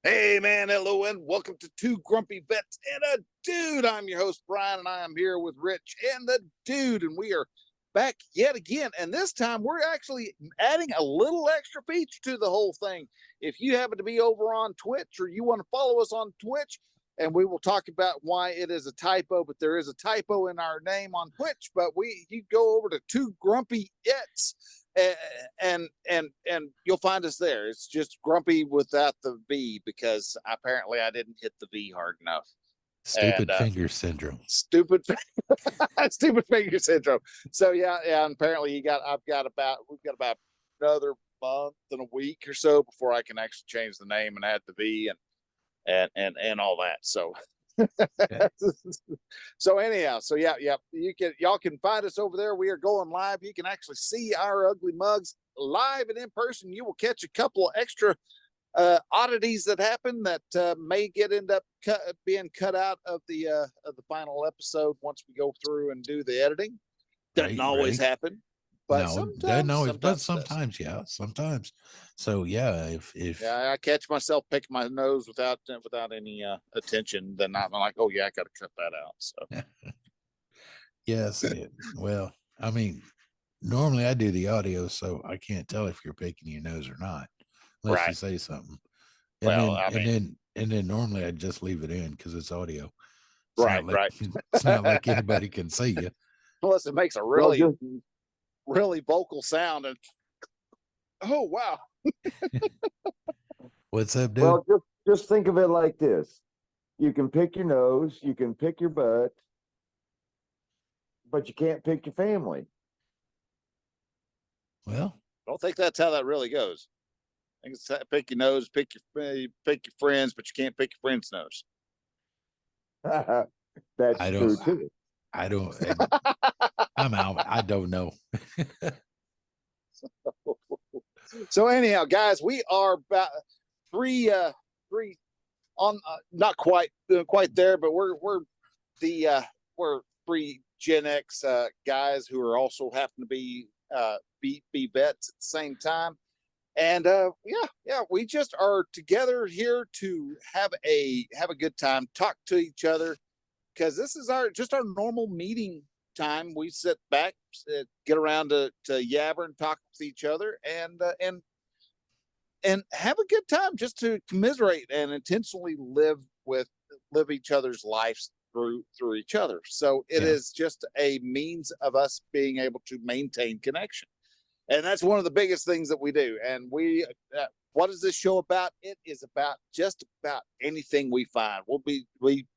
Hey man, hello and welcome to Two Grumpy Vets and a Dude. I'm your host Bryan, and I am here with Rich and the Dude, and we are back yet again. And this time we're actually adding a little extra feature to the whole thing. If you happen to be over on Twitch or you want to follow us on Twitch, and we will talk about why it is a typo, but there is a typo in our name on Twitch. But you go over to Two Grumpy Vets, and you'll find us there. It's just grumpy without the V, because apparently I didn't hit the V hard enough. Stupid finger syndrome. Stupid finger syndrome. So yeah. And apparently we've got about another month and a week or so before I can actually change the name and add the V and all that. So Okay. so anyhow, so yeah, y'all can find us over there. We are going live. You can actually see our ugly mugs live and in person. You will catch a couple of extra oddities that happen that may end up being cut out of the final episode once we go through and do the editing. Doesn't always happen, but sometimes, yeah, sometimes. So yeah, if I catch myself picking my nose without any attention, then I'm like, oh yeah, I got to cut that out. So yes, well, I mean, normally I do the audio, so I can't tell if you're picking your nose or not, unless you say something. And then normally I just leave it in because it's audio. It's not like anybody can see you unless it makes a really vocal sound. And oh wow. What's up, dude? Well, just think of it like this. You can pick your nose, you can pick your butt, but you can't pick your family. Well, I don't think that's how that really goes. I think it's pick your nose, pick your friends, but you can't pick your friend's nose. That's true too. I'm out. I don't know. So anyhow, guys, we are about three on not quite there, but we're three Gen X guys who are also happen to be vets at the same time. And we just are together here to have a good time, talk to each other, because this is our normal meeting time. We sit back, get around to yabber and talk with each other, and have a good time, just to commiserate and intentionally live each other's lives through each other. So it is just a means of us being able to maintain connection. And that's one of the biggest things that we do. And what is this show about? It is about just about anything we find. We'll be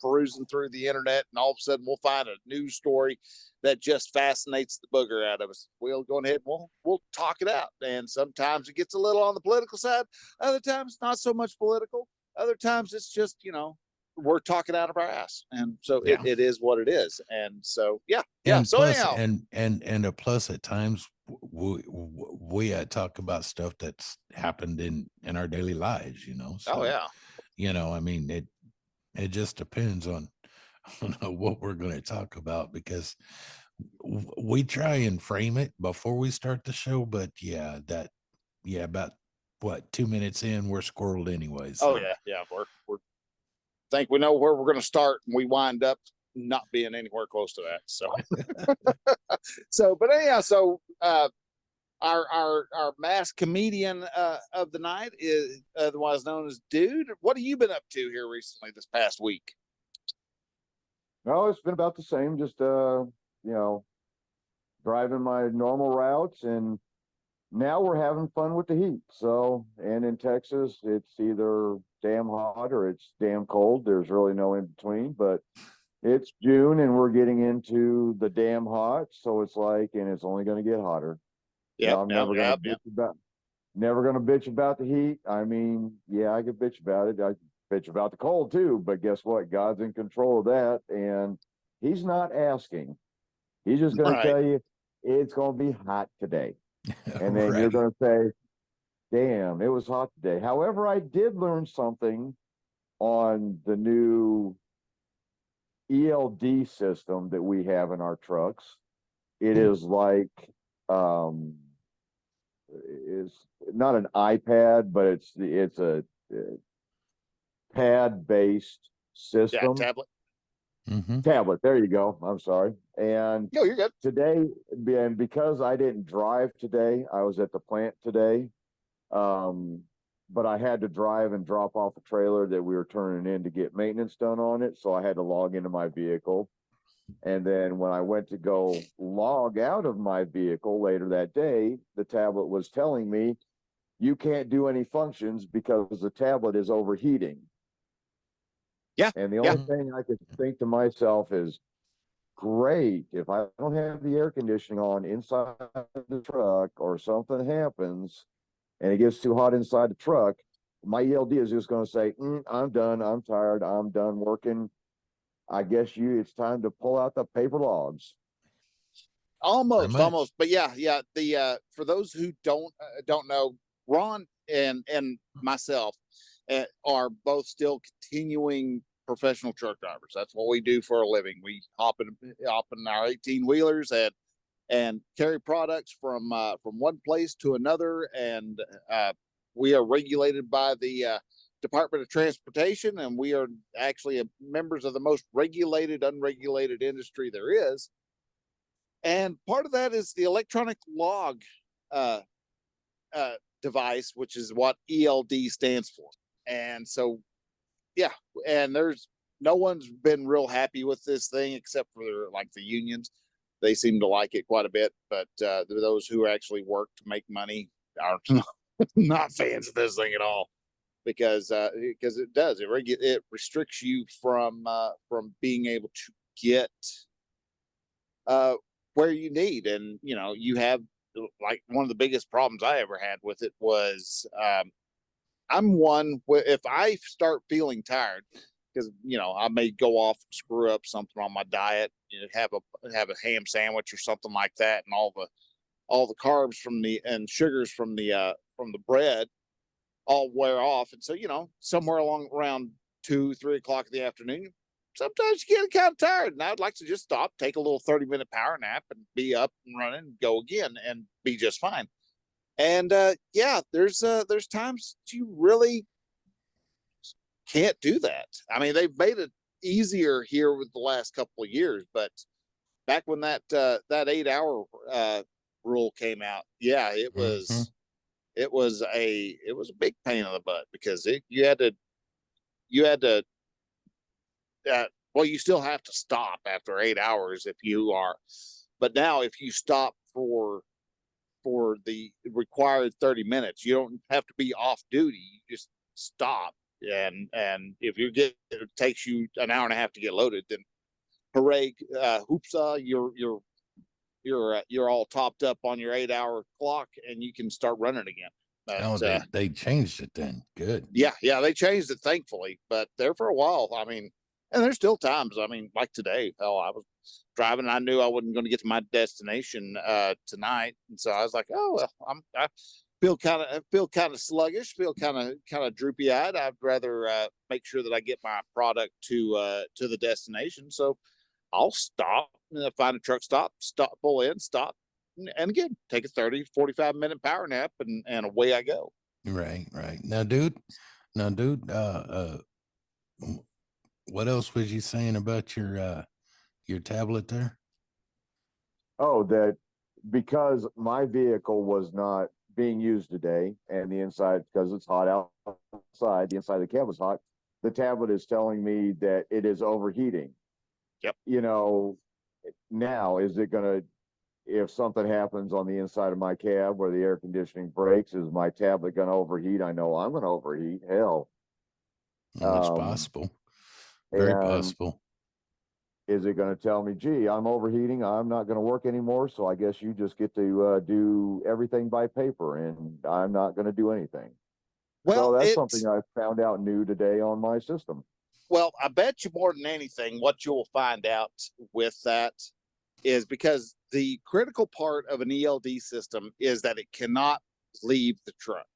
perusing through the internet, and all of a sudden we'll find a news story that just fascinates the booger out of us. We'll go ahead and we'll talk it out. And sometimes it gets a little on the political side. Other times not so much political. Other times it's just, we're talking out of our ass. And so it is what it is. And so, yeah. And so plus, anyhow. And a plus at times we talk about stuff that's happened in our daily lives, So, I mean, it just depends on what we're going to talk about, because we try and frame it before we start the show, but about what, 2 minutes in, we're squirreled anyways. So. Oh yeah, we're think we know where we're going to start, and we wind up not being anywhere close to that. So but anyhow, so our masked comedian of the night is otherwise known as Dude. What have you been up to here recently this past week? No, it's been about the same. Just driving my normal routes, and now we're having fun with the heat. So, and in Texas, it's either damn hot or it's damn cold. There's really no in between, but it's June and we're getting into the damn hot. So it's like, and it's only going to get hotter. Yeah, I'm never going to bitch about the heat. I mean, yeah, I could bitch about it. I bitch about the cold too, but guess what? God's in control of that, and he's not asking. He's just going to tell you it's going to be hot today. And then you're going to say, damn, it was hot today. However, I did learn something on the new ELD system that we have in our trucks. It is like, it's not an iPad, but it's pad-based system. Yeah, tablet. Tablet. There you go. I'm sorry. And no, you're good. Today, and because I didn't drive today, I was at the plant today. But I had to drive and drop off a trailer that we were turning in to get maintenance done on it. So I had to log into my vehicle. And then when I went to go log out of my vehicle later that day, the tablet was telling me, you can't do any functions because the tablet is overheating. Yeah. And the only thing I could think to myself is, great, if I don't have the air conditioning on inside the truck or something happens and it gets too hot inside the truck, my ELD is just going to say, I'm done. I'm tired. I'm done working. I guess it's time to pull out the paper logs. Almost. But yeah. The for those who don't know, Ron and myself are both still continuing professional truck drivers. That's what we do for a living. We hop in our 18-wheelers and carry products from one place to another, and we are regulated by the Department of Transportation, and we are actually members of the most regulated, unregulated industry there is. And part of that is the electronic log device, which is what ELD stands for. And so, yeah, and no one's been real happy with this thing except for the unions. They seem to like it quite a bit, but those who actually work to make money are not fans of this thing at all, because it restricts you from being able to get where you need. And you have, like, one of the biggest problems I ever had with it was I'm one if I start feeling tired, because I may go off and screw up something on my diet, have a ham sandwich or something like that, and all the carbs and sugars from the bread all wear off, and so somewhere around 2-3 o'clock in the afternoon, sometimes you get kind of tired, and I'd like to just stop, take a little 30-minute power nap, and be up and running, and go again, and be just fine. And there's times you really can't do that. I mean, they've made it easier here with the last couple of years, but back when that 8-hour rule came out, it was a big pain in the butt, because you had to you still have to stop after 8 hours if you are, but now if you stop for the required 30 minutes, you don't have to be off duty. You just stop. And if it takes you an hour and a half to get loaded, then hooray, hoopsa, you're all topped up on your 8-hour clock, and you can start running again. But, they changed it then. Good. Yeah, they changed it, thankfully. But there for a while, I mean, and there's still times, I mean, like today, I was driving, and I knew I wasn't going to get to my destination tonight, and so I was like, oh well, I feel kind of sluggish, feel kind of droopy eyed. I'd rather make sure that I get my product to the destination. So I'll stop, find a truck stop, pull in, stop, and again, take a 30-45 minute power nap, and away I go. Right. Now, dude, what else was you saying about your tablet there? Oh, that because my vehicle was not being used today, and the inside, because it's hot outside, the inside of the cab was hot, the tablet is telling me that it is overheating. Yep. Now, is it going to, if something happens on the inside of my cab where the air conditioning breaks, is my tablet going to overheat? I know I'm going to overheat. Hell. It's possible. Very possible. Is it going to tell me, gee, I'm overheating, I'm not going to work anymore, so I guess you just get to do everything by paper, and I'm not going to do anything? Well, so that's something I found out new today on my system. Well, I bet you more than anything, what you'll find out with that is, because the critical part of an ELD system is that it cannot leave the truck.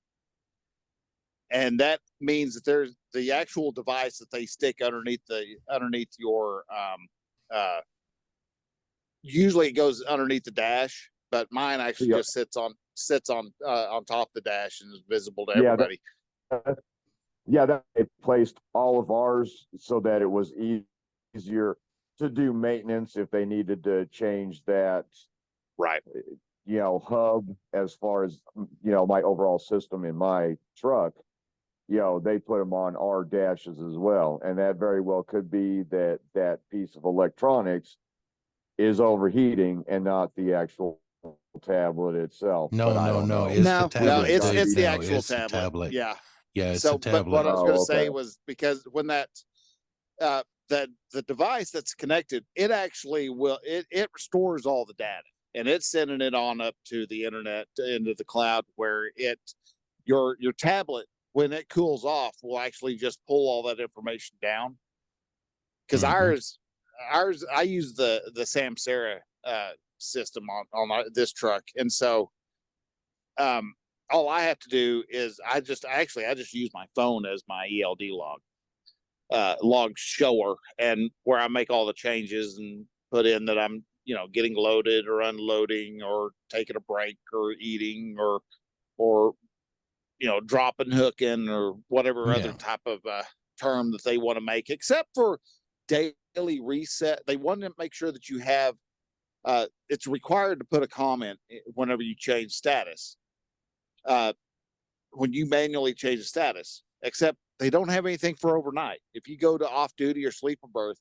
And that means that there's the actual device that they stick underneath your usually it goes underneath the dash, but mine actually just sits on top of the dash and is visible to everybody. Yeah, that it placed all of ours so that it was easier to do maintenance if they needed to change that, right, hub as far as, my overall system in my truck. They put them on our dashes as well. And that very well could be that piece of electronics is overheating and not the actual tablet itself. No, but I no, don't no. know. It's the tablet. It's the no, actual it's tablet. The tablet. Yeah. Yeah, it's So, a tablet. but what I was going to say okay. was because when that the device that's connected, it actually it restores all the data, and it's sending it on up to the internet, into the cloud, where your tablet, when it cools off, will actually just pull all that information down. Because ours, I use the Samsara system on this truck, and so all I have to do is I just use my phone as my ELD log shower, and where I make all the changes and put in that I'm getting loaded or unloading or taking a break or eating or dropping, hooking, or whatever other type of term that they want to make, except for daily reset. They want to make sure that you have it's required to put a comment whenever you change status, when you manually change the status, except they don't have anything for overnight. If you go to off duty or sleeper berth,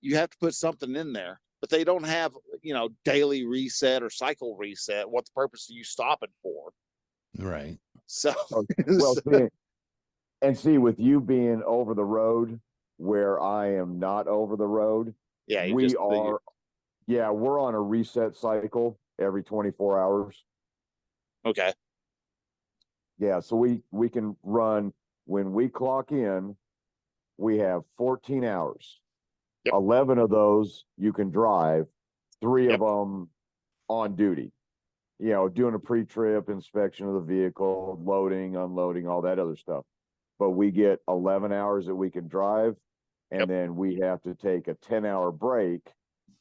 you have to put something in there, but they don't have daily reset or cycle reset. What the purpose are you stopping for? Right. So well, see, with you being over the road where I am not over the road, yeah, we're on a reset cycle every 24 hours. Okay. Yeah, so we can run when we clock in, we have 14 hours. Yep. 11 of those you can drive, 3 of them on duty. Doing a pre-trip inspection of the vehicle, loading, unloading, all that other stuff. But we get 11 hours that we can drive, and then we have to take a 10-hour break,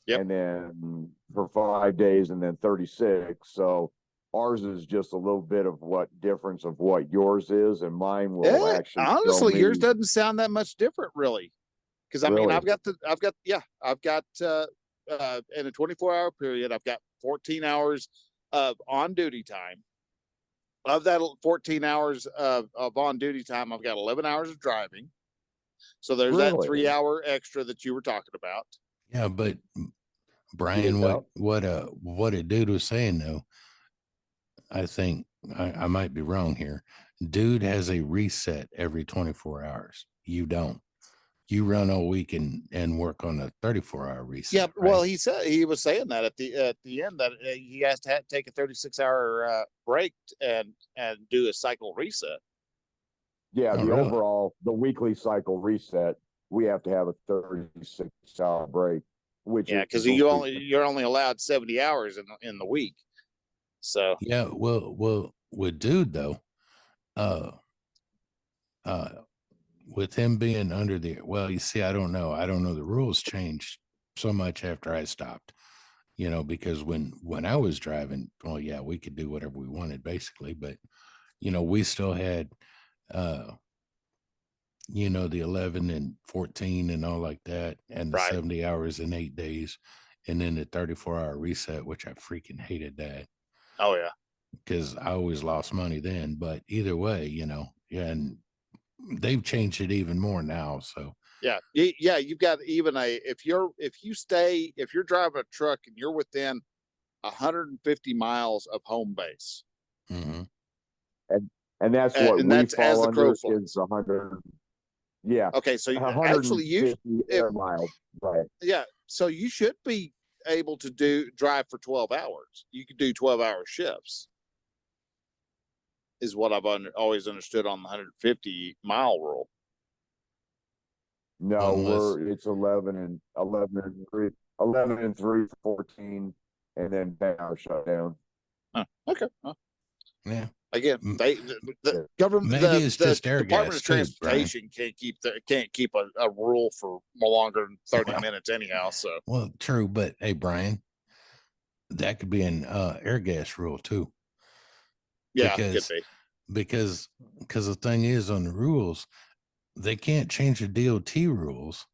and then for 5 days, and then 36. So ours is just a little bit of what difference of what yours is, and mine will actually. Honestly, yours doesn't sound that much different, really. Because I mean, I've got in a 24-hour period, I've got 14 hours of on duty time. Of that 14 hours of on duty time, I've got 11 hours of driving. So there's that 3-hour extra that you were talking about. Yeah, but Brian, what a dude was saying though, I think I might be wrong here. Dude has a reset every 24 hours. You don't. You run all week and work on a 34-hour reset. Yeah, right? Well, he was saying that at the end that he has to take a 36-hour break and do a cycle reset. Yeah, the weekly cycle reset, we have to have a 36-hour break. Which because you're only allowed 70 hours in the week. So yeah, well, with dude though, with him being under you see, I don't know the rules changed so much after I stopped, because when I was driving, we could do whatever we wanted basically, but we still had the 11 and 14 and all like that, and the 70 hours in 8 days, and then the 34-hour reset, which I freaking hated that. Oh yeah, because I always lost money then. But either way, and they've changed it even more now. So yeah, you've got even if you're driving a truck and you're within 150 miles of home base, and that's what and we that's fall as the crow under is 100. Yeah. Okay, so actually miles, right? Yeah, so you should be able to drive for 12 hours. You could do 12-hour shifts. Is what I've always understood on the 150-mile rule. No, it's 11 and 3, 11 and 3, 14, and then 10-hour shutdown. Okay. Yeah. Again, the government, maybe it's just Department of Transportation can't keep a rule for longer than 30 minutes anyhow. So well, true, but hey, Brian, that could be an air gas rule too. Yeah, because, could be. because the thing is, on the rules, they can't change the DOT rules,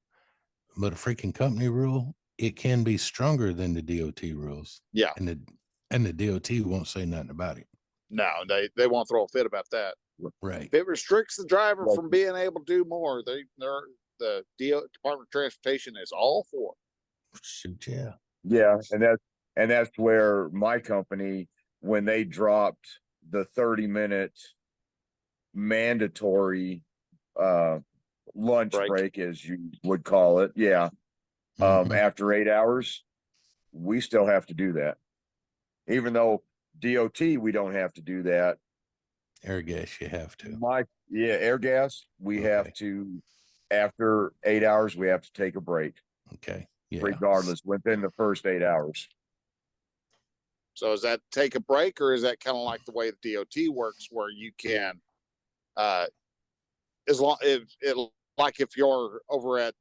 but a freaking company rule, it can be stronger than the DOT rules. Yeah. And the DOT won't say nothing about it. No, they won't throw a fit about that. Right. If it restricts the driver from being able to do more, the Department of Transportation is all for it. Shoot, yeah. Yeah, and that's where my company, when they dropped the 30-minute mandatory lunch break, as you would call it, after 8 hours, we still have to do that. Even though DOT, we don't have to do that. Air gas, you have to. Air gas, we have to, after 8 hours, we have to take a break. Okay. Yeah. Regardless, within the first 8 hours. So is that take a break, or is that kind of like the way the DOT works, where you can, as long if you're over at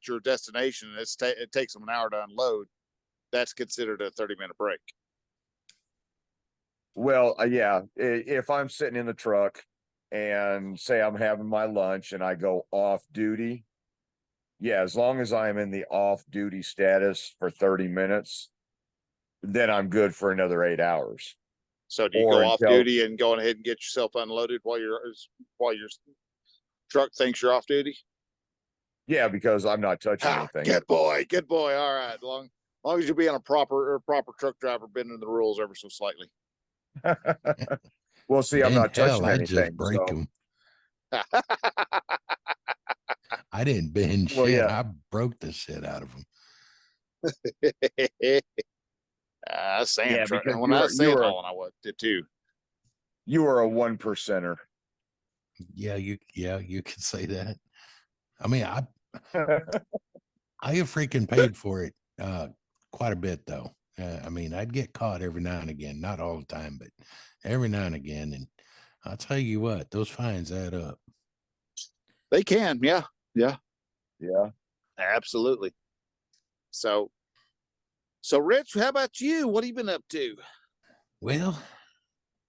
your destination, it takes them an hour to unload, that's considered a 30-minute break. Well, if I'm sitting in the truck and say I'm having my lunch and I go off duty, as long as I'm in the off duty status for 30 minutes, then I'm good for another 8 hours. So do you go off duty and go ahead and get yourself unloaded while your truck thinks you're off duty? Yeah, because I'm not touching anything. Good boy. All right. Long as you're being a proper truck driver, bending the rules ever so slightly. Well, see, I'm not touching anything. I just break them. I didn't bend shit. I broke the shit out of them. Sand truck. When I was sand hauling, I did too. You were a 1%er. Yeah, you could say that. I mean, I have freaking paid for it quite a bit though. I mean, I'd get caught every now and again, not all the time, but every now and again. And I'll tell you what, those fines add up. They can, yeah. Absolutely. So Rich, how about you? What have you been up to? Well,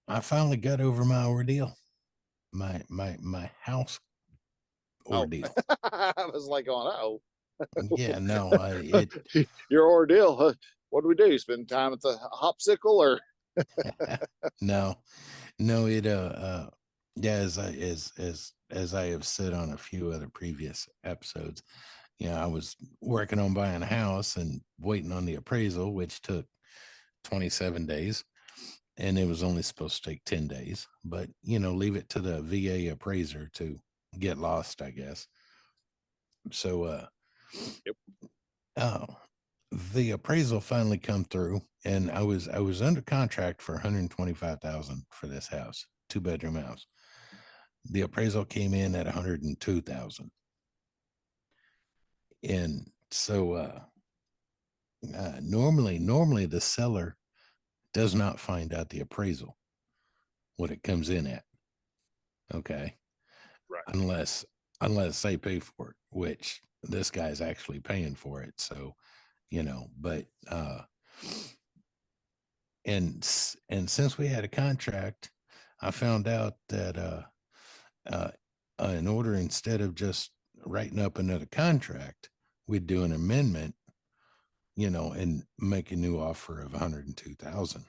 I finally got over my ordeal, my house ordeal. I was like, oh. Yeah, no, your ordeal. Huh? What do we do? Spend time at the hopsicle, or? No, it as I have said on a few other previous episodes, I was working on buying a house and waiting on the appraisal, which took 27 days, and it was only supposed to take 10 days, but leave it to the VA appraiser to get lost, I guess. So the appraisal finally come through, and I was under contract for $125,000 for this house, 2-bedroom house. The appraisal came in at $102,000. And so normally the seller does not find out the appraisal, what it comes in at. Okay. Right. Unless they pay for it, which this guy's actually paying for it. So, but and since we had a contract, I found out that in order, instead of just writing up another contract, we'd do an amendment, and make a new offer of $102,000.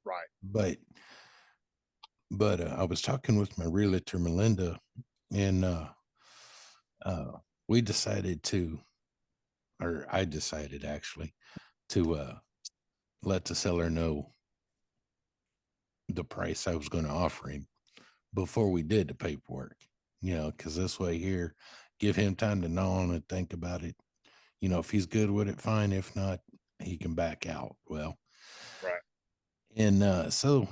Right. But I was talking with my realtor, Melinda, and I decided actually to let the seller know the price I was going to offer him before we did the paperwork, because this way here, give him time to gnaw on and think about it. If he's good with it, fine. If not, he can back out. Well, right. And so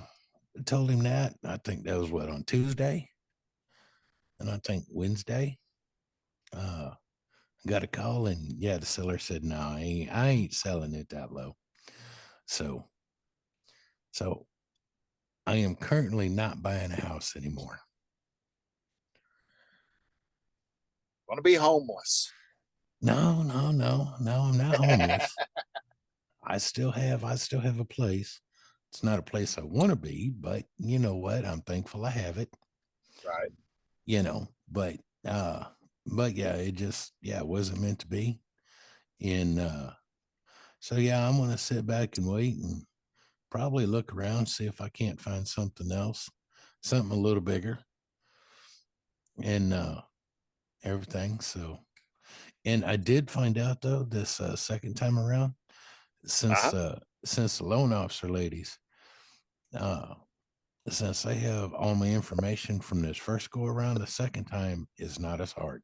I told him that. I think that was on Tuesday. And I think Wednesday, got a call, and the seller said, no, I ain't selling it that low. So I am currently not buying a house anymore. Want to be homeless? No, I'm not homeless. I still have a place. It's not a place I want to be, but you know what? I'm thankful I have it. Right. You know, but yeah, it wasn't meant to be. And so yeah, I'm gonna sit back and wait and probably look around, see if I can't find something else, something a little bigger and everything. So, and I did find out though, this second time around, since the loan officer ladies, since they have all my information from this first go around, the second time is not as hard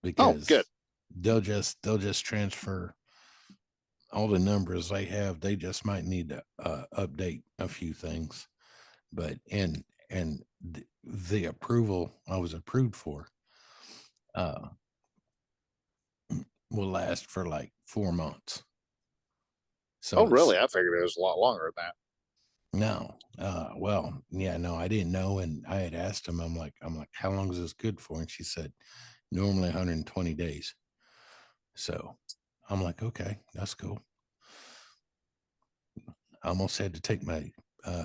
because good. They'll just transfer all the numbers they have. They just might need to update a few things, but and the approval I was approved for will last for like 4 months. So really? I figured it was a lot longer than that. No. Well, yeah, no, I didn't know. And I had asked him, I'm like, how long is this good for? And she said, normally 120 days. So I'm like, okay, that's cool. I almost had to take my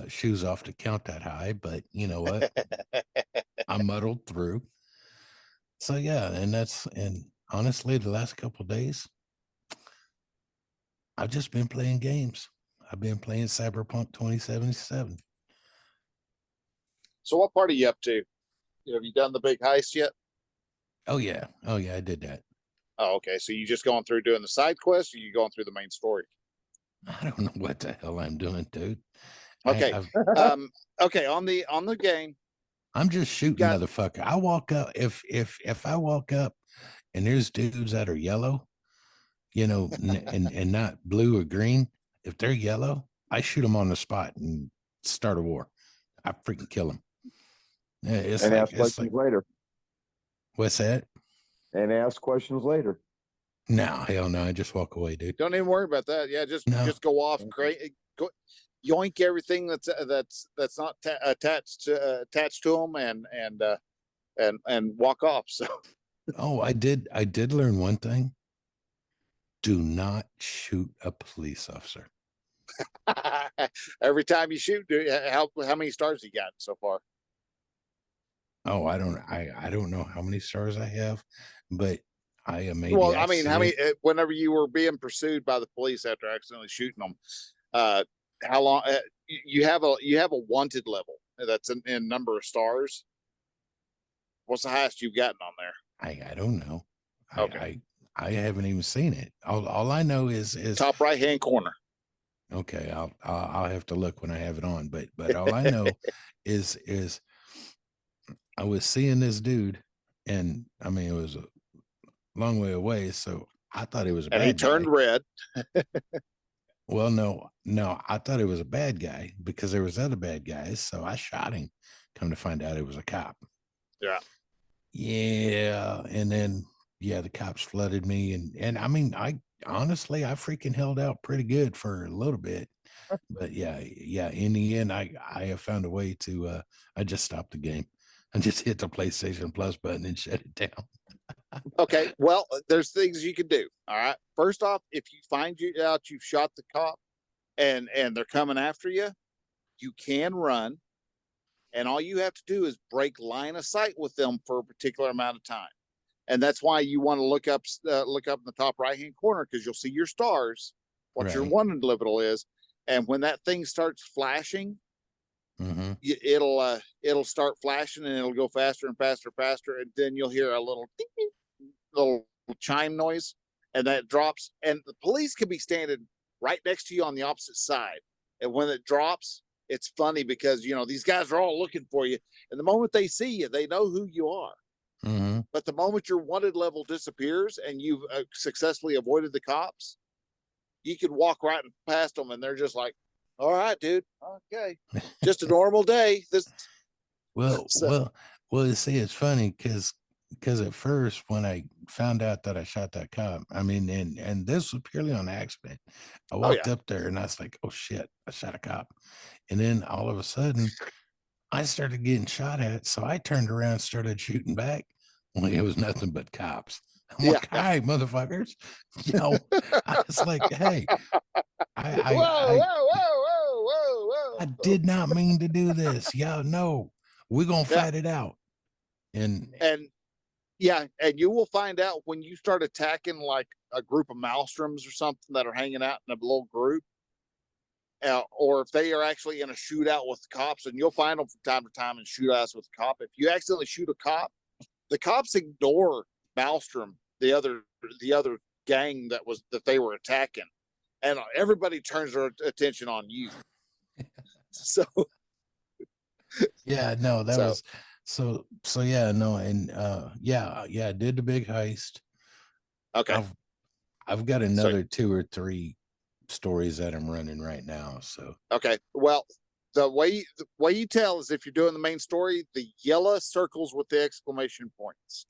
shoes off to count that high, but you know what? I muddled through. So yeah, and honestly, the last couple of days, I've just been playing games. I've been playing Cyberpunk 2077. So what part are you up to? Have you done the big heist yet? Oh yeah, I did that. Oh, okay. So you just going through doing the side quest, or you going through the main story? I don't know what the hell I'm doing, dude. Okay. Okay. On the game, I'm just shooting motherfucker. I walk up if I walk up and there's dudes that are yellow, you know, and not blue or green. If they're yellow, I shoot them on the spot and start a war. I freaking kill them. Yeah, and ask questions later. What's that? And ask questions later. No, hell no. I just walk away, dude. Don't even worry about that. Yeah, just go off, go yoink everything that's not attached to them, and walk off. So. Oh, I did learn one thing. Do not shoot a police officer. Every time you shoot, how many stars you got so far? Oh, I don't know how many stars I have, but I am maybe. Well, I mean, how many? Whenever you were being pursued by the police after accidentally shooting them, how long? You have a wanted level that's in number of stars. What's the highest you've gotten on there? I don't know. Okay. I haven't even seen it. All I know is top right hand corner. Okay, I'll have to look when I have it on, but all I know is I was seeing this dude, and I mean it was a long way away, so I thought it was a bad guy. And he turned red. Well, no, I thought it was a bad guy because there was other bad guys, so I shot him. Come to find out it was a cop. Yeah, and then the cops flooded me, and I mean I honestly I freaking held out pretty good for a little bit, but yeah, in the end I have found a way to I just stopped the game. I just hit the PlayStation Plus button and shut it down. Okay, well, there's things you can do. All right, first off, if you find out you've shot the cop and they're coming after you, you can run, and all you have to do is break line of sight with them for a particular amount of time. And that's why you want to look up in the top right hand corner, because you'll see your stars, what your wanted level is, and when that thing starts flashing, it'll start flashing and it'll go faster and faster, and then you'll hear a little ding, ding, little chime noise, and that drops. And the police can be standing right next to you on the opposite side, and when it drops, it's funny because these guys are all looking for you, and the moment they see you, they know who you are. But the moment your wanted level disappears and you've successfully avoided the cops, you can walk right past them and they're just like, all right, dude. Okay. Just a normal day. Well, you see, it's funny because at first when I found out that I shot that cop, I mean, and this was purely on accident. I walked up there and I was like, oh shit, I shot a cop. And then all of a sudden I started getting shot at. So I turned around and started shooting back. Well, it was nothing but cops. I'm like, hi, motherfuckers. I was like, hey. Whoa. I did not mean to do this. Yeah, no, we're gonna fight it out. And yeah, and you will find out when you start attacking like a group of maelstroms or something that are hanging out in a little group, or if they are actually in a shootout with the cops, and you'll find them from time to time in shootouts with the cop. If you accidentally shoot a cop, the cops ignore Maelstrom, the other gang that they were attacking, and everybody turns their attention on you. So yeah, no, that was so yeah, no, and yeah, I did the big heist. Okay. I've got another 2 or 3 stories that I'm running right now. So okay, well, the way you tell is if you're doing the main story, the yellow circles with the exclamation points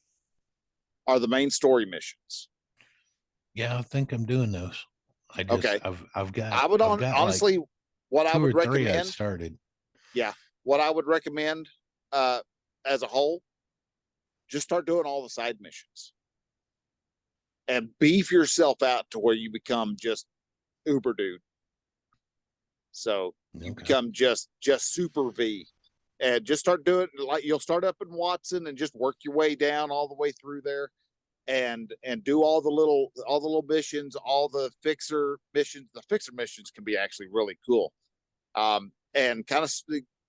are the main story missions. Yeah, I think I'm doing those. I just I've got honestly like what I would recommend. I started. Yeah, what I would recommend as a whole, just start doing all the side missions and beef yourself out to where you become just uber dude. So you become just super V, and just start doing like you'll start up in Watson and just work your way down all the way through there, and do all the little missions, all the fixer missions. The fixer missions can be actually really cool, and kind of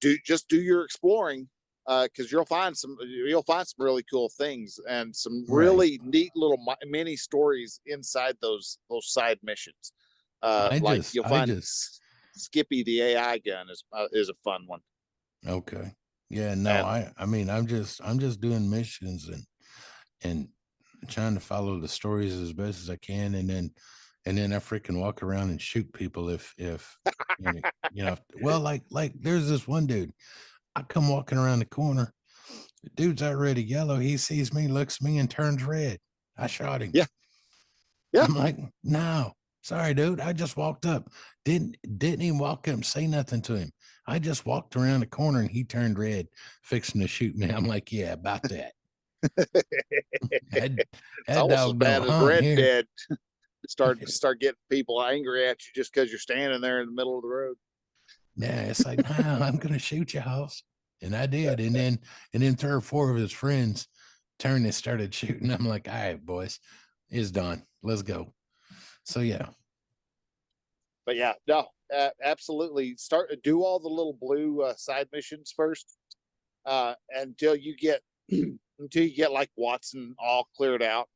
do your exploring, because you'll find some really cool things and some really neat little mini stories inside those side missions. You'll find Skippy the AI gun is a fun one. Okay. Yeah, no, I mean I'm just doing missions and trying to follow the stories as best as I can, and then I freaking walk around and shoot people if well, like there's this one dude. I come walking around the corner, the dude's already yellow. He sees me, looks at me, and turns red. I shot him. Yeah. I'm like, no, sorry, dude. I just walked up. Didn't even walk up and say nothing to him. I just walked around the corner and he turned red, fixing to shoot me. I'm like, yeah, about that. It's almost as bad as Red Dead. Start getting people angry at you just because you're standing there in the middle of the road. Yeah, it's like, no, I'm gonna shoot your house. And I did. And then 3 or 4 of his friends turned and started shooting. I'm like, all right, boys, it's done. Let's go. So yeah. But yeah, no, absolutely. Do all the little blue side missions first, until you get like Watson all cleared out,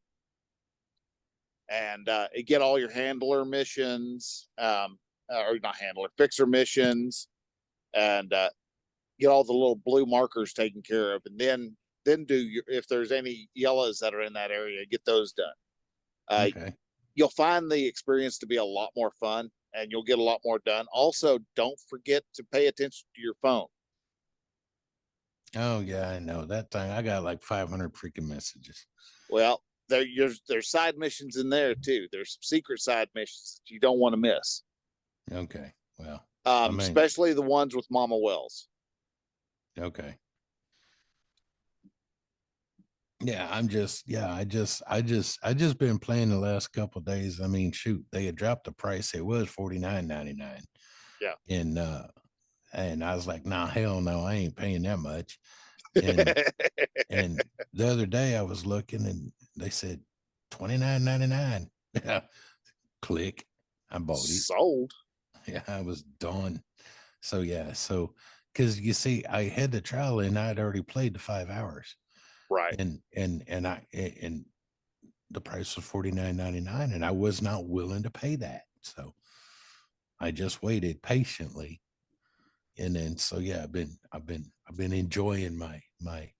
and get all your handler missions, or not handler, fixer missions, and get all the little blue markers taken care of, and then if there's any yellows that are in that area, get those done. Okay. You'll find the experience to be a lot more fun, and you'll get a lot more done. Also, don't forget to pay attention to your phone. Oh yeah, I know that thing. I got like 500 freaking messages. Well, there's side missions in there too. There's some secret side missions that you don't want to miss. Okay. Well, especially the ones with Mama Wells. Okay. Yeah, I just been playing the last couple of days. I mean, shoot, they had dropped the price. It was $49.99. Yeah. And I was like, nah, hell no, I ain't paying that much. And the other day I was looking and they said $29.99. Click. I bought it. Sold. Yeah, I was done. So yeah, because you see, I had the trial and I'd already played the 5 hours. Right. And the price was $49.99, and I was not willing to pay that. So I just waited patiently. And then so yeah, I've been enjoying my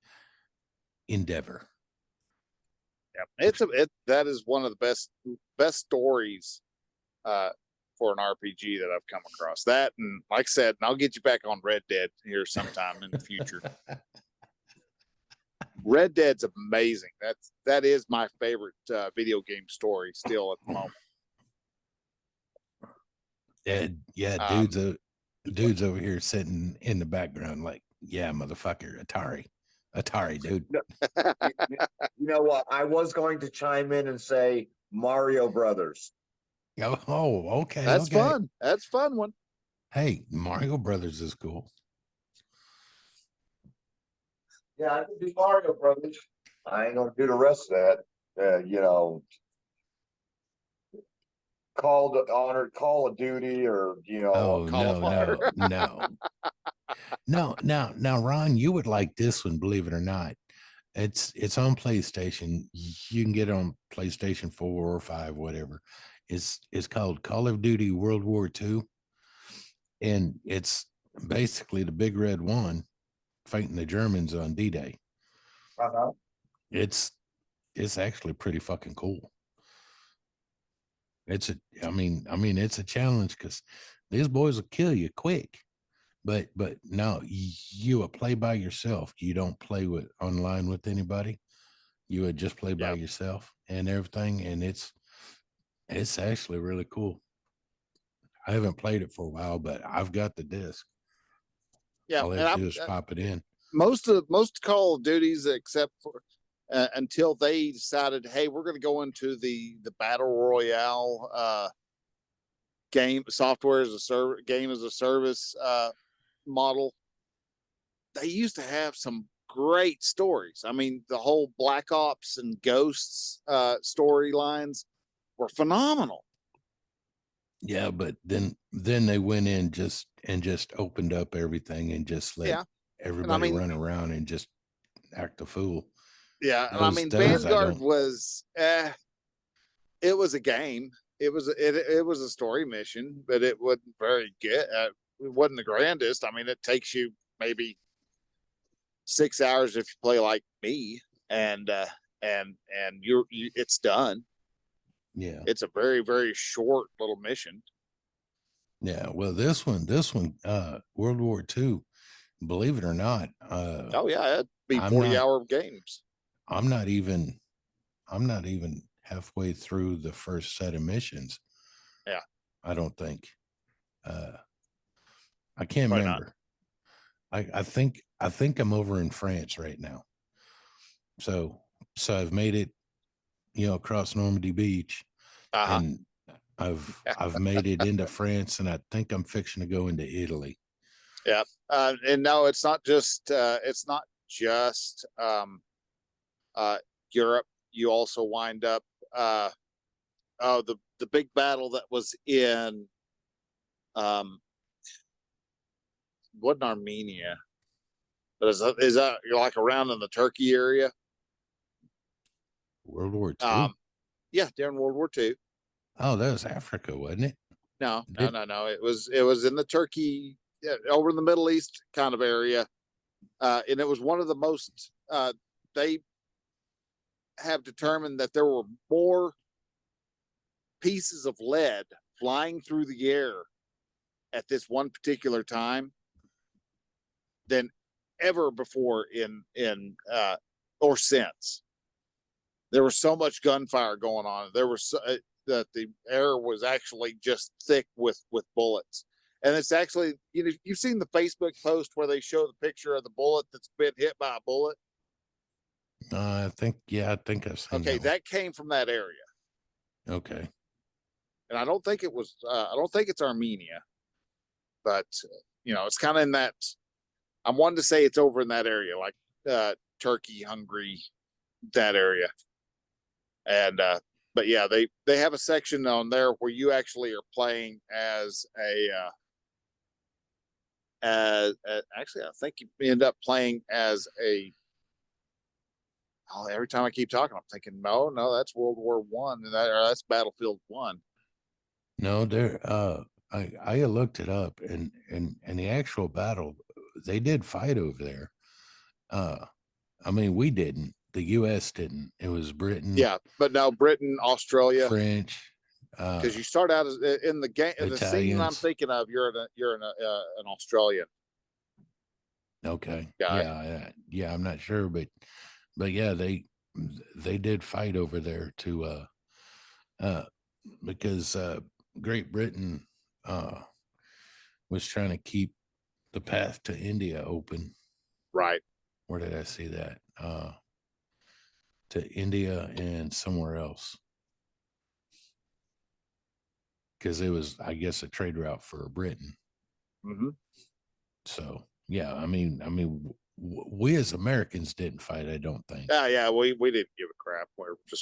endeavor. Yeah, that is one of the best stories for an RPG that I've come across. That, and like I said, and I'll get you back on Red Dead here sometime in the future. Red Dead's amazing. That is my favorite video game story still at the moment. Yeah, dudes over here sitting in the background like, yeah, motherfucker, Atari, dude. You know what? I was going to chime in and say Mario Brothers. Oh, okay. That's fun. That's fun one. Hey, Mario Brothers is cool. Yeah, I can do Mario Brothers. I ain't gonna do the rest of that. Call of Duty, or Oh, Call of now, Ron, you would like this one, believe it or not. It's on PlayStation. You can get it on PlayStation 4 or 5, whatever. It's called Call of Duty World War II. And it's basically the Big Red One fighting the Germans on D-Day. Uh-huh. It's actually pretty fucking cool. I mean, it's a challenge because these boys will kill you quick. But no, you would play by yourself. You don't play with online with anybody. You would just play by yourself and everything. And it's actually really cool. I haven't played it for a while, but I've got the disc. Yeah, all I have to do is pop it in. Most Call of Duties, except for until they decided, hey, we're going to go into the battle royale game software as a service, game as a service model. They used to have some great stories. I mean, the whole Black Ops and Ghosts storylines were phenomenal. Yeah, but then they went in just opened up everything and just let everybody run around and just act a fool. Yeah, and I mean, Vanguard was it was a game. It was a story mission, but it wasn't very good. It wasn't the grandest. I mean, it takes you maybe 6 hours if you play like me, and it's done. Yeah, it's a very, very short little mission. Yeah, well, this one, World War II, believe it or not. Oh yeah, it'd be 40-hour games. I'm not even halfway through the first set of missions. Yeah, I don't think. I can't remember. I think I'm over in France right now. So I've made it, across Normandy Beach, and I've made it into France, and I think I'm fixing to go into Italy. Yeah, and no, it's not just Europe. You also wind up the big battle that was in wasn't Armenia, but is that you're like around in the Turkey area? World War II. Yeah, during World War II. Oh, that was Africa, wasn't it? No. It was in the Turkey, over in the Middle East kind of area, and it was one of the most. They have determined that there were more pieces of lead flying through the air at this one particular time than ever before in or since. There was so much gunfire going on. There was that the air was actually just thick with bullets. And it's actually, you've seen the Facebook post where they show the picture of the bullet that's been hit by a bullet. I think I've seen. Okay, that came from that area. Okay. And I don't think it's Armenia, but it's kind of in that. I'm wanting to say it's over in that area, like Turkey, Hungary, that area. And but yeah, they have a section on there where you actually are playing as actually I think you end up playing as every time I keep talking, I'm thinking, no, that's World War One, and that's Battlefield One. No, there. I looked it up, and the actual battle, they did fight over there. I mean, we didn't. The U.S. didn't. It was Britain. Yeah, but now Britain, Australia, French. Because you start out in the game, in the scene I'm thinking of, you're an Australian. Okay. Guy. Yeah. I'm not sure, but yeah, they did fight over there to because Great Britain was trying to keep the path to India open. Right. Where did I see that? To India and somewhere else. Because it was, I guess, a trade route for Britain. Mm-hmm. So yeah, I mean, we as Americans didn't fight. I don't think. Yeah, we didn't give a crap.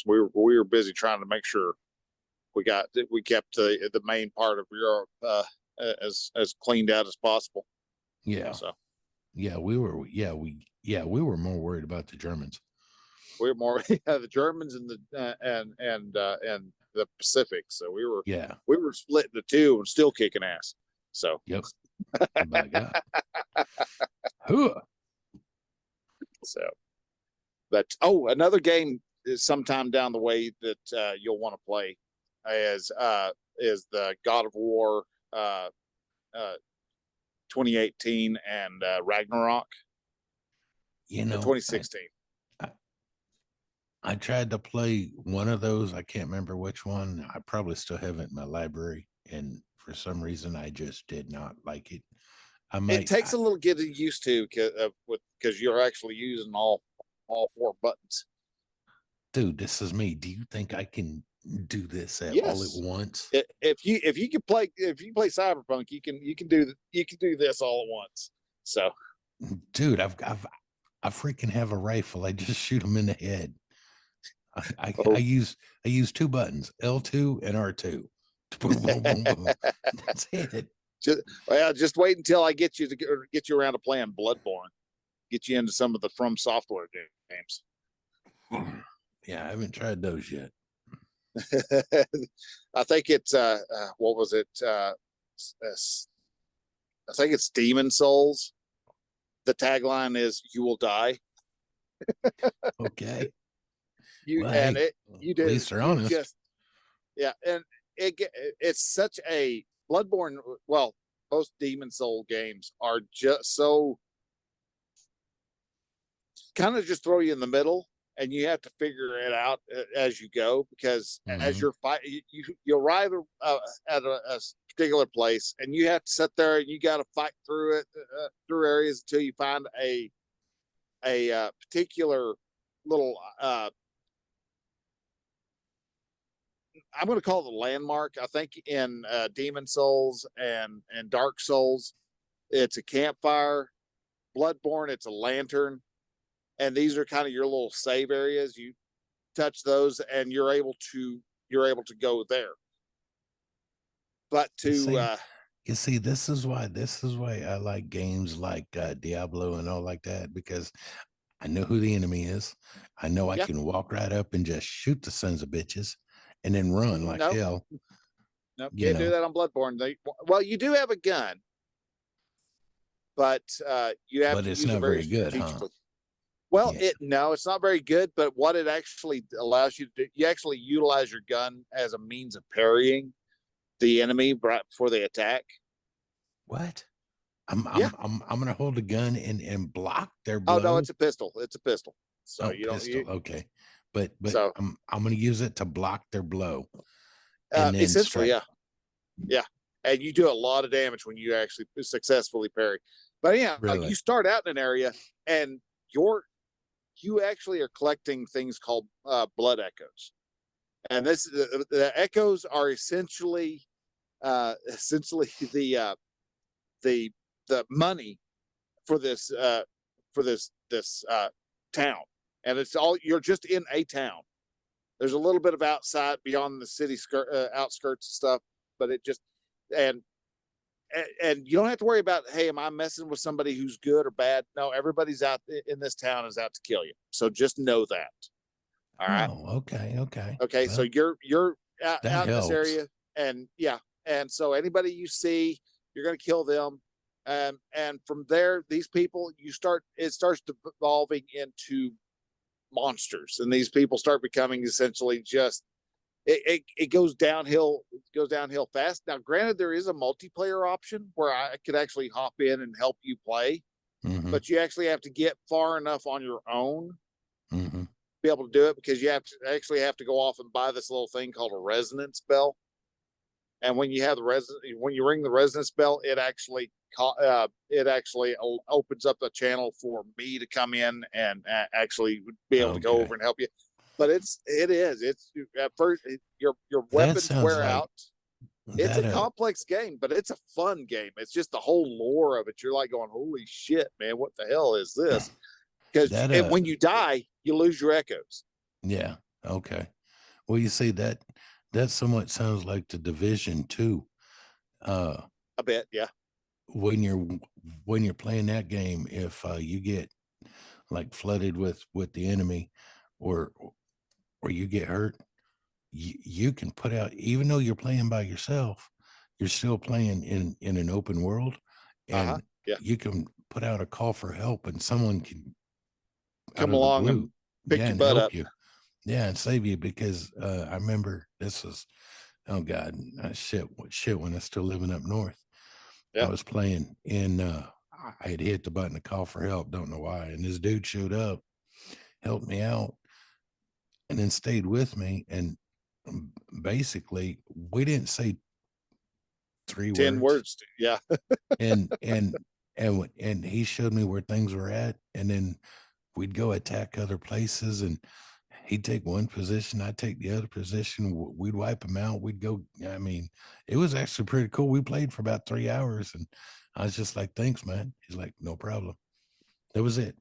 We were busy trying to make sure we kept the main part of Europe as cleaned out as possible. Yeah. So yeah, we were more worried about the Germans. We were more the Germans and the Pacific. So we were split into two and still kicking ass. So yep. My God. So but another game is sometime down the way that you'll want to play is the God of War 2018 and Ragnarok. 2016. I tried to play one of those. I can't remember which one. I probably still have it in my library, and for some reason, I just did not like it. It takes a little getting used to because you're actually using all 4 buttons. Dude, this is me. Do you think I can do this all at once? If you play Cyberpunk, you can do this all at once. So, dude, I freaking have a rifle. I just shoot them in the head. I use 2 buttons, L2 and R2. Boom, boom, boom, boom. That's it. Just wait until I get you around to playing Bloodborne. Get you into some of the From Software games. Yeah, I haven't tried those yet. I think it's what was it? I think it's Demon Souls. The tagline is "You will die." Okay. You did. At least they're honest. And it's such a Bloodborne. Well, most Demon Soul games are just so kind of just throw you in the middle, and you have to figure it out as you go, because as you're fighting, you arrive at a particular place, and you have to sit there and you got to fight through it through areas until you find a particular little I'm going to call it a landmark. I think in Demon Souls and Dark Souls, it's a campfire. Bloodborne, it's a lantern. And these are kind of your little save areas. You touch those and you're able to go there. But you see, this is why I like games like Diablo and all like that, because I know who the enemy is. I know I can walk right up and just shoot the sons of bitches and then run like hell. No, can't do that on Bloodborne. You do have a gun, but you have to use it very strategically. Well, it's not very good, but what it actually allows you to do, you actually utilize your gun as a means of parrying the enemy right before they attack. What? I'm gonna hold a gun and block their blow. Oh no, it's a pistol. It's a pistol. So okay. But so, I'm gonna use it to block their blow. And then essentially, yeah. And you do a lot of damage when you actually successfully parry. But you start out in an area and you actually are collecting things called blood echoes, and the echoes are essentially the money for this town, and it's all, you're just in a town. There's a little bit of outside beyond the city outskirts and stuff, but it just and you don't have to worry about, hey, am I messing with somebody who's good or bad? No, everybody's out in this town is out to kill you. So just know that. All right. Oh, okay. Well, so you're out in this area, and and so anybody you see, you're going to kill them. And from there, these people, it starts evolving into monsters, and these people start becoming essentially just it goes downhill. It goes downhill fast. Now, granted, there is a multiplayer option where I could actually hop in and help you play, but you actually have to get far enough on your own to be able to do it, because you have to go off and buy this little thing called a resonance bell. And when you have when you ring the resonance bell, it actually opens up a channel for me to come in and actually be able to go over and help you. But it is at first your weapons wear out. It's a complex game, but it's a fun game. It's just the whole lore of it. You're like going, holy shit, man, what the hell is this? Because when you die, you lose your echoes. Yeah. Okay. Well, you see that somewhat sounds like the Division 2. A bit, yeah. When you're playing that game, if you get like flooded with the enemy, or you get hurt, you can put out, even though you're playing by yourself, you're still playing in an open world, and you can put out a call for help, and someone can come along and pick your butt up. And save you. Because I remember this was, oh God, shit when I was still living up north. I was playing, and I had hit the button to call for help, don't know why, and this dude showed up, helped me out, and then stayed with me. And basically, we didn't say 10 words. Yeah. and he showed me where things were at, and then we'd go attack other places, and he'd take one position, I'd take the other position. We'd wipe him out. We'd go. I mean, it was actually pretty cool. We played for about 3 hours, and I was just like, "Thanks, man." He's like, "No problem." That was it.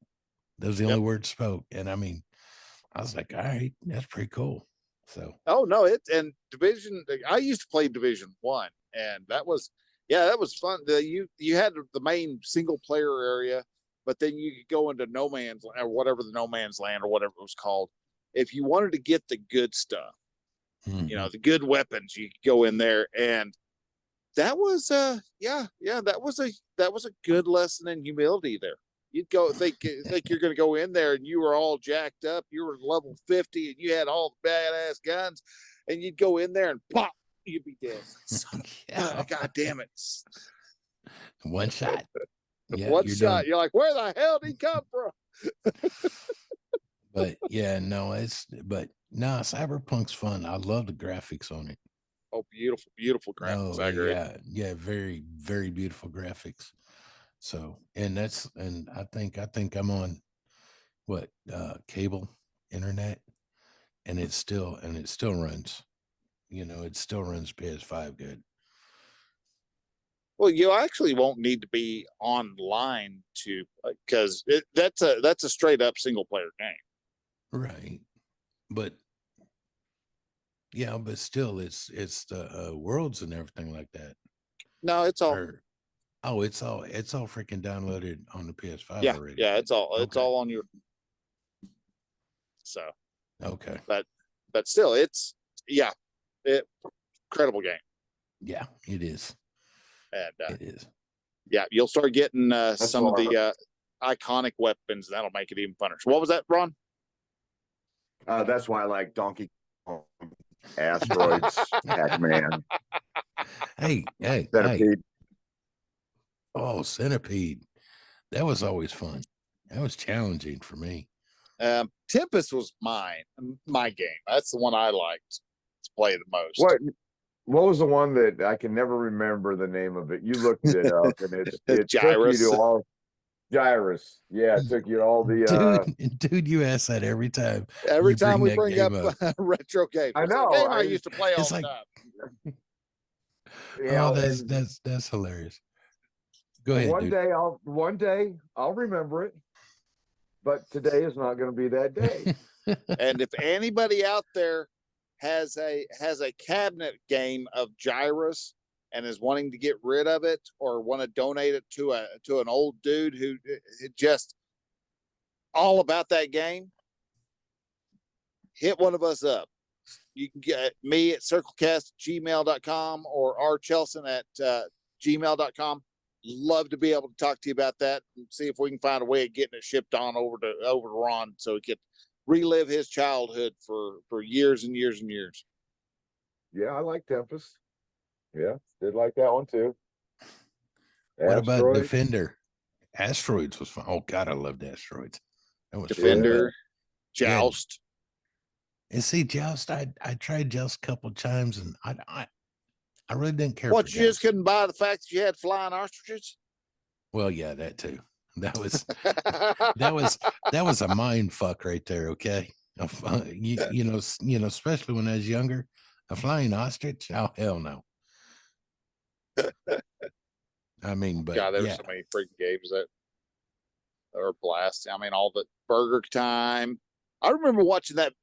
That was the only word spoke. And I mean, I was like, "All right, that's pretty cool." So. Oh no, and Division. I used to play Division 1, and that was fun. You had the main single player area, but then you could go into no man's or whatever, the no man's land or whatever it was called. If you wanted to get the good stuff, the good weapons, you could go in there, and that was that was a good lesson in humility there. You'd go think you're going to go in there, and you were all jacked up. You were level 50, and you had all the badass guns, and you'd go in there and pop, you'd be dead. God damn it! One shot. One shot. Done. You're like, where the hell did he come from? But Cyberpunk's fun. I love the graphics on it. Oh, beautiful graphics. I agree. Yeah, very, very beautiful graphics. So, and I think I'm on cable internet, and it still runs. It still runs PS5 good. Well, you actually won't need to be online because that's a straight up single player game. Right. But still it's the worlds and everything like that. No, it's all it's all freaking downloaded on the PS5 already. Yeah, it's all on your. So okay. But still, it's incredible game. Yeah, it is. And it is. Yeah, you'll start getting some of the iconic weapons. That'll make it even funner. So what was that, Ron? That's why I like Donkey Kong, Asteroids, Pac-Man. Hey. Centipede. Oh, Centipede. That was always fun. That was challenging for me. Tempest was my game. That's the one I liked to play the most. What was the one that I can never remember the name of it? You looked it up, and it Gyrus. Took you to all Gyrus. Yeah, it took you to all the dude, you ask that every time. Every time we bring up retro games. I know. Game I used to play all the time. Yeah, that's hilarious. Go ahead. One day I'll remember it, but today is not going to be that day. And if anybody out there has a cabinet game of Gyrus and is wanting to get rid of it, or want to donate it to an old dude who just all about that game, hit one of us up. You can get me at circlecast@gmail.com or rchelson at gmail.com. Love to be able to talk to you about that and see if we can find a way of getting it shipped on over to Ron so he could relive his childhood for years and years and years. Yeah, I like Tempest. Yeah, did like that one too. What about Defender? Asteroids was fun. Oh God, I loved Asteroids. That was Defender, Joust. And see, Joust, I tried Joust a couple of times, and I really didn't care. What, you just couldn't buy the fact that you had flying ostriches? Well, yeah, that too. That was that was a mind fuck right there. Okay, you know, especially when I was younger, a flying ostrich. Oh hell no! I mean, but God, there were so many freaking games that are blast. I mean, all the Burger Time. I remember watching that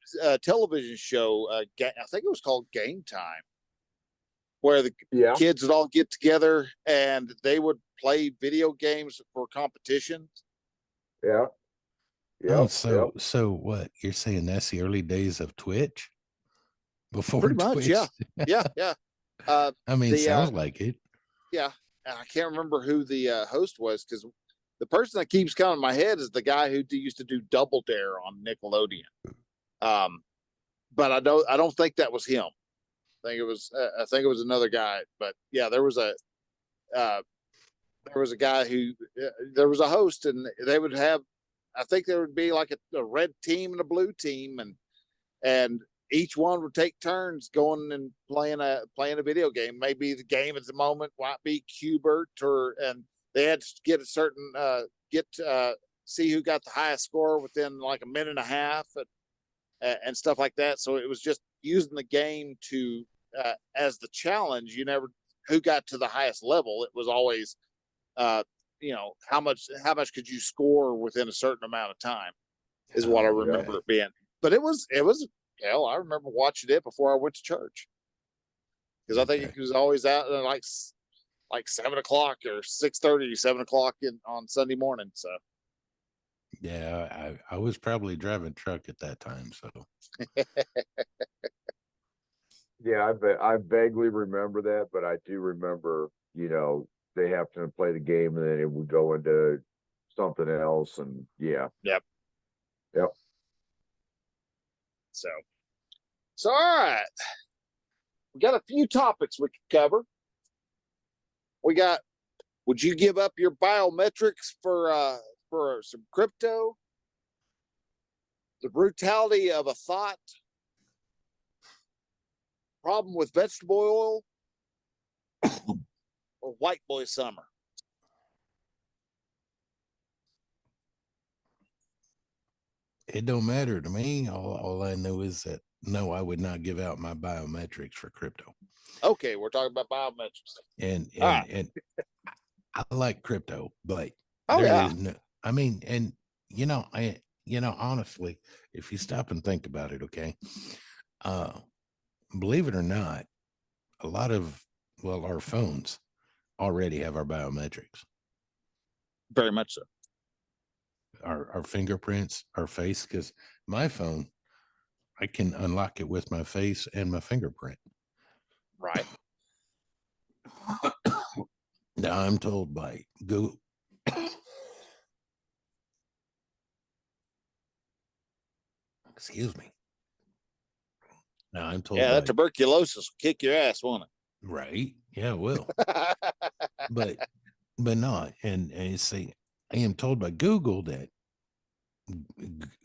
television show. I think it was called Game Time, where the kids would all get together and they would play video games for competitions. Yeah. Oh, so what you're saying? That's the early days of Twitch. Before pretty much, Twitch. yeah. I mean, sounds like it. Yeah, and I can't remember who the host was, because the person that keeps coming in my head is the guy who used to do Double Dare on Nickelodeon. But I don't think that was him. I think it was another guy. But yeah, there was a guy who there was a host, and they would have, I think there would be like a red team and a blue team, and each one would take turns going and playing a video game. Maybe the game at the moment might be Cubert, and they had to get a certain see who got the highest score within like a minute and a half, and stuff like that. So it was just using the game to as the challenge. You never who got to the highest level. It was always how much could you score within a certain amount of time is what I remember it being. But it was hell, I remember watching it before I went to church, because I think it was always out at like 7 o'clock or 6:30, 7 o'clock on Sunday morning. So yeah, I was probably driving truck at that time. So yeah, I vaguely remember that, but I do remember, they have to play the game and then it would go into something else, and Yep. So all right, we got a few topics we could cover. We got, would you give up your biometrics for some crypto? The brutality of a thought? Problem with vegetable oil? Or white boy summer? It don't matter to me. All I know is that no, I would not give out my biometrics for crypto. Okay, we're talking about biometrics. And I like crypto, but is no, I mean, and honestly, if you stop and think about it, okay, believe it or not, a lot of our phones already have our biometrics. Very much so. Our fingerprints, our face, because my phone, I can unlock it with my face and my fingerprint. Right. Now I'm told by Google. Excuse me. Now I'm told. Yeah, that tuberculosis will kick your ass, won't it? Right. Yeah, it will. but not. And you see, I am told by Google that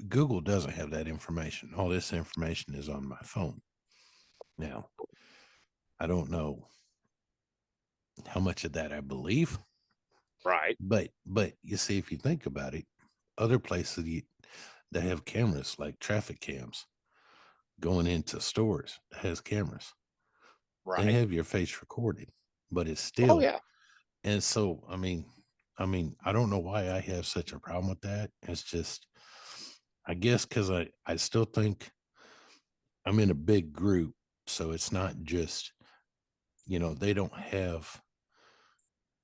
Google doesn't have that information. All this information is on my phone. Now, I don't know how much of that I believe. Right. But you see, if you think about it, other places that have cameras, like traffic cams going into stores that has cameras. Right. They have your face recorded, but it's still. Oh, yeah. And so, I mean, I don't know why I have such a problem with that. It's just, I guess, because I still think I'm in a big group. So it's not just, they don't have,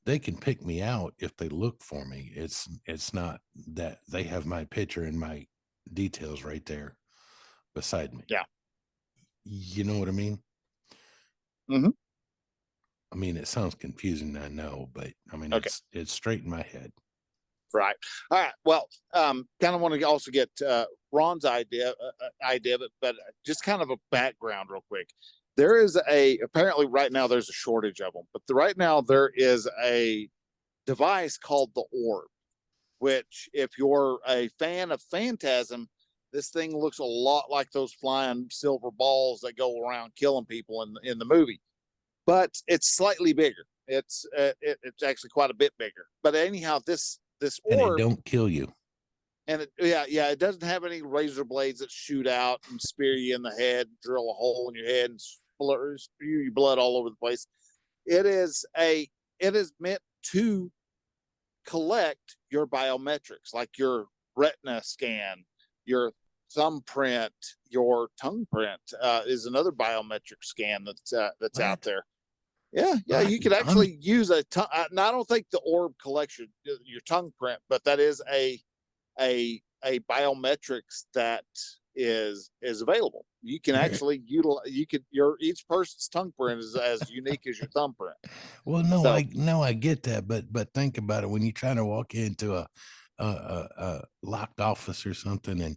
they can pick me out if they look for me. It's not that they have my picture and my details right there beside me. Yeah. You know what I mean? Mm-hmm. I mean, it sounds confusing, I know, but I mean, okay. It's straight in my head. Right. All right. Well, kind of want to also get Ron's idea of it, but just kind of a background real quick. There is apparently right now there's a shortage of them, but right now there is a device called the Orb, which if you're a fan of Phantasm, this thing looks a lot like those flying silver balls that go around killing people in the movie, but it's slightly bigger. It's actually quite a bit bigger. But anyhow, this orb, and it don't kill you. And it doesn't have any razor blades that shoot out and spear you in the head, drill a hole in your head, and spew your blood all over the place. it is meant to collect your biometrics, like your retina scan, your thumbprint, your tongue print is another biometric scan that's out there. Yeah, you could actually use a tongue. I don't think the orb collects your tongue print, but that is a biometrics that is available. You can actually utilize. Each person's tongue print is as unique as your thumbprint. Well, no, I get that, but think about it. When you're trying to walk into a locked office or something, and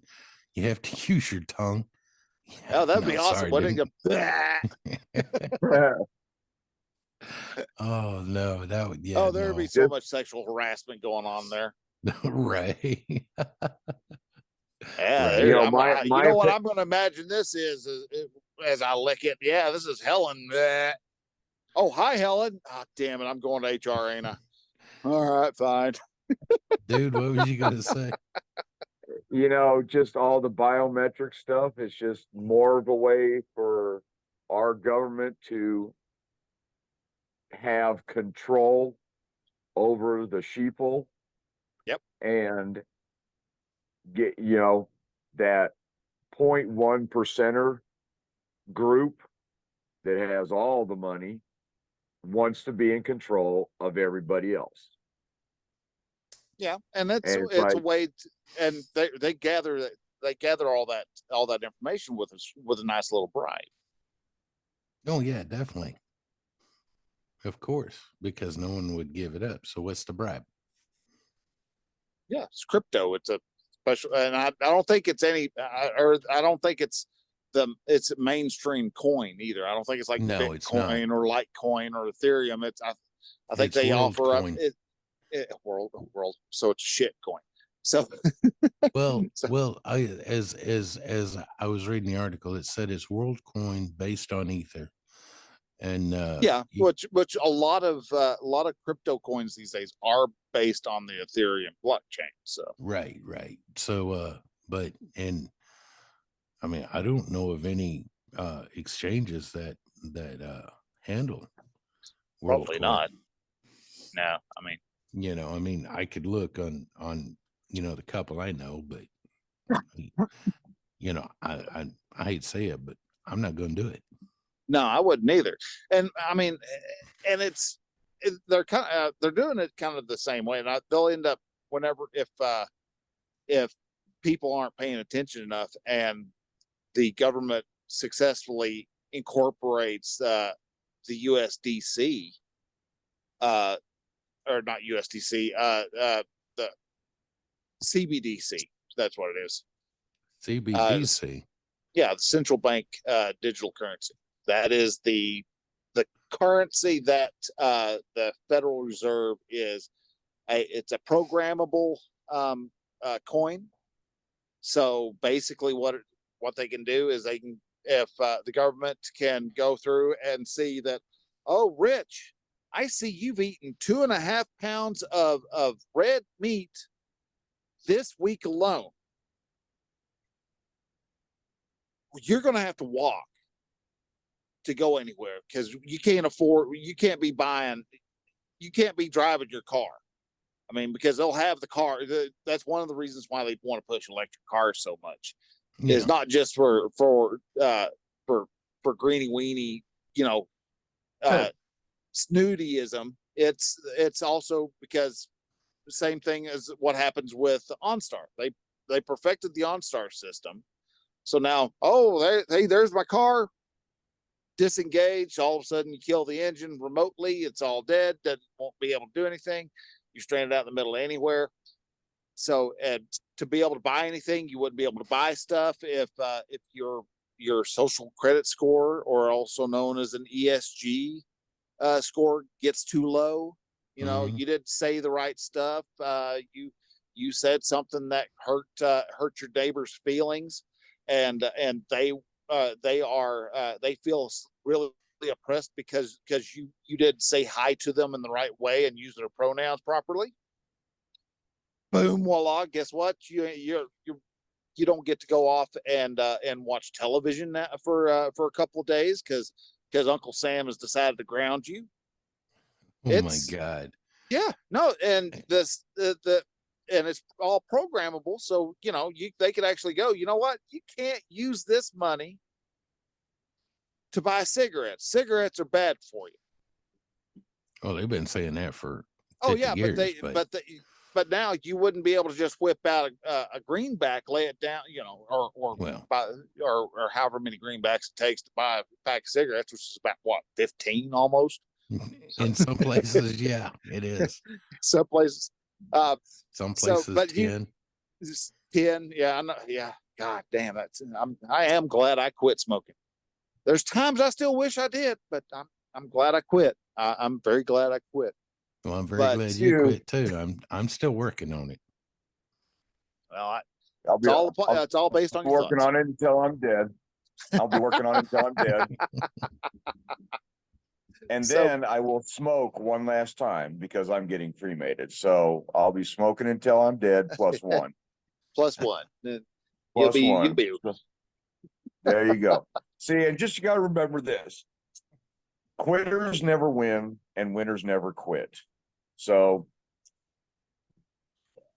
you have to use your tongue. Oh, that'd be awesome. Oh no, that would there'd be so much sexual harassment going on there. Right. Yeah, right. You know what I'm going to imagine this is as I lick it. Yeah, this is Helen. Oh, hi, Helen. Oh, damn it. I'm going to HR, ain't I? All right, fine. Dude, what was you going to say? You know, just all the biometric stuff is just more of a way for our government to have control over the sheeple. Yep. And get, that 0.1% group that has all the money wants to be in control of everybody else. Yeah, and it's a way and they gather all that information with a nice little bribe. Oh yeah, definitely. Of course, because no one would give it up. So what's the bribe? Yeah, it's crypto. It's a special, and I don't think it's I don't think it's a mainstream coin either. I don't think it's like Bitcoin or Litecoin or Ethereum. I think they offer up world. So it's a shit coin. So as I was reading the article, it said it's world coin based on Ether. And which a lot of crypto coins these days are based on the Ethereum blockchain. So right. So and I mean, I don't know of any exchanges that handle world probably coin. not. No, I mean, I could look on the couple I know, but I hate to say it, but I'm not going to do it. No, I wouldn't either. And I mean, and they're doing it kind of the same way, and they'll end up if people aren't paying attention enough, and the government successfully incorporates the USDC, or not USDC, the CBDC. That's what it is. CBDC. The central bank digital currency. That is the currency that the Federal Reserve is. It's a programmable coin. So basically, what they can do is if the government can go through and see that, oh, Rich, I see you've eaten 2.5 pounds of red meat this week alone. You're going to have to walk to go anywhere because you can't be driving your car. I mean, because they'll have the car. That's one of the reasons why they want to push electric cars so much. Yeah. Is not just for greeny weeny, snootyism. It's also because the same thing as what happens with OnStar. They perfected the OnStar system. So now, there's my car. Disengaged. All of a sudden, you kill the engine remotely. It's all dead. Won't be able to do anything. You're stranded out in the middle of anywhere. So, to be able to buy anything, you wouldn't be able to buy stuff if your social credit score, or also known as an ESG score, gets too low. You didn't say the right stuff. You said something that hurt your neighbor's feelings, and they feel really oppressed because you didn't say hi to them in the right way and use their pronouns properly. Boom, voila! Guess what? You don't get to go off and watch television for a couple of days because Uncle Sam has decided to ground you. Oh my God. Yeah, no, and and it's all programmable. So, they could actually go, you know what? You can't use this money to buy cigarettes. Cigarettes are bad for you. Well, they've been saying that for 50 years, but now you wouldn't be able to just whip out a greenback, lay it down, or however many greenbacks it takes to buy a pack of cigarettes, which is about what, 15 almost. In some places, yeah, it is. Some places, some places 10. 10, yeah, I know, yeah. God damn, I am glad I quit smoking. There's times I still wish I did, but I'm glad I quit. I'm very glad I quit. Well, I'm very glad you quit too. I'm still working on it. Well, it's all based on working on it until I'm dead. I'll be working on it until I'm dead. And then I will smoke one last time because I'm getting cremated. So I'll be smoking until I'm dead, plus one. Plus one. Plus one. There you go. See, and just you got to remember this. Quitters never win and winners never quit. So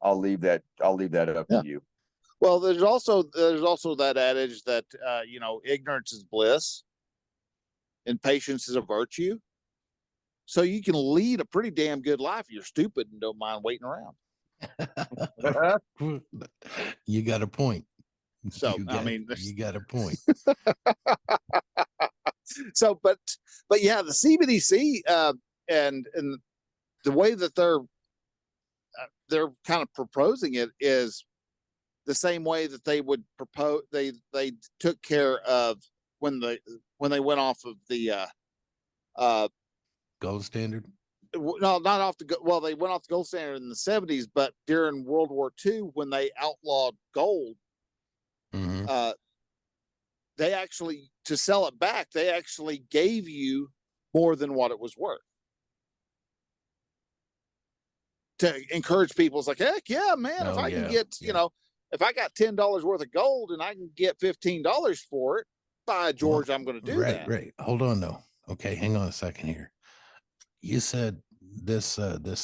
I'll leave that up to you. Well, there's also that adage that ignorance is bliss and patience is a virtue. So you can lead a pretty damn good life if you're stupid and don't mind waiting around. You got a point. So you got a point. So, but yeah, the CBDC and the way that they're kind of proposing it is the same way that they would propose. They took care of when they went off of the gold standard. No, not off the. Well, they went off the gold standard in the 70s, but during World War II, when they outlawed gold, they actually, to sell it back, they actually gave you more than what it was worth. To encourage people, it's like, heck yeah, man! If I can get, if I got $10 worth of gold and I can get $15 for it, by George, I'm going to do that. Right. Hold on, though. Okay, hang on a second here. You said this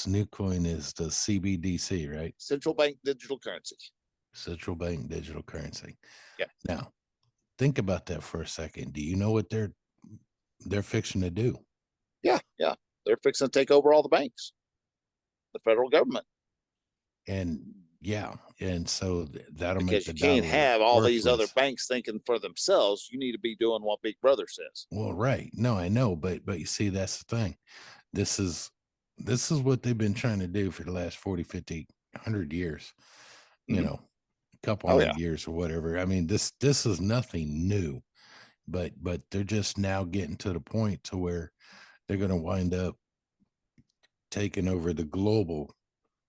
new coin is the CBDC, right? Central bank digital currency. Central bank digital currency. Yeah. Now, think about that for a second. Do you know what they're fixing to do? Yeah. They're fixing to take over all the banks, the federal government. And so that'll because you can't have all these other banks thinking for themselves. You need to be doing what Big Brother says. Well, right. No, I know, but you see, that's the thing. This is what they've been trying to do for the last 40, 50, 100 years. A couple hundred years or whatever. I mean, this is nothing new, but they're just now getting to the point to where they're going to wind up taking over the global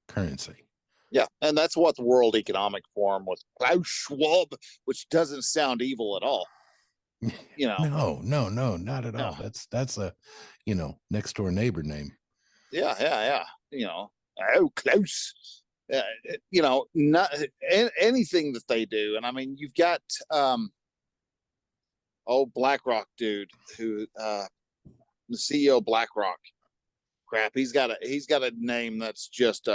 currency. Yeah, and that's what the World Economic Forum with Klaus Schwab, which doesn't sound evil at all. No, not at all. That's a next door neighbor name. Yeah. Klaus. Not anything that they do, and I mean, you've got BlackRock dude who the CEO of BlackRock. Crap, he's got a name that's just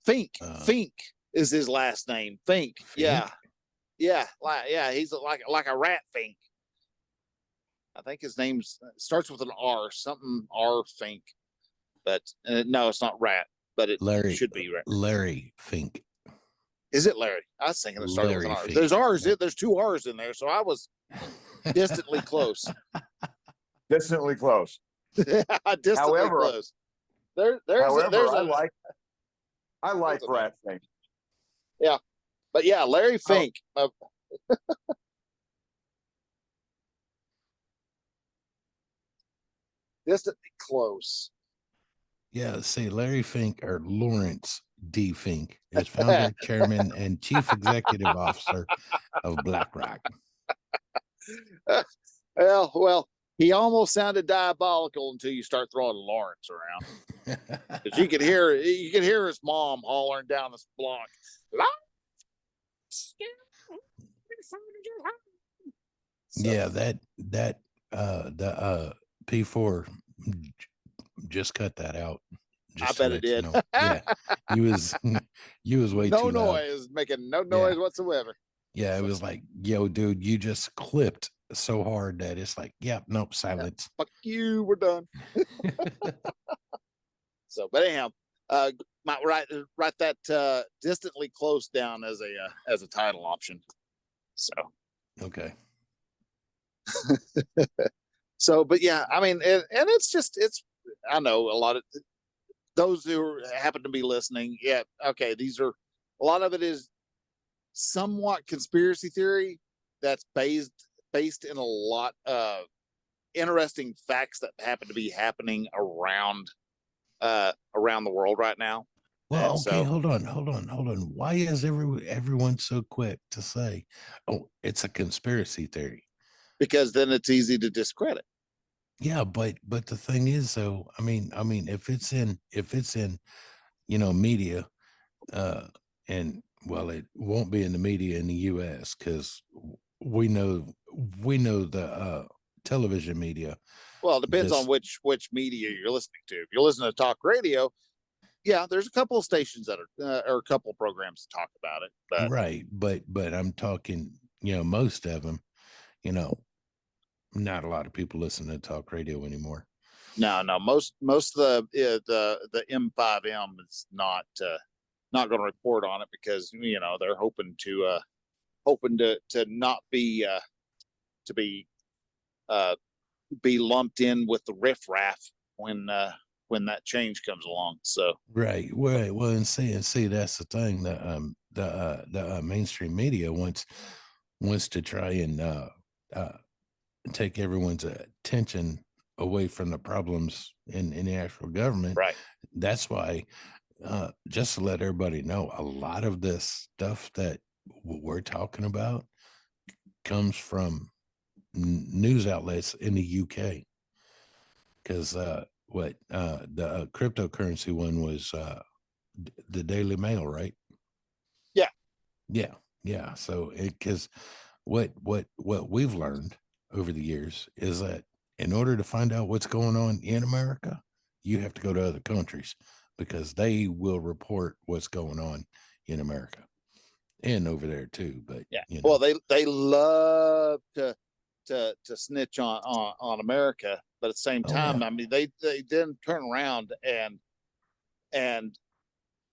Fink. Fink is his last name. Fink. Yeah. He's like a rat. Fink. I think his name starts with an R. Something R. Fink. But no, it's not rat. But it should be rat. Larry Fink. Is it Larry? I was thinking it started with an R. There's R's. There's two R's in there, so I was distantly close. Distantly close. However, close. I like Rat Fink. Yeah, but yeah, Larry Fink. Distantly close. Yeah, see, Larry Fink, or Lawrence D. Fink, is founder, chairman, and chief executive officer of BlackRock. Well, he almost sounded diabolical until you start throwing Lawrence around. Because you could hear his mom hollering down this block. Yeah, the P4 just cut that out. I bet it did. You know. Yeah, you was way no too loud. noise, making no noise whatsoever. Yeah, it was like, yo, dude, you just clipped so hard that it's like, yep, nope, silence. Fuck you, we're done. So, but anyhow, might write that distantly close down as a title option. So okay. So, but yeah, I mean, and it's I know a lot of those who happen to be listening. Yeah, okay, these are a lot of it is somewhat conspiracy theory that's based in a lot of interesting facts that happen to be happening around the world right now. Well, okay, hold on. Why is everyone so quick to say, "Oh, it's a conspiracy theory"? Because then it's easy to discredit. Yeah, but the thing is, though, I mean, if it's in media, and well, it won't be in the media in the U.S. because we know the television media. Well, it depends on which media you're listening to. If you're listening to talk radio, yeah, there's a couple of stations that are or a couple of programs to talk about it. But right, but I'm talking, most of them, not a lot of people listen to talk radio anymore. No, most of the M5M is not going to report on it because they're hoping to not be be lumped in with the riffraff when that change comes along. So right. Well, and see that's the thing that the mainstream media wants to try and take everyone's attention away from the problems in the actual government. Right. That's why, just to let everybody know, a lot of this stuff that we're talking about comes from news outlets in the UK. Because the cryptocurrency one was the Daily Mail, right? Yeah. So because what we've learned over the years is that in order to find out what's going on in America, you have to go to other countries because they will report what's going on in America and over there too. But yeah, well, they love to snitch on America, but at the same time, I mean, they then turn around and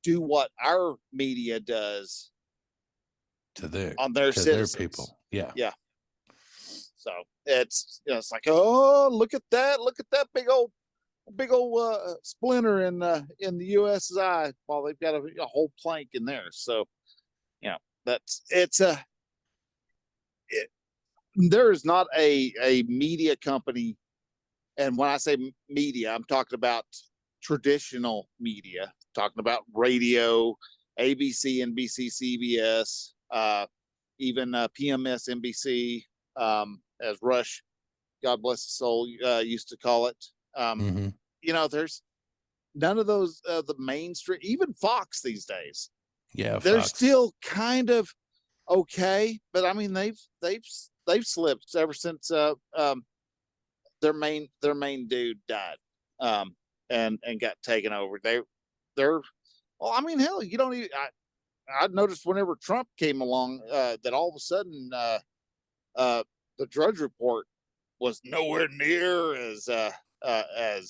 do what our media does to their citizens. Their people. Yeah. So it's like, oh, look at that big old splinter in the US's eye while they've got a whole plank in there. So there is not a media company, and when I say media, I'm talking about traditional media, talking about radio, ABC, NBC, CBS, even PMS, NBC, as Rush, God bless his soul, used to call it. There's none of those, the mainstream, even Fox these days. Yeah, they're still kind of okay, but I mean they've slipped ever since their main dude died, and got taken over. They're well, I mean, hell, you don't even. I noticed whenever Trump came along, that all of a sudden the Drudge Report was nowhere near as I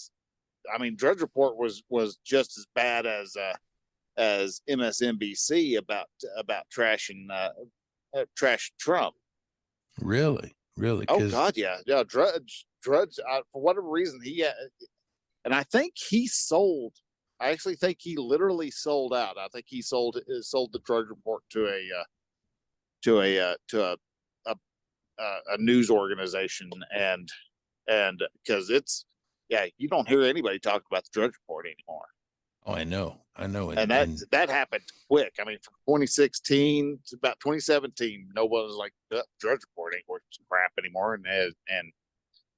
mean, Drudge Report was just as bad as MSNBC about trashing Trump. Really? Oh God, yeah. Drudge. For whatever reason, and I think he sold. I actually think he literally sold out. I think he sold the Drudge Report to a news organization, and because you don't hear anybody talk about the Drudge Report anymore. Oh, I know. And that happened quick. I mean, from 2016 to about 2017, no one was like, Drudge Report ain't worth crap anymore, and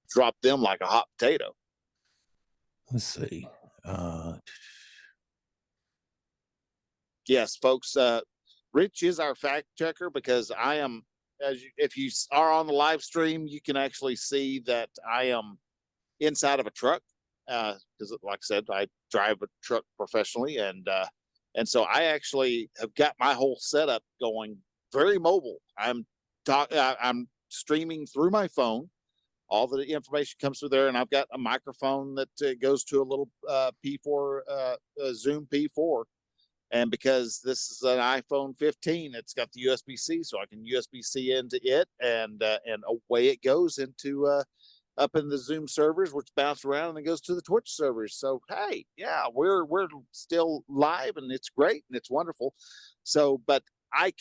dropped them like a hot potato. Let's see. Yes, folks. Rich is our fact checker because I am. If you are on the live stream, you can actually see that I am inside of a truck. because like I said, I drive a truck professionally, and so I actually have got my whole setup going very mobile. I'm streaming through my phone. All the information comes through there, and I've got a microphone that goes to a little P4 Zoom P4. And because this is an iPhone 15, it's got the USB-C, so I can USB-C into it, and away it goes into up in the Zoom servers, which bounce around and then goes to the Twitch servers. So hey, yeah, we're still live, and it's great and it's wonderful. So, but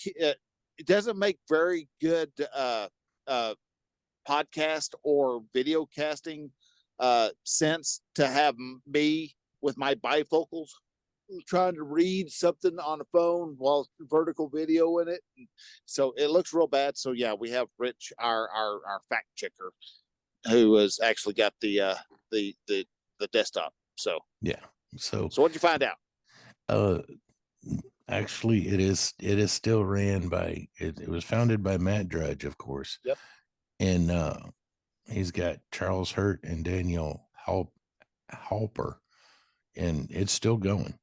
it doesn't make very good podcast or video casting sense to have me with my bifocals trying to read something on a phone while vertical video in it. So it looks real bad. So yeah, we have Rich, our fact checker, who has actually got the desktop. So yeah. So what'd you find out? Actually, it is still ran by it was founded by Matt Drudge, of course. Yep. And he's got Charles Hurt and Daniel Halper, and it's still going.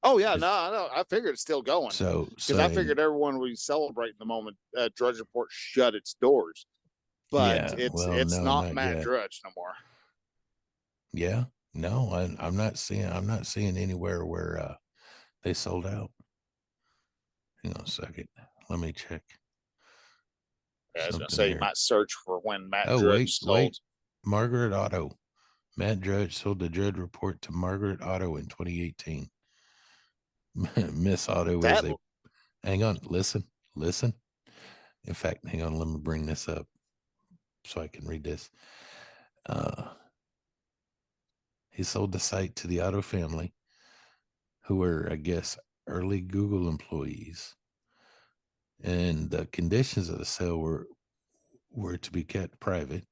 Oh yeah, no, I figured it's still going. So because I figured everyone would be celebrating the moment Drudge Report shut its doors, but yeah, it's not Matt yet. Drudge no more. Yeah, no, I'm not seeing anywhere where they sold out. Hang on a second, let me check. Yeah, I was going to say here. You might search for when Matt Drudge sold. Wait. Margaret Otto. Matt Drudge sold the Drudge Report to Margaret Otto in 2018. Miss Otto is a. Hang on, listen. In fact, hang on, let me bring this up so I can read this. He sold the site to the Otto family, who were, I guess, early Google employees. And the conditions of the sale were to be kept private.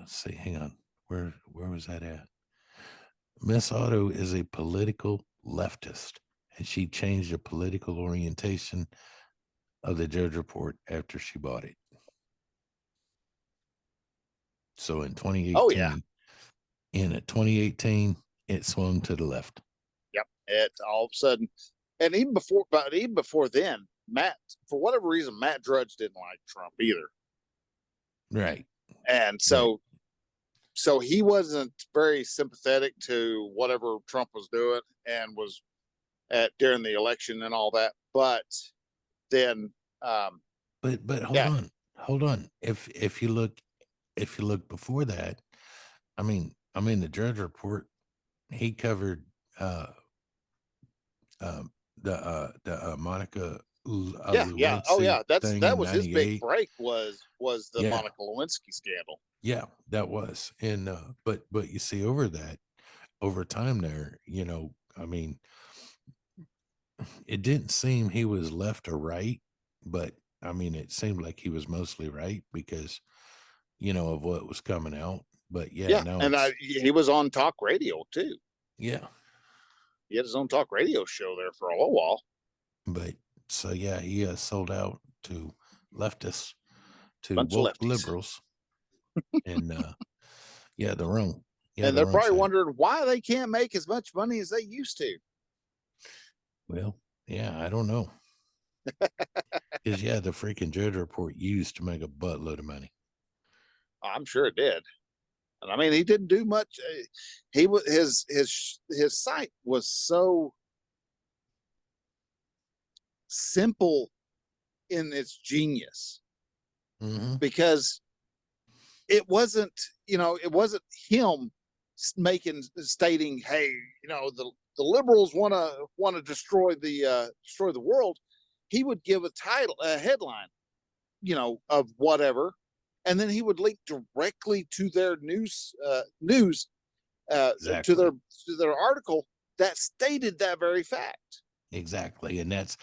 See, hang on. Where was that at? Miss Otto is a political leftist, and she changed the political orientation of the Drudge Report after she bought it. So in 2018, in 2018, it swung to the left. Yep. It all of a sudden, and even before then, Matt, for whatever reason, Matt Drudge didn't like Trump either. Right. And so he wasn't very sympathetic to whatever Trump was doing and was during the election and all that. But then, but hold on. If you look before that, I mean the Drudge Report, he covered the Monica. That was his big break was the Monica Lewinsky scandal. Yeah, that was. And but you see, over time there, I mean, it didn't seem he was left or right, but I mean, it seemed like he was mostly right because of what was coming out. But he was on talk radio too. Yeah, he had his own talk radio show there for a little while. But so he sold out to leftists, to woke liberals, and the wrong. Yeah, and they're probably wondering why they can't make as much money as they used to. Well, yeah, I don't know. Because the freaking Drudge Report used to make a buttload of money. I'm sure it did. And I mean, he didn't do much. He was his site was so simple in its genius, because it wasn't him stating, hey, the liberals want to destroy the world. He would give a headline, of whatever, and then he would link directly to their news exactly. to their article that stated that very fact. Exactly. And that's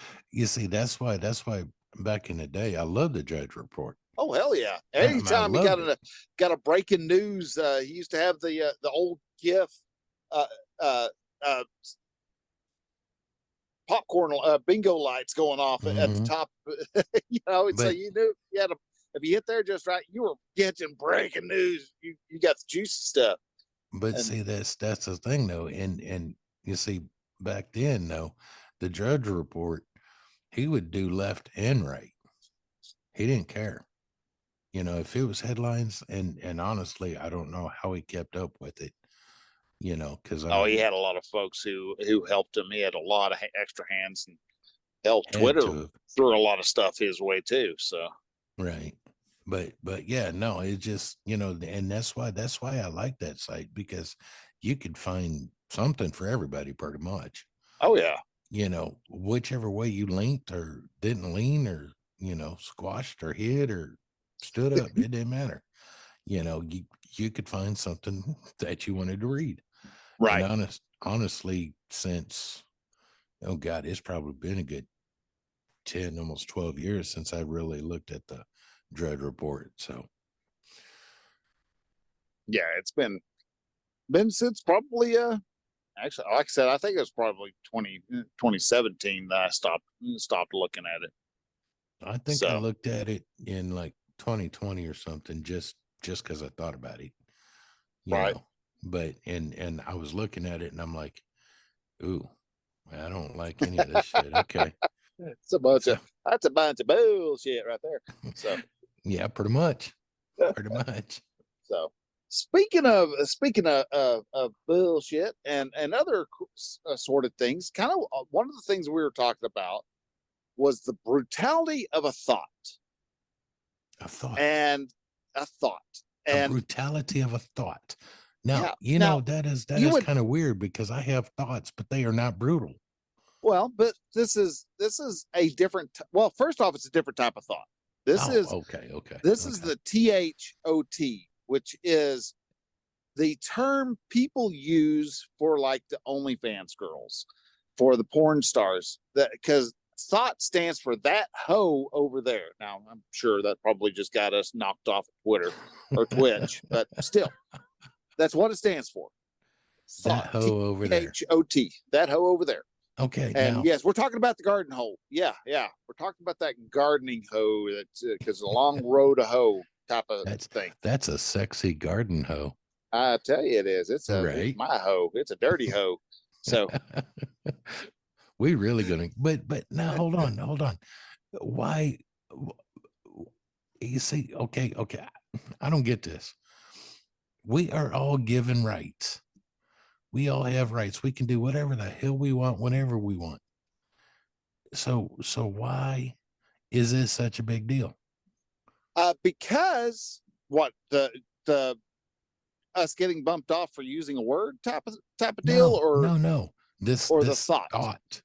why back in the day, I loved the Drudge Report. Oh, hell yeah. Anytime he got a breaking news, he used to have the old GIF, popcorn bingo lights going off at the top, so you knew he had if you hit there just right, you were getting breaking news. You got the juicy stuff. But see, that's the thing though, and you see back then though, the Drudge Report, he would do left and right. He didn't care. You know, if it was headlines, and honestly, I don't know how he kept up with it. You know, because he had a lot of folks who helped him. He had a lot of extra hands and helped Twitter threw a lot of stuff his way too. So right, but yeah, no, it just, you know, and that's why I like that site, because you could find something for everybody pretty much. Oh yeah, you know, whichever way you leaned or didn't lean, or, you know, squashed or hit or stood up, it didn't matter. You know, you could find something that you wanted to read. Right. And honestly, since, oh God, it's probably been a good 10, almost 12 years since I really looked at the Drudge Report. So yeah, it's been since probably actually, like I said, I think it was probably 2017 that I stopped looking at it. I think I looked at it in like 2020 or something, just because I thought about it. You know? But and I was looking at it and I'm like, ooh, I don't like any of this shit. Okay. That's a bunch of bullshit right there. So yeah, pretty much. Pretty much. So speaking of bullshit and other sort of things, kind of one of the things we were talking about was the brutality of a thought. A thought. And a thought. And the brutality of a thought. Now, you know, that is kind of weird, because I have thoughts, but they are not brutal. Well, but this is a different. Well, first off, it's a different type of thought. This is okay. This is the THOT, which is the term people use for like the OnlyFans girls, for the porn stars. That because thought stands for that hoe over there. Now, I'm sure that probably just got us knocked off of Twitter or Twitch, but still. That's what it stands for. That hoe over there. THOT. That hoe over there. Okay. And now, yes, we're talking about the garden hoe. Yeah. We're talking about that gardening hoe. That's because a long row to hoe type of thing. That's a sexy garden hoe. I tell you, it is. It's my hoe. It's a dirty hoe. So we really gonna. But now hold on. Why? You see? Okay. I don't get this. We are all given rights. We all have rights. We can do whatever the hell we want, whenever we want. So why is this such a big deal? Because what the us getting bumped off for using a word type of deal, no. This thought.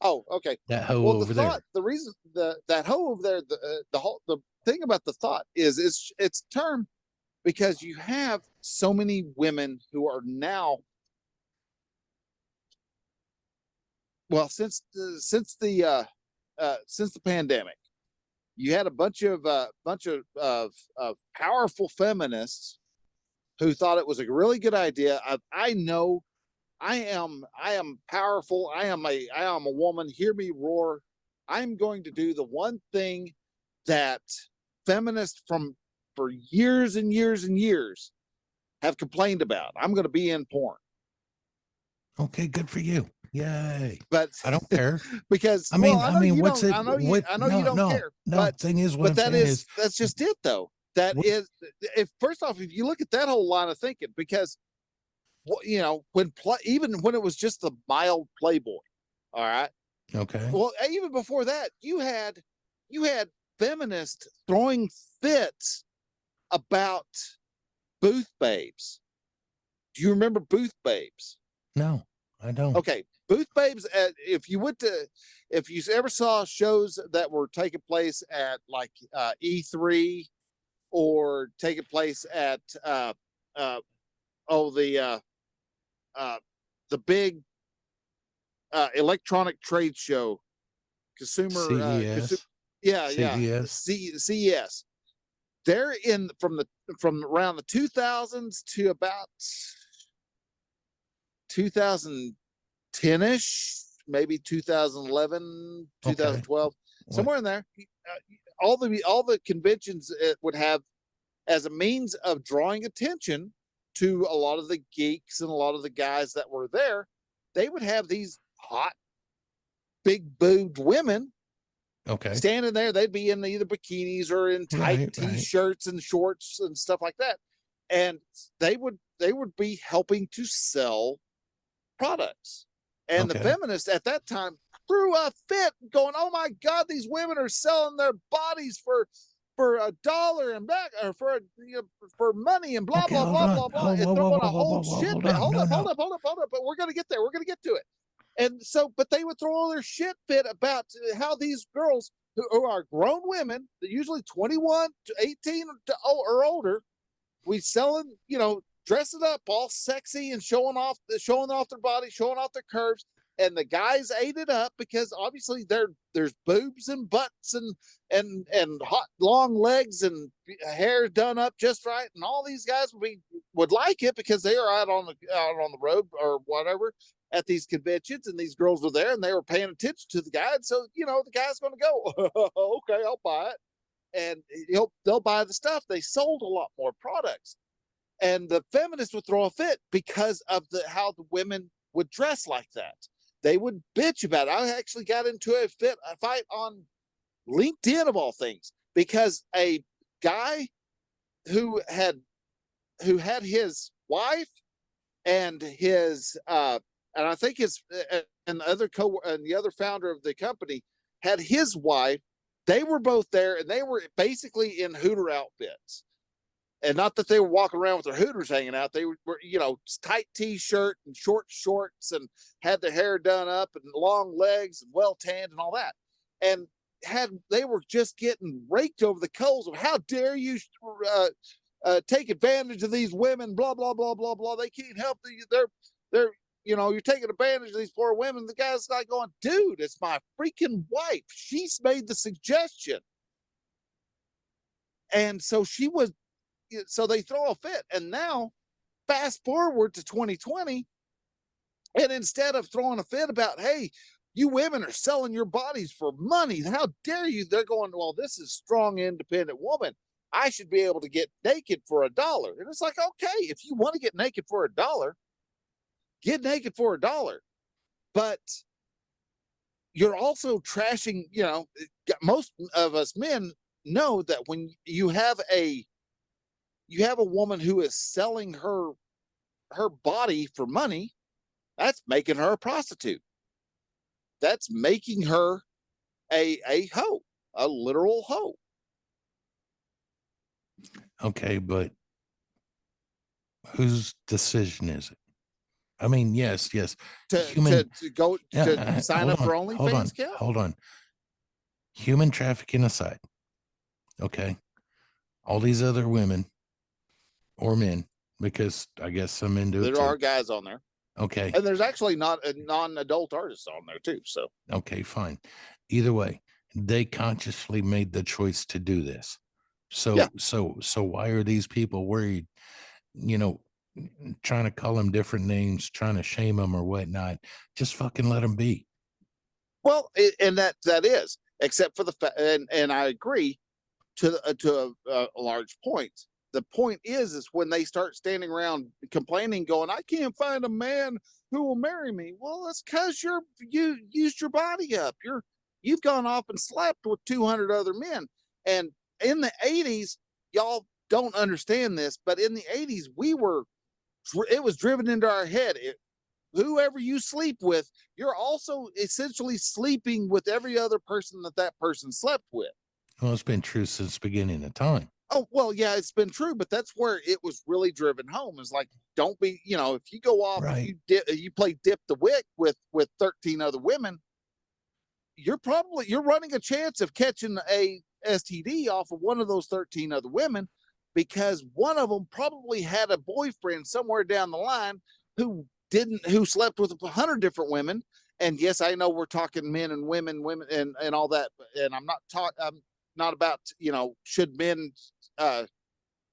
Oh, okay. That hoe over there. The reason that hoe over there, the thing about the thought is it's term. Because you have so many women who are now, well, since the pandemic, you had a bunch of powerful feminists who thought it was a really good idea. I know, I am powerful. I am a woman. Hear me roar. I'm going to do the one thing that feminists for years and years and years have complained about. I'm going to be in porn. Okay, good for you. Yay. But I don't care. Because I mean, what's it? I know you don't care. No, but thing is, what I'm saying is that's just it though. If first off, if you look at that whole line of thinking, because you know, even when it was just the mild Playboy, all right. Okay. Well, even before that, you had feminists throwing fits about booth babes. Do you remember booth babes? No, I don't. Okay, booth babes. If you ever saw shows that were taking place at like E3 or taking place at the big electronic trade show, consumer CES. CES. They're from around the 2000s to about 2010-ish, maybe 2011, 2012. somewhere in there. All the conventions would have, as a means of drawing attention to a lot of the geeks and a lot of the guys that were there, they would have these hot, big boobed women standing there. They'd be in either bikinis or in tight t-shirts and shorts and stuff like that. And they would be helping to sell products. And the feminists at that time threw a fit going, oh my God, these women are selling their bodies for $1 and back, or for money and blah, blah, blah, blah, blah, and throwing a whole shit. Hold up. But we're going to get there. We're going to get to it. And so, but they would throw all their shit fit about how these girls who are grown women, usually 21 to 18 or older, we selling, dressing up all sexy and showing off their body, showing off their curves. And the guys ate it up because obviously there's boobs and butts and hot long legs and hair done up just right. And all these guys would like it because they are out on the road or whatever at these conventions, and these girls were there and they were paying attention to the guy. And so, the guy's going to go, okay, I'll buy it. And they'll buy the stuff. They sold a lot more products. And the feminists would throw a fit because of how the women would dress like that. They would bitch about it. I actually got into a fight on LinkedIn of all things, because a guy who had his wife and his and I think his and the other founder of the company had his wife. They were both there, and they were basically in Hooter outfits. And not that they were walking around with their Hooters hanging out. They were tight t-shirt and short shorts and had their hair done up and long legs and well tanned and all that. And they were just getting raked over the coals of, how dare you take advantage of these women, blah, blah, blah, blah, blah. They can't help they're you're taking advantage of these poor women. The guy's like going, dude, it's my freaking wife. She's made the suggestion. And so so they throw a fit. And now fast forward to 2020. And instead of throwing a fit about, hey, you women are selling your bodies for money, how dare you? They're going, well, this is strong, independent woman. I should be able to get naked for $1. And it's like, okay, if you want to get naked for $1, get naked for $1. But you're also trashing, most of us men know that when you have a woman who is selling her body for money, that's making her a prostitute. That's making her a hoe, a literal hoe. Okay, but whose decision is it? I mean, yes. To sign up for OnlyFans. Hold on. Human trafficking aside, okay, all these other women or men, because I guess some men do it too. There are guys on there. Okay. And there's actually not a non-adult artist on there too. So okay, fine. Either way, they consciously made the choice to do this. So yeah. So why are these people worried, trying to call them different names, trying to shame them or whatnot? Just fucking let them be. Well, and that is, except for the fact, and I agree to a large point. The point is when they start standing around complaining, going, I can't find a man who will marry me. Well, it's because you used your body up. You've gone off and slept with 200 other men. And in the 80s, y'all don't understand this, but in the 80s, it was driven into our head. Whoever you sleep with, you're also essentially sleeping with every other person that person slept with. Well, it's been true since the beginning of time. Oh, well, yeah, it's been true, but that's where it was really driven home. Is like, don't be, if you go off, right. If you play dip the wick with 13 other women, you're running a chance of catching a STD off of one of those 13 other women, because one of them probably had a boyfriend somewhere down the line who slept with 100 different women. And yes, I know we're talking men and women and all that, and I'm not about, should men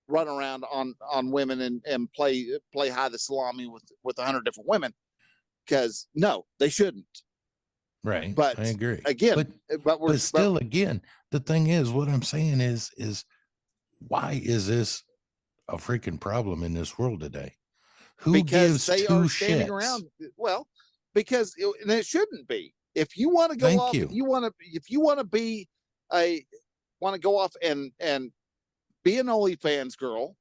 run around on women and play high the salami with 100 different women, because no, they shouldn't. Right. But I agree. Again, but still, again, the thing is, what I'm saying is why is this a freaking problem in this world today? Who gives they two are standing shits? around? Well, because and it shouldn't be. If you want to go off, if you want to be want to go off and be an OnlyFans girl,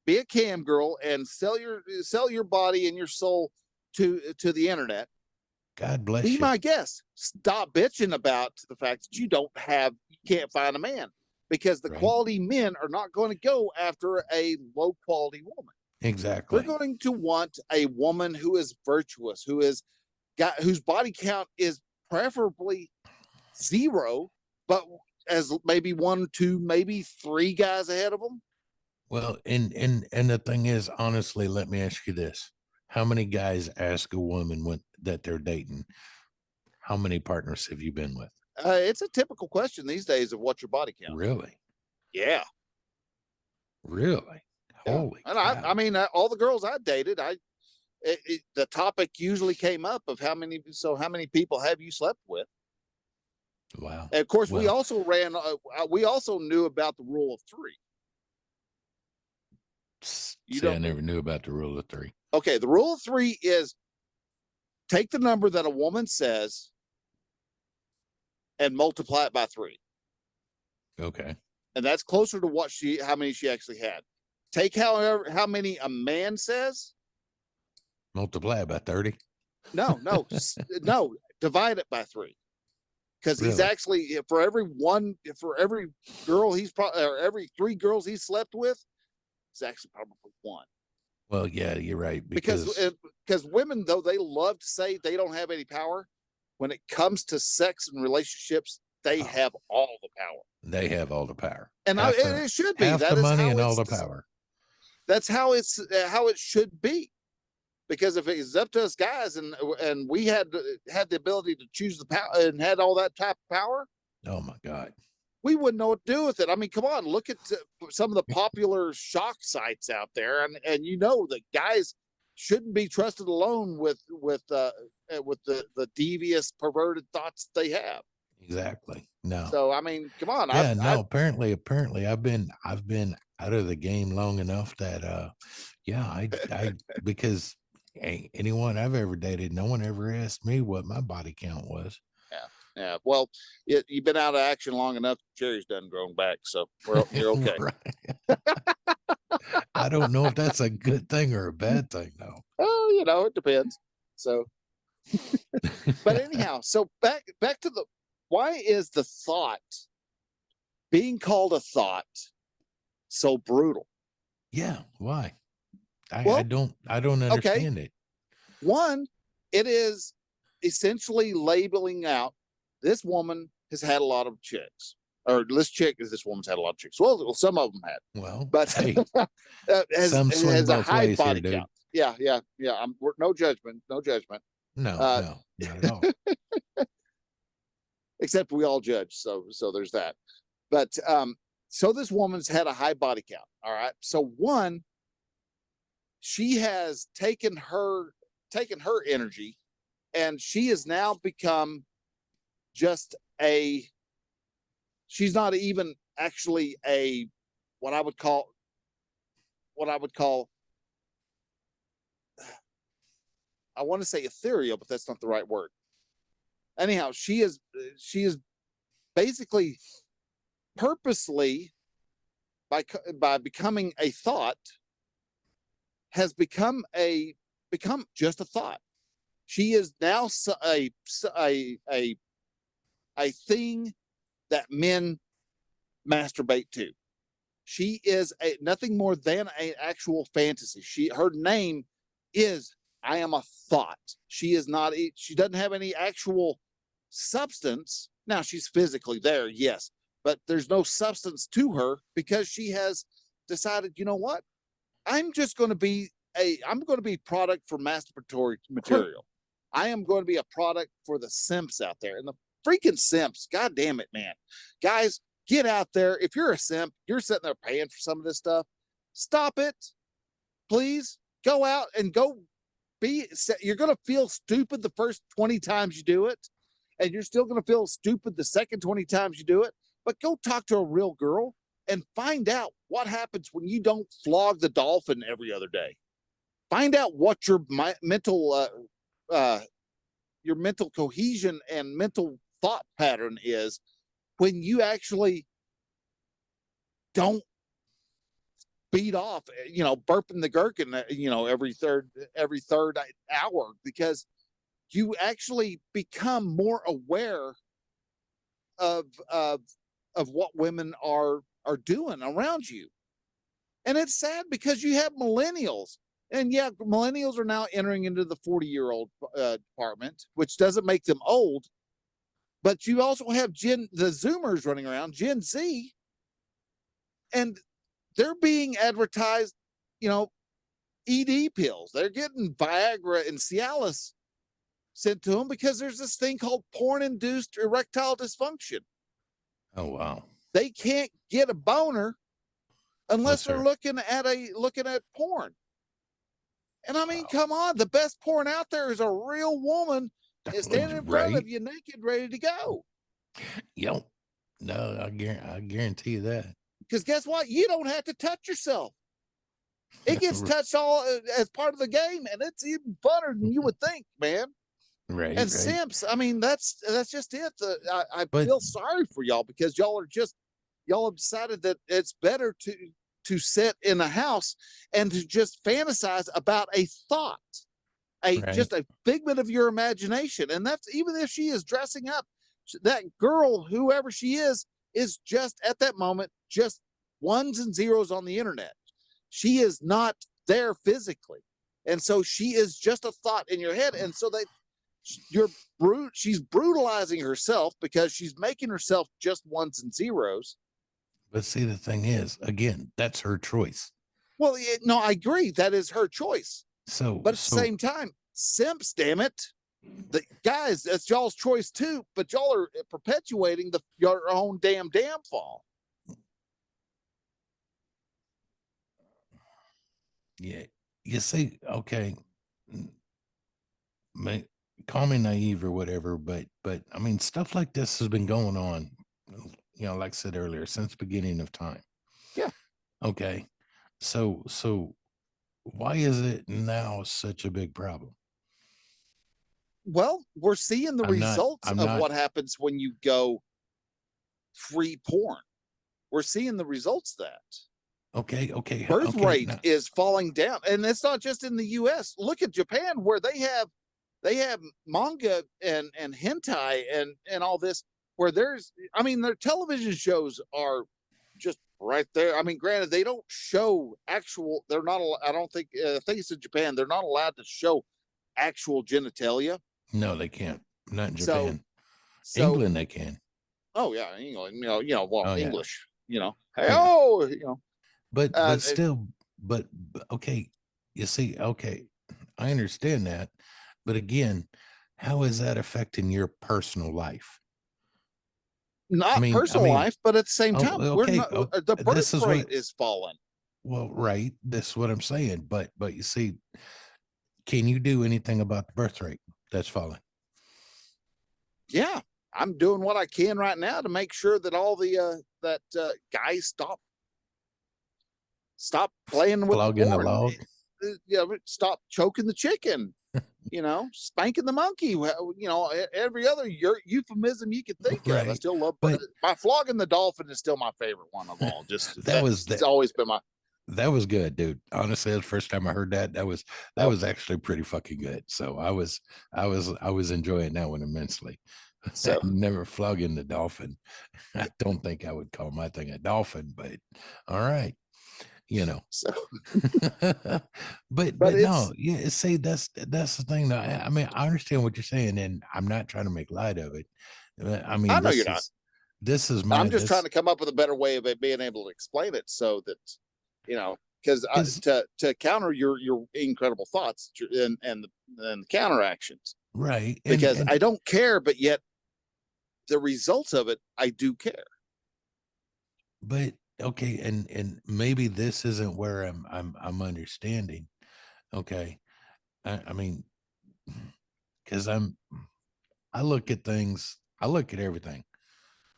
be a cam girl, and sell your body and your soul to the internet. God bless you. you. Be my guest. Stop bitching about the fact that you can't find a man, because the quality men are not going to go after a low quality woman. Exactly. They're going to want a woman who is virtuous, whose body count is preferably 0, but as maybe 1, 2, maybe 3 guys ahead of them. Well, and the thing is, honestly, let me ask you this: how many guys ask a woman that they're dating, how many partners have you been with? It's a typical question these days of what's your body count. Really? Yeah. Really? Yeah. Holy and cow. I mean, all the girls I dated, the topic usually came up of how many people have you slept with? Wow. And of course, we also knew about the rule of 3. I never knew about the rule of 3. Okay, the rule of 3 is take the number that a woman says and multiply it by 3. Okay. And that's closer to how many she actually had. Take how many a man says. Multiply it by 30. No, divide it by 3. Because he's actually, for every girl every 3 girls he slept with, it's actually probably 1. Well, yeah, you're right. Because women, though they love to say they don't have any power, when it comes to sex and relationships, they have all the power. They have all the power, and it should be half the money and all the power. That's how it should be. Because if it's up to us guys and we had the ability to choose the power and had all that type of power, oh my God, we wouldn't know what to do with it. I mean, come on, look at some of the popular shock sites out there, and that guys shouldn't be trusted alone with the devious, perverted thoughts they have. Exactly. No. So I mean, come on. Yeah. Apparently, I've been out of the game long enough that I because anyone I've ever dated, no one ever asked me what my body count was. Yeah. Well, you've been out of action long enough. Cherry's done grown back, so you're okay. I don't know if that's a good thing or a bad thing, though. Oh, it depends. So, but anyhow, so back to why is the thought being called a thought so brutal? Yeah, why? I don't understand it. One, it is essentially labeling out this woman has had a lot of chicks, or this woman's had a lot of chicks. Well, some of them had. Well, but hey, has a high body count. Yeah. No judgment. No, not at all. Except we all judge, so there's that. But so this woman's had a high body count. All right. So one, she has taken her energy, and she has now become just she's not even actually what I would call I want to say ethereal, but that's not the right word. Anyhow, she is basically purposely by becoming a thought has become just a thought. She is now a thing that men masturbate to. She is nothing more than an actual fantasy. Her name is I am a thought. She doesn't have any actual substance. Now she's physically there, yes, but there's no substance to her because she has decided, you know what? I'm going to be product for masturbatory material. I am going to be a product for the simps out there. And the freaking simps, God damn it, man. Guys, get out there. If you're a simp, you're sitting there paying for some of this stuff. Stop it. Please go out and you're going to feel stupid the first 20 times you do it. and you're still going to feel stupid the second 20 times you do it. But go talk to a real girl and find out what happens when you don't flog the dolphin every other day. Find out what your mental cohesion and mental thought pattern is when you actually don't beat off, burping the gherkin, every third hour, because you actually become more aware of what women are doing around you. And it's sad because you have millennials, and yeah, millennials are now entering into the 40-year-old department, which doesn't make them old. But you also have the Zoomers running around, Gen Z, and they're being advertised, ED pills. They're getting Viagra and Cialis sent to them because there's this thing called porn-induced erectile dysfunction. Oh, wow. They can't get a boner unless they're looking at porn. And I mean, come on, the best porn out there is a real woman standing in front of you naked, ready to go. Yep. No, I guarantee you that. Because guess what? You don't have to touch yourself. It gets touched all as part of the game, and it's even funner than you would think, man. Right. And simps, I mean, that's just it. I feel sorry for y'all because y'all have decided that it's better to sit in a house and to just fantasize about a thought, just a figment of your imagination. And that's even if she is dressing up, that girl, whoever she is just at that moment, just ones and zeros on the internet. She is not there physically. And so she is just a thought in your head. And so she's brutalizing herself because she's making herself just ones and zeros. But see, the thing is, again, that's her choice. Well, no, I agree. That is her choice. But at the same time, simps, damn it. Guys, that's y'all's choice too, but y'all are perpetuating your own damn downfall. Yeah. You see, okay. Call me naive or whatever, but I mean, stuff like this has been going on, like I said earlier, since the beginning of time. Yeah. Okay. So why is it now such a big problem? Well, we're seeing the results of what happens when you go free porn. We're seeing the results of that. Okay. Birth rate is falling down. And it's not just in the US. Look at Japan, where they have manga and hentai and all this, where their television shows are just right there. I mean, granted, they don't show actual, they're not, I think it's in Japan, they're not allowed to show actual genitalia. No, they can't. Not in Japan. So England, they can. Oh yeah, England. English. Yeah. But still, okay. You see, okay, I understand that, but again, how is that affecting your personal life? Not personal life, but at the same time, the birth rate is falling. Well, right. This is what I'm saying. But you see, can you do anything about the birth rate that's falling? Yeah, I'm doing what I can right now to make sure that all the guys stop playing with flogging the log. Stop choking the chicken. Spanking the monkey. Every other euphemism you could think of. I still love, but my flogging the dolphin is still my favorite one of all. Just it's always been my. That was good, dude. Honestly, the first time I heard that was actually pretty fucking good. So I was enjoying that one immensely. So never flogging the dolphin. I don't think I would call my thing a dolphin, but all right. So but no, yeah, see, that's the thing though. I mean, I understand what you're saying, and I'm not trying to make light of it. I mean, I know you're not. This is I'm just trying to come up with a better way of being able to explain it so that because to counter your incredible thoughts and the counter actions, right? Because I don't care, but yet the results of it, I do care. But okay, and maybe this isn't where I'm understanding. Okay, I mean, because I look at things. I look at everything.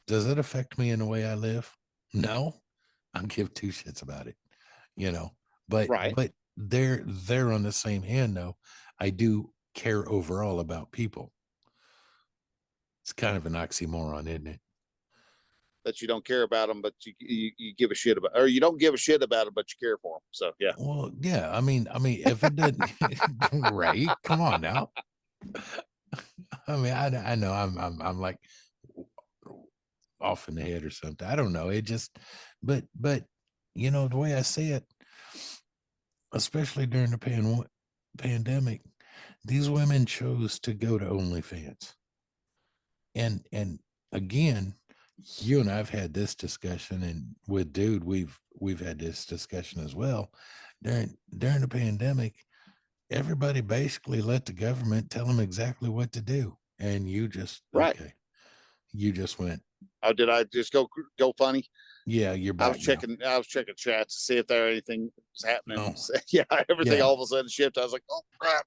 Does it affect me in the way I live? No, I give two shits about it, you know. But they're on the same hand though. I do care overall about people. It's kind of an oxymoron, isn't it? That you don't care about them, but you give a shit about, or you don't give a shit about them, but you care for them. So yeah. Well, yeah. I mean, if it didn't, right? Come on now. I mean, I know I'm like off in the head or something. I don't know. It just, but you know, the way I see it, especially during the pandemic, these women chose to go to OnlyFans. And again, you and I've had this discussion, and with Dude, we've had this discussion as well. During the pandemic, everybody basically let the government tell them exactly what to do, and you just okay, you just went. Oh, did I just go funny? Yeah, you're back. I was checking chat to see if there anything was happening. Oh. Yeah, everything all of a sudden shifted. I was like, oh crap,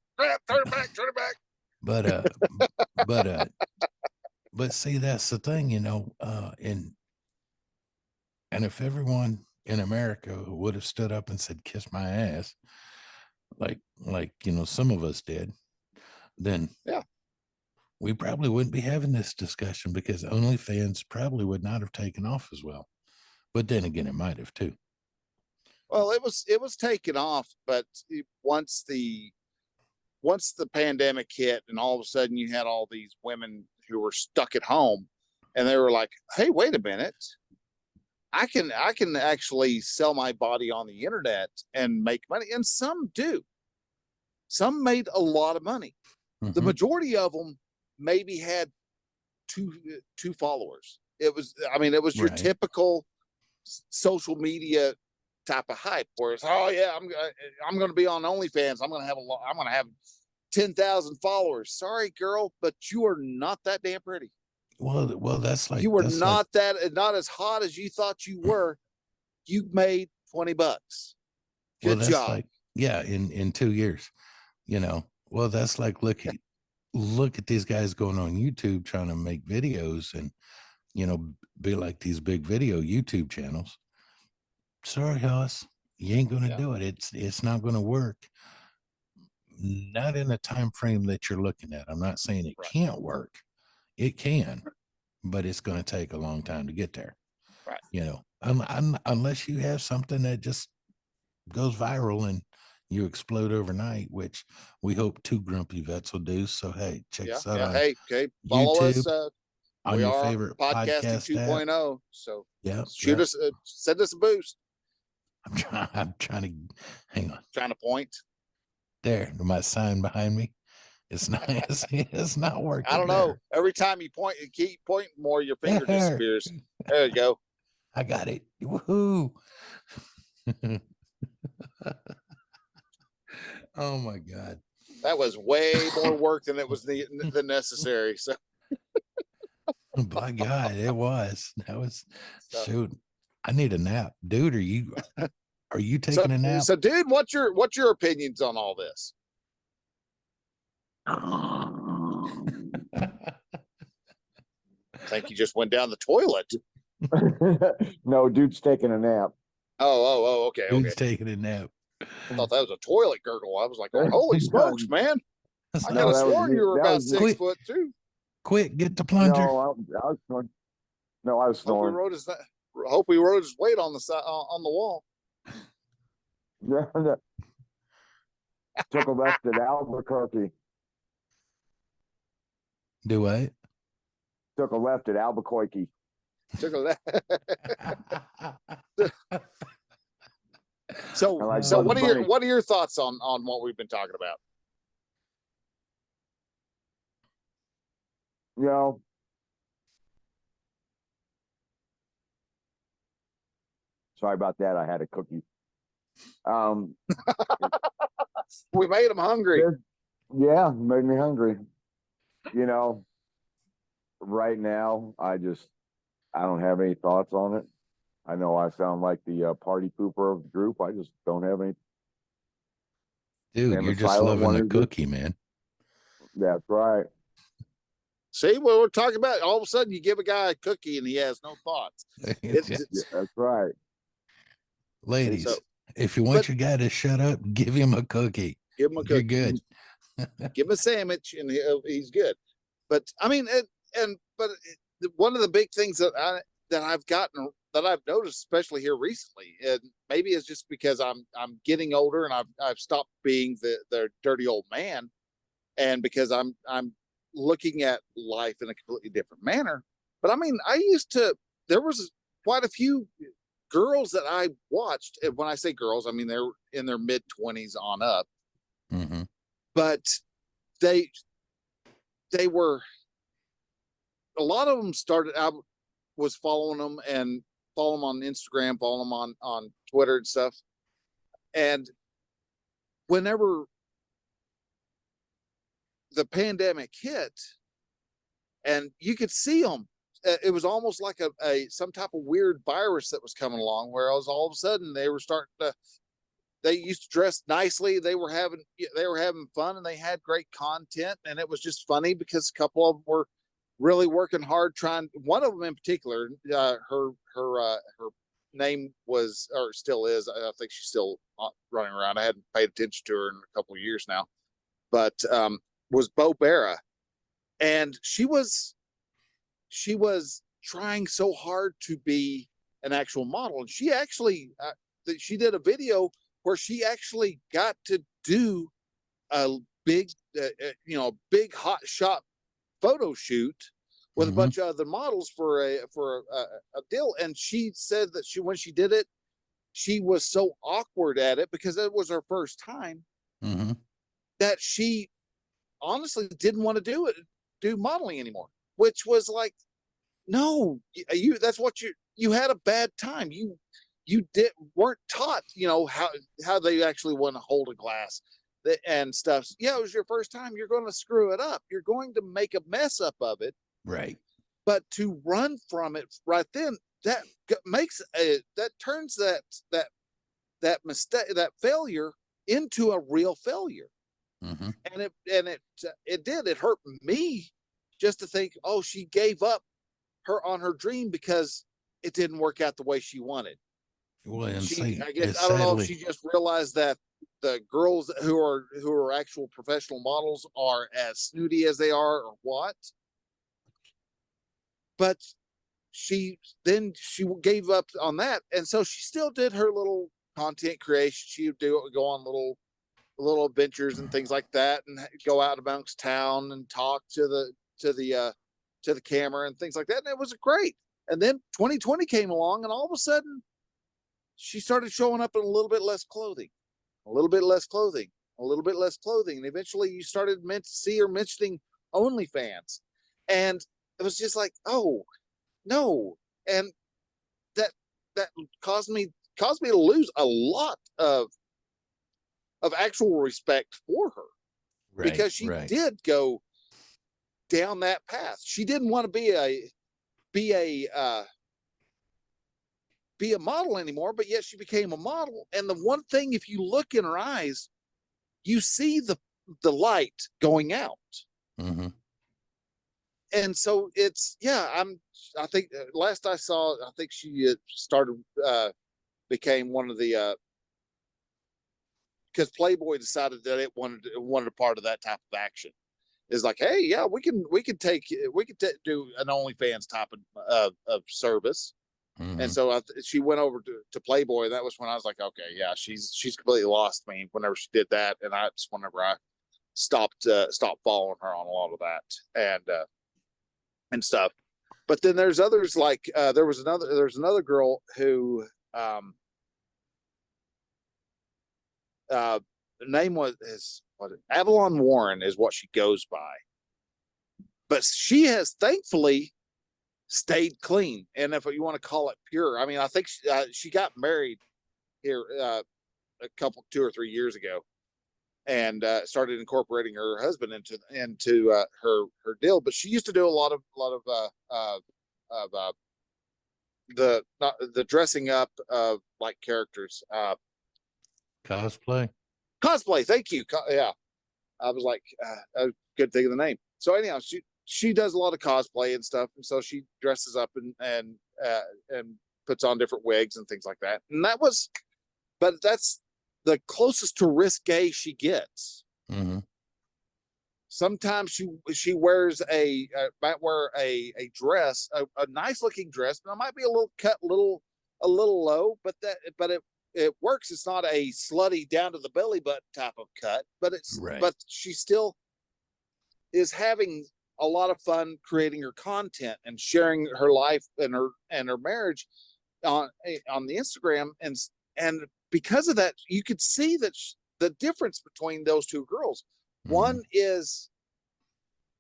turn it back. But see, that's the thing, you know, and if everyone in America would have stood up and said, kiss my ass, like, you know, some of us did, then yeah, we probably wouldn't be having this discussion, because OnlyFans probably would not have taken off as well. But then again, it might have too. Well, it was taken off, but once the pandemic hit, and all of a sudden you had all these women who were stuck at home, and they were like, hey, wait a minute, I can actually sell my body on the internet and make money. And some do. Some made a lot of money. Mm-hmm. The majority of them maybe had two followers. It was your typical social media type of hype, where it's, oh yeah, I'm going to be on OnlyFans. I'm going to have 10,000 followers. Sorry, girl, but you are not that damn pretty. Well, that's like, you were not as hot as you thought you were. You made $20. Good job. Like, yeah, in 2 years, you know. Well, that's like, look at these guys going on YouTube trying to make videos and, you know, be like these big video YouTube channels. Sorry, Hoss, you ain't going to do it. It's not going to work. Not in the time frame that you're looking at. I'm not saying it can't work. It can, but it's going to take a long time to get there. Right. You know, unless you have something that just goes viral and you explode overnight, which we hope 2 Grumpy Vets will do. So, hey, check us out on follow YouTube, us. on your favorite podcasting 2.0. So shoot us, send us a boost. I'm trying to hang on. Trying to point. There, my sign behind me. It's not. It's not working. I don't know. Every time you point, you keep pointing more, your finger disappears. There you go. I got it. Woohoo! Oh my God. That was way more work than it was than necessary. So. By God, it was. That was shoot. I need a nap, dude. Are you taking a nap? So, dude, what's your opinions on all this? I think you just went down the toilet. No, dude's taking a nap. Oh, okay. Dude's taking a nap. I thought that was a toilet gurgle. I was like, oh, holy smokes, man. I could have sworn you were about 6 foot too. Quick, get the plunger. No, I was snoring. No, I was snoring. Hope he rode his weight on the side, on the wall. Yeah, took a left at Albuquerque. Do what? Took a left at Albuquerque. Took a left. So what are your thoughts on what we've been talking about? You know, sorry about that. I had a cookie. We made them hungry. Yeah, made me hungry. You know, right now, I don't have any thoughts on it. I know I sound like the party pooper of the group. I just don't have any. Dude, you're just loving the cookie, man. That's right. See what we're talking about? All of a sudden, you give a guy a cookie and he has no thoughts. That's right. Ladies, so, if you want your guy to shut up, give him a cookie. Give him a cookie. You're good. Give him a sandwich and he's good. But I mean, but one of the big things that I've noticed, especially here recently, and maybe it's just because I'm getting older and I've stopped being the dirty old man, and because I'm looking at life in a completely different manner. But I mean, there was quite a few girls that I watched, and when I say girls, I mean they're in their mid-20s on up. Mm-hmm. But they were, a lot of them started, I was following them and follow them on Instagram, follow them on Twitter and stuff. And whenever the pandemic hit, and you could see them, it was almost like some type of weird virus that was coming along, where all of a sudden they were starting to, they used to dress nicely, they were having fun, and they had great content, and it was just funny because a couple of them were really working hard trying. One of them in particular, her name was, or still is, I think she's still running around. I hadn't paid attention to her in a couple of years now, but was Bo Barra, and she was trying so hard to be an actual model, and she actually she did a video where she actually got to do a big big hot shot photo shoot with a bunch of other models for a deal. And she said that when she did it, she was so awkward at it because it was her first time, that she honestly didn't want to do modeling anymore, which was like, no, that's what you had a bad time. You weren't taught, how they actually want to hold a glass and stuff. Yeah, it was your first time. You're going to screw it up. You're going to make a mess up of it. Right. But to run from it right then, that turns that mistake, that failure, into a real failure. And it hurt me just to think, oh, she gave up on her dream because it didn't work out the way she wanted. Well, I don't know if she just realized that the girls who are actual professional models are as snooty as they are, or what. But she gave up on that, and so she still did her little content creation. She would go on little adventures and things like that, and go out amongst town and talk to the camera and things like that. And it was great. And then 2020 came along, and all of a sudden she started showing up in a little bit less clothing, a little bit less clothing, a little bit less clothing. And eventually you started to see her mentioning OnlyFans. And it was just like, oh no. And that caused me to lose a lot of actual respect for her. Right, because she did go down that path. She didn't want to be a model anymore, but yet she became a model. And the one thing, if you look in her eyes, you see the light going out. And so I think last I saw, I think she became one of the, because Playboy decided that it wanted a part of that type of action. Is like, hey, yeah, we can do an OnlyFans type of service. And so she went over to Playboy, and that was when I was like, okay, yeah, she's completely lost me whenever she did that. And whenever I stopped following her on a lot of that and stuff. But then there's others, like there's another girl who the name was Avalon Warren is what she goes by, but she has thankfully stayed clean, and if you want to call it pure. I mean, I think she got married here a couple 2 or 3 years ago, and started incorporating her husband into her deal. But she used to do a lot of the dressing up of like characters, cosplay. Thank you. Yeah, I was like, a good thing of the name. So anyhow, she does a lot of cosplay and stuff, and so she dresses up and puts on different wigs and things like that. And that's the closest to risque she gets. Mm-hmm. Sometimes she wears might wear a dress, a nice looking dress, but it might be a little cut, a little low, but it works. It's not a slutty down to the belly button type of cut, but but she still is having a lot of fun creating her content and sharing her life and her marriage on the Instagram, and because of that, you could see that the difference between those two girls. Mm-hmm. One is,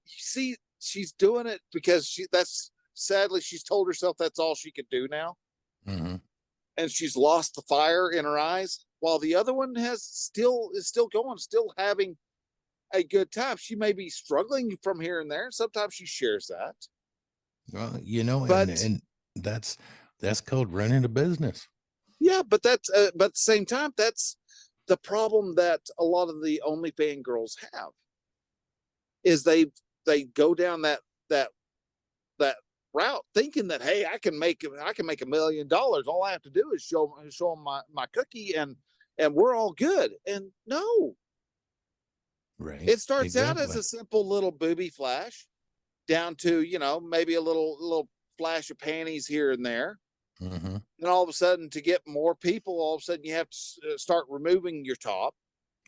you see, she's doing it because sadly she's told herself that's all she could do now. Mm-hmm. And she's lost the fire in her eyes, while the other one is still going, still having a good time. She may be struggling from here and there. Sometimes she shares that. Well, and that's called running a business. Yeah, but but at the same time, that's the problem that a lot of the OnlyFans girls have, is they go down that route thinking that, hey, I can make $1 million. All I have to do is show them my cookie and we're all good. And no, right. It starts out as a simple little booby flash, down to, maybe a little flash of panties here and there. Mm-hmm. Then all of a sudden, to get more people, all of a sudden you have to start removing your top.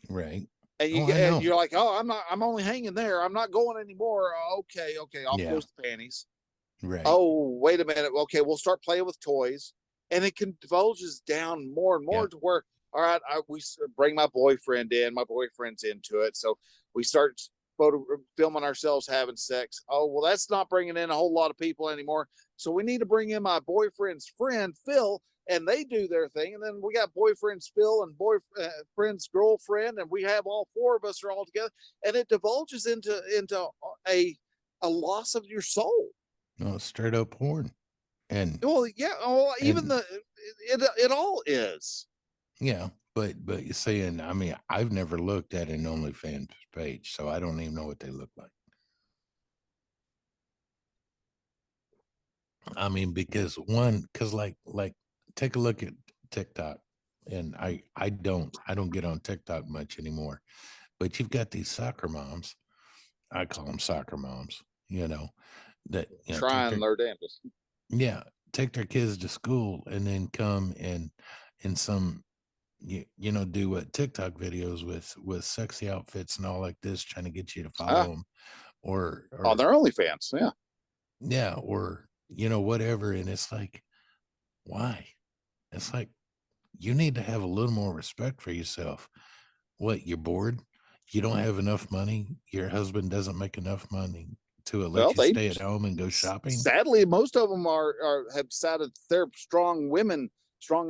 Right. And you're like, oh, I'm only hanging there. I'm not going anymore. Okay. I'll close the panties. Right. Oh, wait a minute. Okay, we'll start playing with toys. And it divulges down more and more to where, all right, we bring my boyfriend in. My boyfriend's into it. So we start filming ourselves having sex. Oh, well, that's not bringing in a whole lot of people anymore. So we need to bring in my boyfriend's friend, Phil, and they do their thing. And then we got boyfriend's Phil and boyfriend's girlfriend, and we have all four of us are all together. And it divulges into a loss of your soul. No, straight up porn. And even it all is. Yeah, but you're saying, I mean, I've never looked at an OnlyFans page, so I don't even know what they look like. I mean, because like take a look at TikTok, and I don't get on TikTok much anymore, but you've got these soccer moms. I call them soccer moms, that trying their damnedest. Yeah, take their kids to school and then come and some do what TikTok videos with sexy outfits and all like this, trying to get you to follow them or on their OnlyFans. Yeah. Or, whatever. And it's like, why? It's like, you need to have a little more respect for yourself. What, you're bored? You don't have enough money? Your husband doesn't make enough money to let you stay at home and go shopping? Sadly, most of them have decided they're strong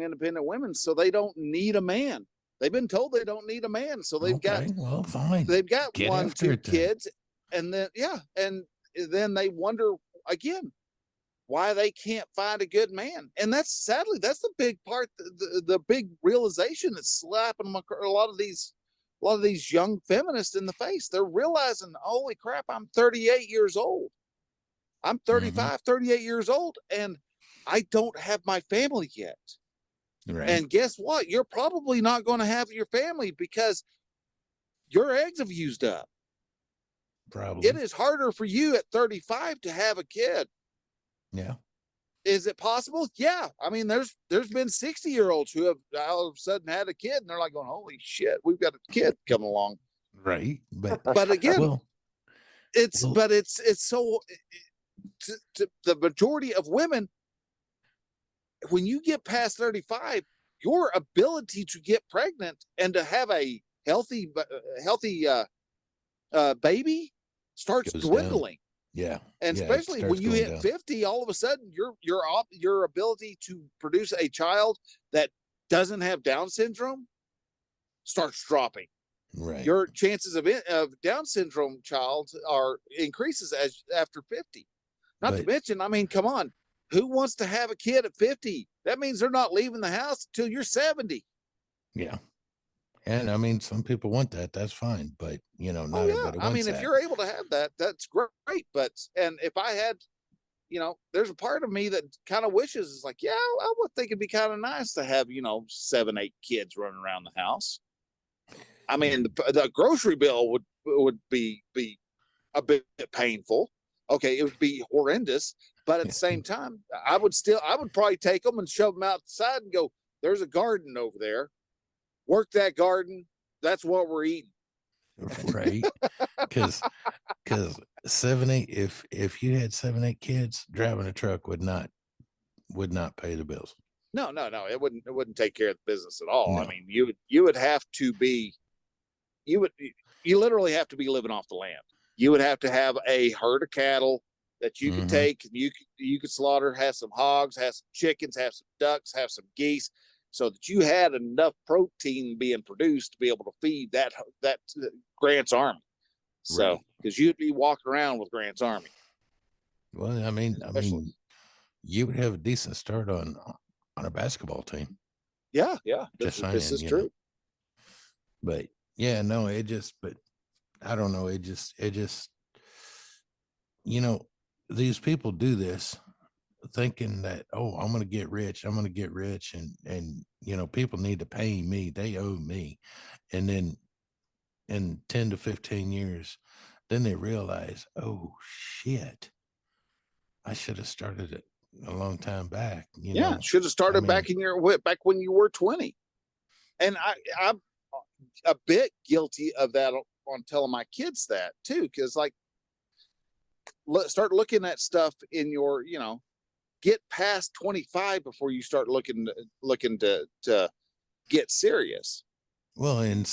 independent women, so they don't need a man. They've been told they don't need a man, so they've got fine. They've got 1-2 kids, and then they wonder again why they can't find a good man. And that's the big part, the big realization that's slapping a lot of these young feminists in the face. They're realizing, holy crap, I'm 38 years old. I'm 35, 38 years old, and I don't have my family yet. Right. And guess what? You're probably not going to have your family because your eggs have used up. Probably. It is harder for you at 35 to have a kid. Yeah. Is it possible? Yeah. I mean, there's been 60-year-olds who have all of a sudden had a kid, and they're like going, holy shit, we've got a kid coming along. Right. But again, it's so to the majority of women, when you get past 35, your ability to get pregnant and to have a healthy baby starts dwindling. Down. Yeah. And especially when you hit down. 50, all of a sudden your ability to produce a child that doesn't have Down syndrome starts dropping. Right. Your chances of Down syndrome child increases after 50. Not to mention, I mean, come on, who wants to have a kid at 50? That means they're not leaving the house until you're 70. Yeah. And I mean, some people want that. That's fine, but not everybody wants I mean, that. if you're able to have that, that's great. But if I had, there's a part of me that kind of wishes is like, yeah, I would think it'd be kind of nice to have 7, 8 kids running around the house. I mean, the grocery bill would be a bit painful. Okay, it would be horrendous, but at the same time, I would probably take them and shove them outside and go, there's a garden over there. Work that garden. That's what we're eating. Right. Because 7, 8, if you had 7, 8 kids, driving a truck would not pay the bills. No, it wouldn't take care of the business at all. No. I mean, you would have to be, you literally have to be living off the land. You would have to have a herd of cattle that you could take, you could slaughter, have some hogs, have some chickens, have some ducks, have some geese, so that you had enough protein being produced to be able to feed that Grant's army. So, because you'd be walking around with Grant's army. Well, I mean, you would have a decent start on a basketball team. Yeah. This is true. But yeah, no, but I don't know. It just, these people do this thinking that, oh, I'm going to get rich. And, people need to pay me. They owe me. And then in 10 to 15 years, then they realize, oh shit, I should have started it a long time back. Should have started back when you were 20. And I'm a bit guilty of that on telling my kids that too, because start looking at stuff in your, get past 25 before you start looking to get serious. Well, and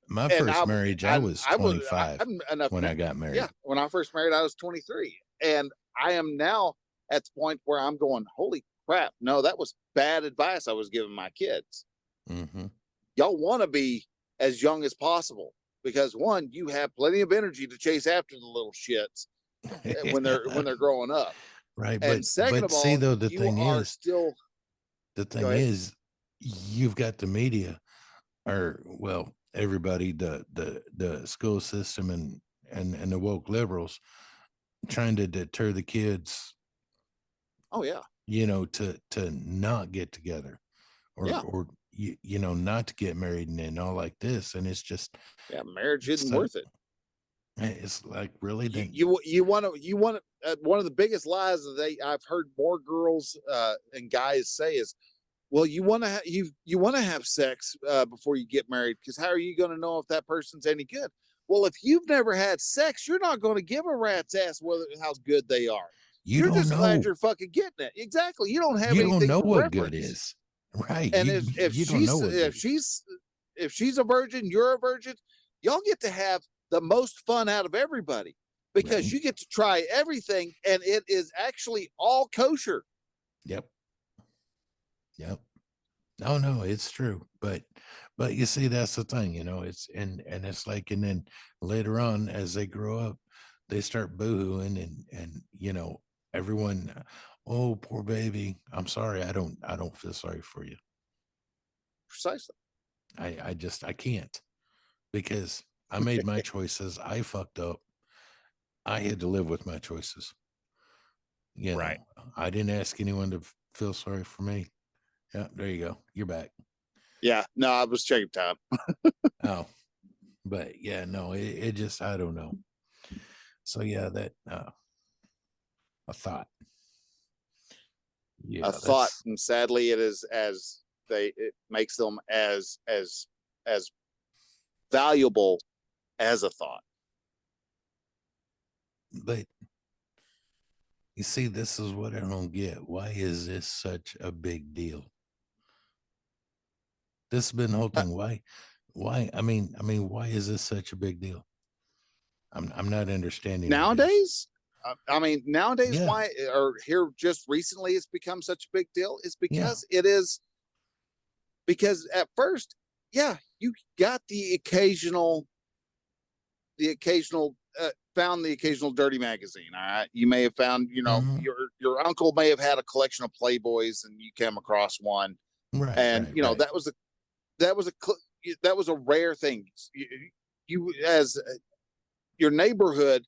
my first marriage, I was 25 when I got married. Yeah, when I first married, I was 23, and I am now at the point where I'm going, holy crap! No, that was bad advice I was giving my kids. Y'all want to be as young as possible because one, you have plenty of energy to chase after the little shits when they're growing up. Right. And second of all, see, though, the thing is, you've got the media, or everybody, the school system and the woke liberals trying to deter the kids. Oh yeah. To not get together or not to get married and all like this. And it's just, marriage isn't worth it. It's like, really, you want to one of the biggest lies that I've heard more girls and guys say is, well, you want to have sex before you get married, because how are you going to know if that person's any good? Well, if you've never had sex, you're not going to give a rat's ass how good they are. You're just glad you're fucking getting it. Exactly. You don't have anything. You don't know what good is, right? And if she's a virgin, you're a virgin. Y'all get to have the most fun out of everybody, because you get to try everything, and it is actually all kosher. Yep. No, it's true. But you see, that's the thing, it's and it's like, and then later on, as they grow up, they start boohooing and everyone, oh, poor baby. I'm sorry. I don't feel sorry for you. Precisely. I can't, because I made my choices. I fucked up. I had to live with my choices. Right. I didn't ask anyone to feel sorry for me. Yeah, there you go. You're back. Yeah, no, I was checking time. Oh, but yeah, no, it just, I don't know. So yeah, that a thought. Yeah, a thought, and sadly, it is it makes them as valuable as a thought. But you see, this is what I don't get. Why is this such a big deal? This has been the whole thing. Why? I mean, why is this such a big deal? I'm not understanding nowadays. Nowadays, why, or here just recently, it's become such a big deal is because it is. Because at first, you got the occasional found the occasional dirty magazine. All right, you may have found, your uncle may have had a collection of Playboys, and you came across one, right? And that was a that was a rare thing. You as your neighborhood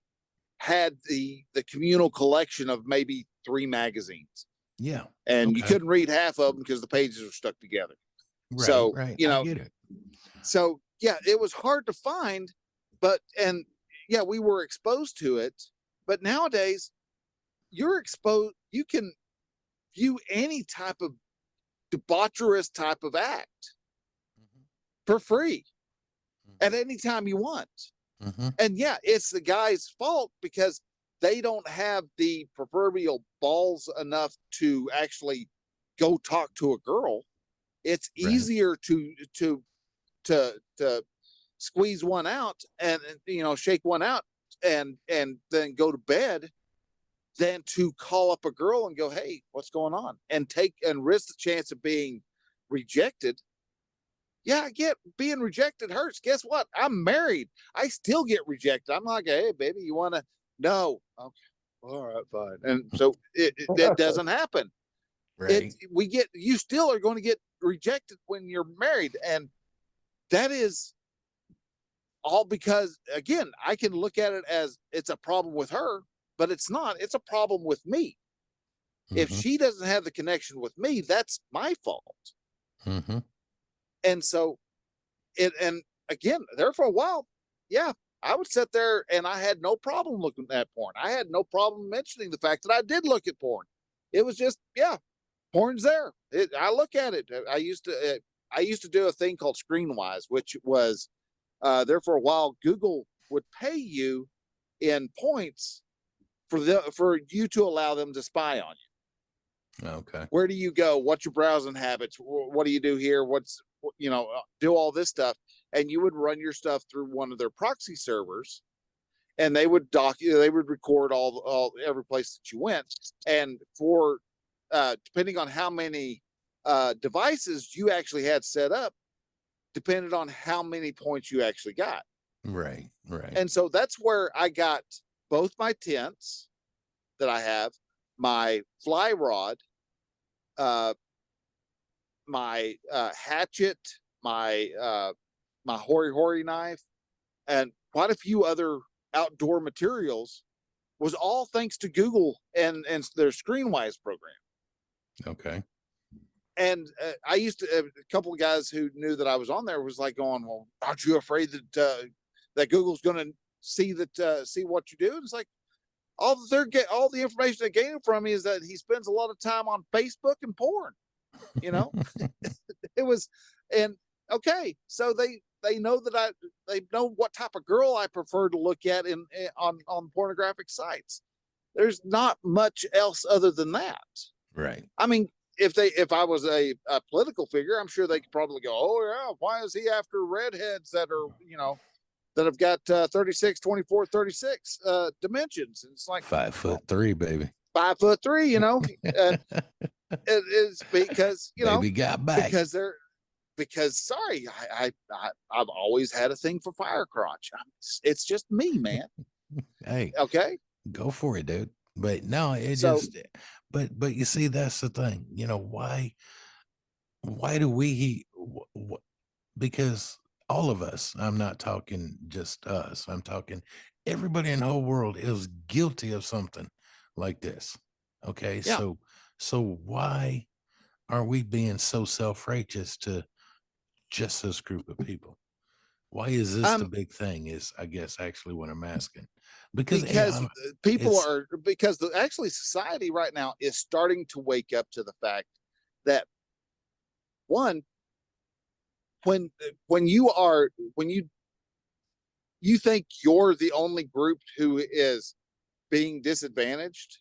had the communal collection of maybe 3 magazines. Yeah. And you couldn't read half of them because the pages were stuck together. Right, so, right. you know, I get it. So yeah, it was hard to find, and we were exposed to it. But nowadays, you're exposed. You can view any type of debaucherous type of act for free at any time you want. And it's the guy's fault because they don't have the proverbial balls enough to actually go talk to a girl. It's easier to squeeze one out and, you know, shake one out and then go to bed than to call up a girl and go, hey, what's going on? And risk the chance of being rejected. Yeah, I get being rejected hurts. Guess what? I'm married. I still get rejected. I'm like, hey, baby, you want to? No. Okay. All right, fine. And so that doesn't happen. Right. You still are going to get rejected when you're married. And that is all because, again, I can look at it as it's a problem with her, but it's not. It's a problem with me. If she doesn't have the connection with me, that's my fault. And so and again, there for a while, I would sit there and I had no problem looking at porn. I had no problem mentioning the fact that I did look at porn. It was just, porn's there. I look at it. I used to do a thing called Screenwise, which was there for a while. Google would pay you in points for you to allow them to spy on you. Okay. Where do you go? What's your browsing habits? What do you do here? Do all this stuff. And you would run your stuff through one of their proxy servers, and they would they would record every place that you went. And for depending on how many devices you actually had set up, depended on how many points you actually got. Right. And so that's where I got both my tents that I have, my fly rod, my hatchet, my hori knife, and quite a few other outdoor materials was all thanks to Google and their Screenwise program. Okay. And I used to, a couple of guys who knew that I was on there was like going, well, aren't you afraid that Google's going to see what you do? And it's like, all the information they're gaining from me is that he spends a lot of time on Facebook and porn, you know. It was, and okay, so they know that they know what type of girl I prefer to look at on pornographic sites. There's not much else other than that. Right. I mean, if I was a political figure, I'm sure they could probably go, oh yeah, why is he after redheads that are, you know, that have got 36, 24, 36 dimensions? And it's like 5'3", baby. 5'3", you know. It is because, you know, baby got back. Because sorry, I've always had a thing for fire crotch. It's just me, man. Hey, okay, go for it, dude. But no, but you see, that's the thing. You know, why do we? Because all of us, I'm not talking just us, I'm talking everybody in the whole world is guilty of something like this. Okay. Yeah. So why are we being so self-righteous to just this group of people? Why is this the big thing is, I guess, actually what I'm asking. Because actually society right now is starting to wake up to the fact that one, when you think you're the only group who is being disadvantaged,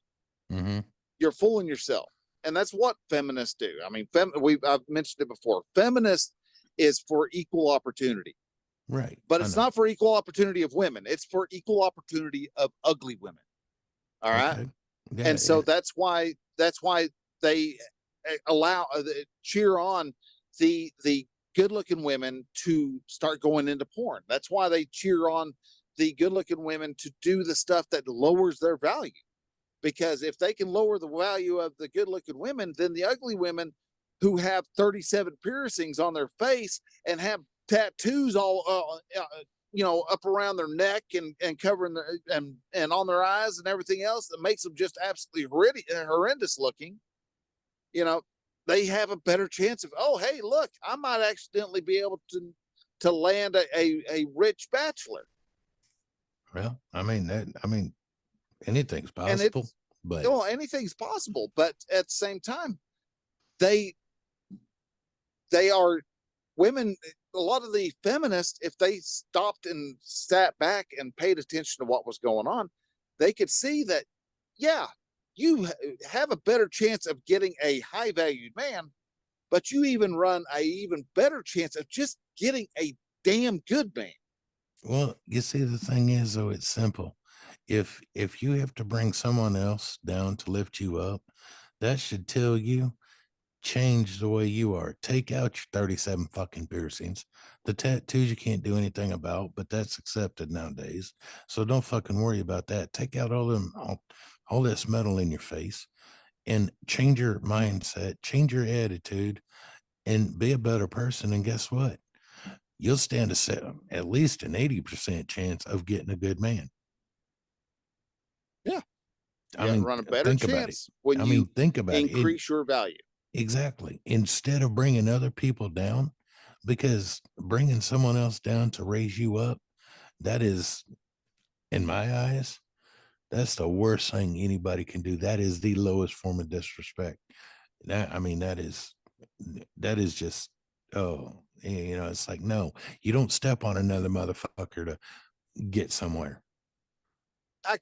you're fooling yourself. And that's what feminists do. I mean, I've mentioned it before. Feminist is for equal opportunity. Right. But it's not for equal opportunity of women. It's for equal opportunity of ugly women. All right. Okay. Yeah, and so that's why they cheer on the good looking women to start going into porn. That's why they cheer on the good looking women to do the stuff that lowers their value. Because if they can lower the value of the good looking women, then the ugly women who have 37 piercings on their face and have tattoos all up around their neck and covering their and on their eyes and everything else that makes them just absolutely horrendous looking, they have a better chance of, oh, hey, look, I might accidentally be able to land a rich bachelor. Well, anything's possible, but anything's possible. But at the same time, they are women. A lot of the feminists, if they stopped and sat back and paid attention to what was going on, they could see that, yeah, you have a better chance of getting a high valued man, but you even run a even better chance of just getting a damn good man. Well, you see, the thing is, though, it's simple. If you have to bring someone else down to lift you up, that should tell you, change the way you are. Take out your 37 fucking piercings. The tattoos you can't do anything about, but that's accepted nowadays. So don't fucking worry about that. Take out all this metal in your face and change your mindset, change your attitude, and be a better person. And guess what? You'll stand at least an 80% chance of getting a good man. Yeah. Run a better chance when think about it. Increase your value. Exactly. Instead of bringing other people down, because bringing someone else down to raise you up, that is, in my eyes, that's the worst thing anybody can do. That is the lowest form of disrespect. That is just, it's like, no, you don't step on another motherfucker to get somewhere. I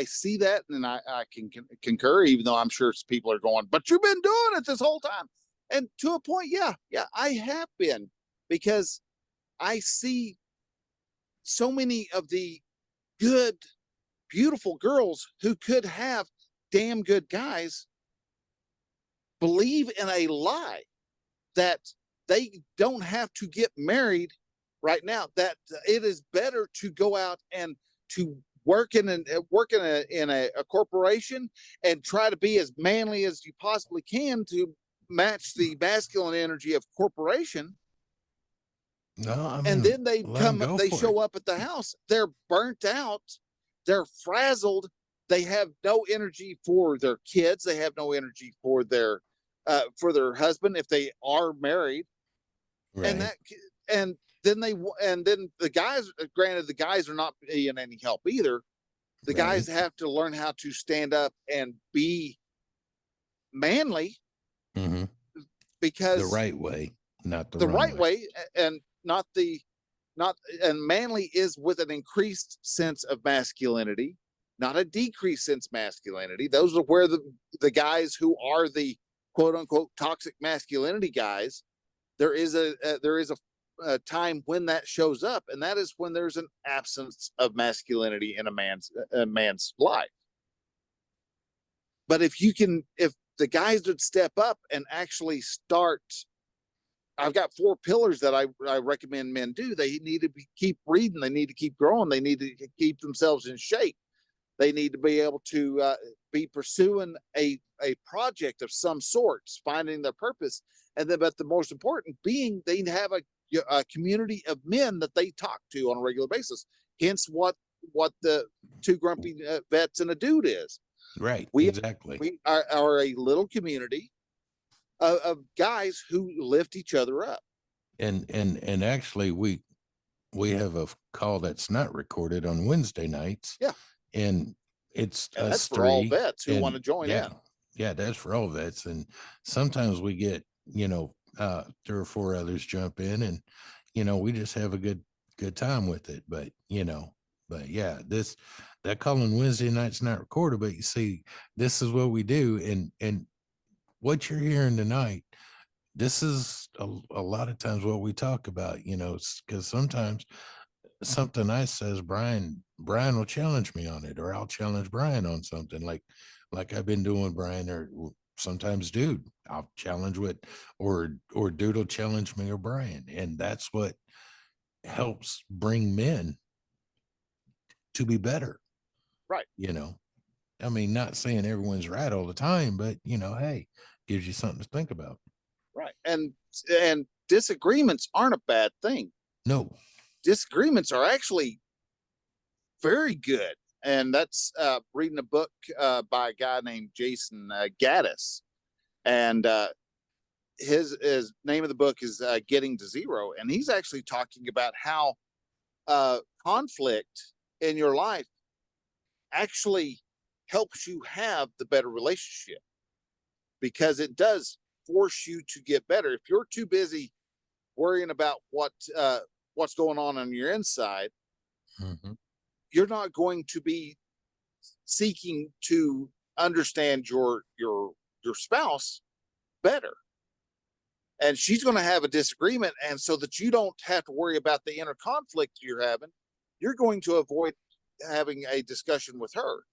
see that, and I can concur, even though I'm sure people are going, but you've been doing it this whole time. And to a point, yeah, I have been, because I see so many of the good, beautiful girls who could have damn good guys believe in a lie that they don't have to get married right now, that it is better to go out and to work in a corporation and try to be as manly as you possibly can to match the masculine energy of corporation. No, and then they show up at the house, they're burnt out, they're frazzled, they have no energy for their kids, they have no energy for their husband if they are married, right. and then the guys, granted, the guys are not being any help either. The right. guys have to learn how to stand up and be manly, mm-hmm. because the right way, not the right way, and and manly is with an increased sense of masculinity, not a decreased sense of masculinity. Those are where the guys who are the quote unquote toxic masculinity guys, there is a time when that shows up, and that is when there's an absence of masculinity in a man's life. But if the guys would step up and actually start, I've got 4 pillars that I recommend men do. They need to keep reading, they need to keep growing, they need to keep themselves in shape, they need to be able to be pursuing a project of some sorts, finding their purpose, and then, but the most important being, they have a community of men that they talk to on a regular basis. Hence what the 2 grumpy vets and a dude is. Right. Exactly. We are a little community of guys who lift each other up. And actually we have a call that's not recorded on Wednesday nights. Yeah. And it's that's for all vets who want to join in. Yeah, that's for all vets. And sometimes we get, 3 or 4 others jump in, and we just have a good time with it. But yeah, that call on Wednesday night's not recorded, but you see, this is what we do, and what you're hearing tonight, this is a lot of times what we talk about, because sometimes something I says, Brian will challenge me on it, or I'll challenge Brian on something like I've been doing, Brian, or sometimes dude, I'll challenge or dude will challenge me or Brian. And that's what helps bring men to be better. Right. Not saying everyone's right all the time, but hey, gives you something to think about. Right. And disagreements aren't a bad thing. No. Disagreements are actually very good. And that's reading a book by a guy named Jason Gaddis. And his name of the book is Getting to Zero. And he's actually talking about how conflict in your life actually helps you have the better relationship, because it does force you to get better. If you're too busy worrying about what's going on your inside, you're not going to be seeking to understand your spouse better. And she's going to have a disagreement, and so that you don't have to worry about the inner conflict you're having, you're going to avoid having a discussion with her.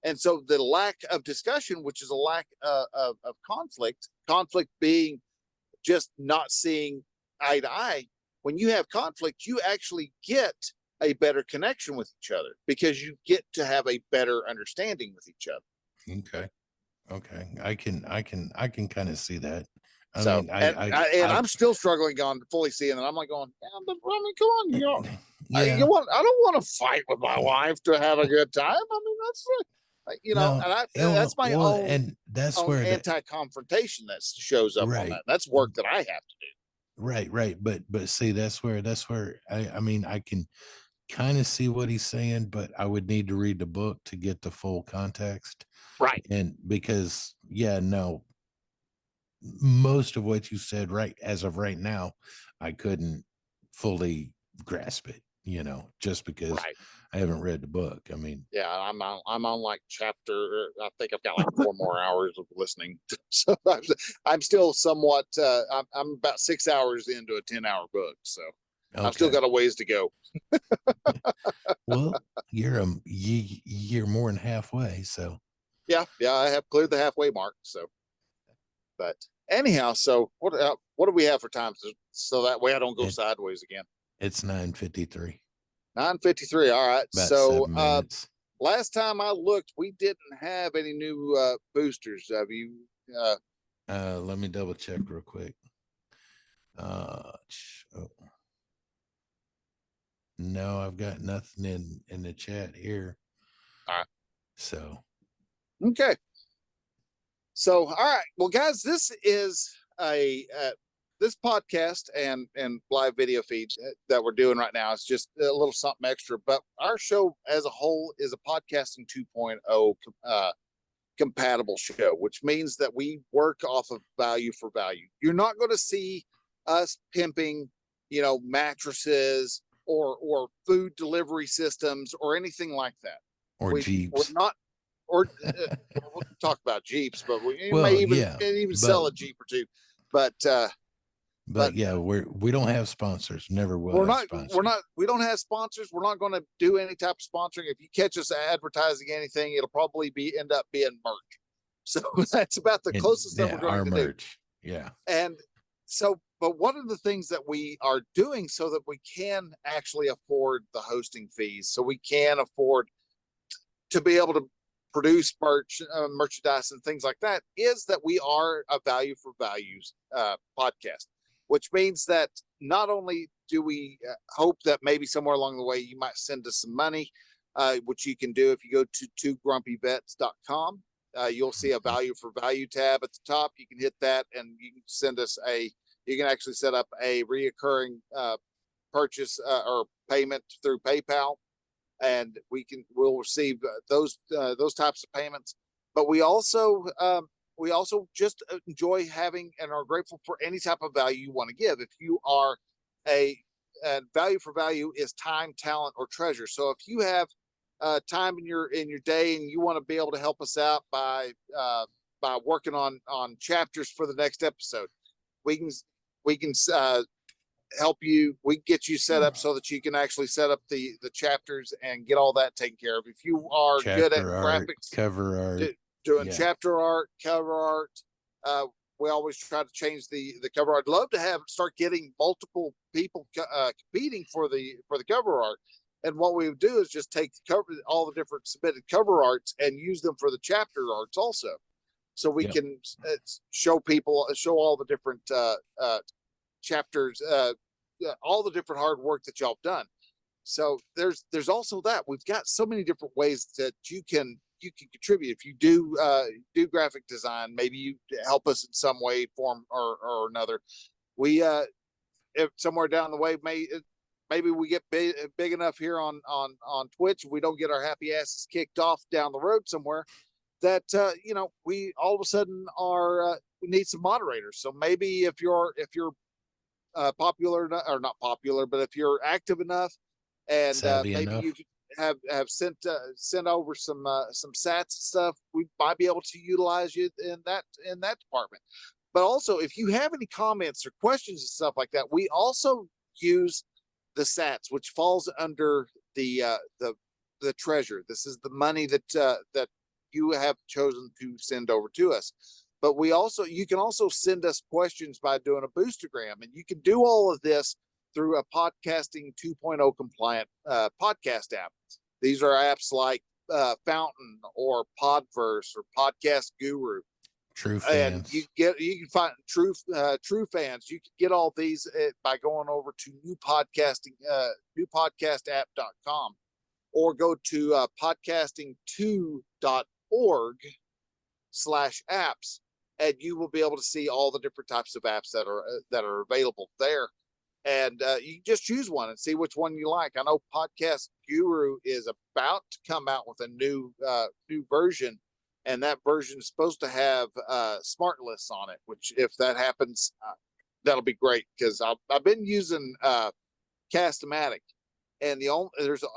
And so the lack of discussion, which is a lack of conflict being just not seeing eye to eye, when you have conflict, you actually get a better connection with each other, because you get to have a better understanding with each other. Okay. I can kind of see that. I'm still struggling on fully seeing it. I'm like going, come on, you know, I don't want to fight with my wife to have a good time. I mean, that's that's my own, and that's where anti-confrontation that shows up on that. That's work that I have to do. Right. But see, that's where I mean, I can kind of see what he's saying, but I would need to read the book to get the full context. Right. And because, most of what you said as of right now, I couldn't fully grasp it, just because I haven't read the book. I mean, I'm on like chapter, I think I've got like 4 more hours of listening. So I'm still somewhat, I'm about 6 hours into a 10-hour book. So I've still got a ways to go. Well, you're more than halfway. So yeah, I have cleared the halfway mark. So, but anyhow, so what do we have for time? So that way I don't go sideways again. It's 9:53. 9:53. All right. About so 7 minutes. Last time I looked, we didn't have any new boosters. Have you? Let me double check real quick. No, I've got nothing in the chat here. All right. So. Okay. So, all right. Well, guys, this is this podcast and live video feed that we're doing right now is just a little something extra. But our show as a whole is a podcasting 2.0 compatible show, which means that we work off of value for value. You're not going to see us pimping, mattresses or food delivery systems or anything like that. Or Jeeps. We're not. Or we'll talk about Jeeps, but we may even sell a Jeep or two. But yeah, we don't have sponsors. Never will. We don't have sponsors. We're not going to do any type of sponsoring. If you catch us advertising anything, it'll probably end up being merch. So that's about the closest that we're going to merch. do. Yeah. And so, but one of the things that we are doing so that we can actually afford the hosting fees, so we can afford to be able to produce merchandise and things like that, is that we are a value for values podcast, which means that not only do we hope that maybe somewhere along the way you might send us some money, which you can do if you go to twogrumpyvets.com. You'll see a value for value tab at the top. You can hit that and you can send us you can actually set up a reoccurring purchase or payment through PayPal. And we'll receive those types of payments. But we also just enjoy having and are grateful for any type of value you want to give. If you are and value for value is time, talent, or treasure. So if you have time in your day and you want to be able to help us out by working on chapters for the next episode, we can help you. We can get you set up so that you can actually set up the chapters and get all that taken care of. If you are good at graphics, cover art, doing chapter art, cover art, we always try to change the cover art. I'd love to start getting multiple people competing for the cover art. And what we would do is just take all the different submitted cover arts and use them for the chapter arts also. so we can show all the different chapters, all the different hard work that y'all have done. So there's also that. We've got so many different ways that you can contribute. If you do graphic design, maybe you help us in some way, form or another. We if somewhere down the way maybe we get big enough here on Twitch, we don't get our happy asses kicked off down the road somewhere, that we all of a sudden we need some moderators. So maybe if you're popular or not popular, but if you're active enough, and maybe you have sent over some sats and stuff, we might be able to utilize you in that department. But also, if you have any comments or questions and stuff like that, we also use the sats, which falls under the treasure. This is the money that you have chosen to send over to us. But you can also send us questions by doing a boostergram, and you can do all of this through a podcasting 2.0 compliant podcast app. These are apps like Fountain or Podverse or Podcast Guru. True fans. And you can find true fans. You can get all these by going over to newpodcastapp.com or go to podcasting2.org/apps, and you will be able to see all the different types of apps that are available there. And you can just choose one and see which one you like. I know Podcast Guru is about to come out with a new version, and that version is supposed to have smart lists on it. Which, if that happens, that'll be great, because I've been using Cast-O-Matic, and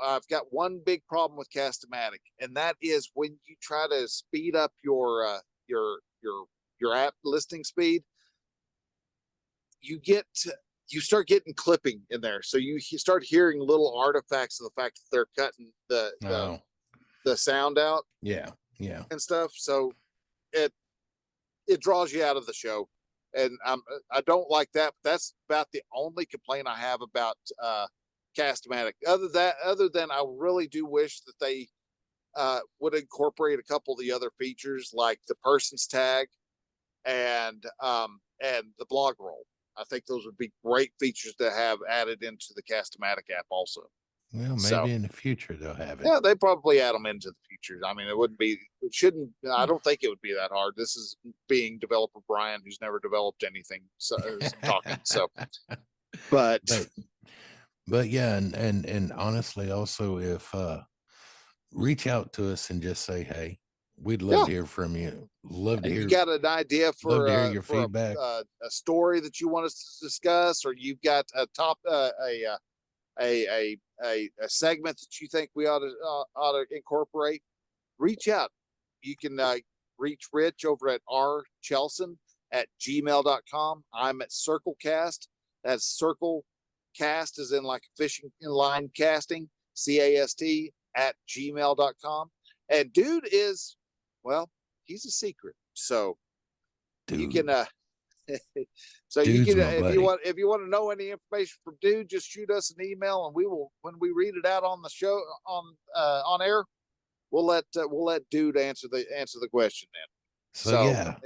I've got one big problem with Cast-O-Matic, and that is when you try to speed up your app listing speed, you start getting clipping in there. So you start hearing little artifacts of the fact that they're cutting the sound out. Yeah. And stuff. So it draws you out of the show. And I don't like that. But that's about the only complaint I have about Cast-O-Matic. Other than I really do wish that they would incorporate a couple of the other features, like the person's tag and the blog roll. I think those would be great features to have added into the Cast-O-Matic app also. Well, maybe in the future they'll have it. Yeah, they probably add them into the future. I mean, I don't think it would be that hard. This is being developer Bryan, who's never developed anything, talking. So, but yeah, and honestly, also, if reach out to us and just say, hey, we'd love to hear from you. Love to hear. You got an idea for your feedback, a story that you want us to discuss, or you've got a segment that you think we ought to incorporate, reach out. You can reach Rich over at rchelson@gmail.com. I'm at CircleCast. That's CircleCast as in like fishing in line casting, CAST@gmail.com. And dude is, well, he's a secret. So you can so Dude's you can, if you want to know any information from Dude, just shoot us an email, and we will, when we read it out on the show on air, we'll let Dude answer the question then. So yeah,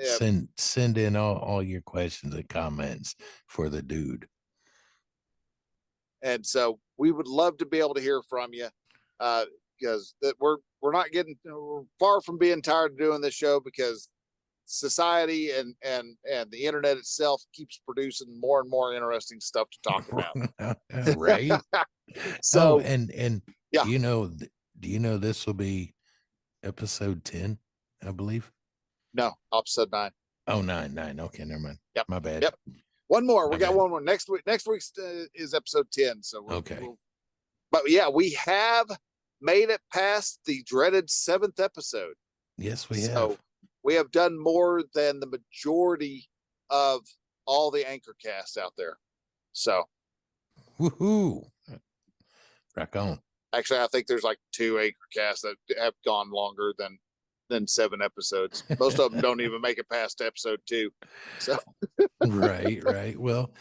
send in all your questions and comments for the Dude. And so we would love to be able to hear from you, because we're far from being tired of doing this show, because society and the internet itself keeps producing more and more interesting stuff to talk about. Right. So and yeah, do you know this will be episode 10, I believe? No, episode 9. Oh, 9. Okay, never mind. Yep. My bad. Yep. One more. We got one more next week. Next week's is episode 10. So okay. But yeah, we have made it past the dreaded 7th episode. Yes, we have. So we have done more than the majority of all the anchor casts out there. So, woohoo! Rock on. Actually, I think there's like 2 anchor casts that have gone longer than 7 episodes. Most of them don't even make it past episode 2. So, right. Well,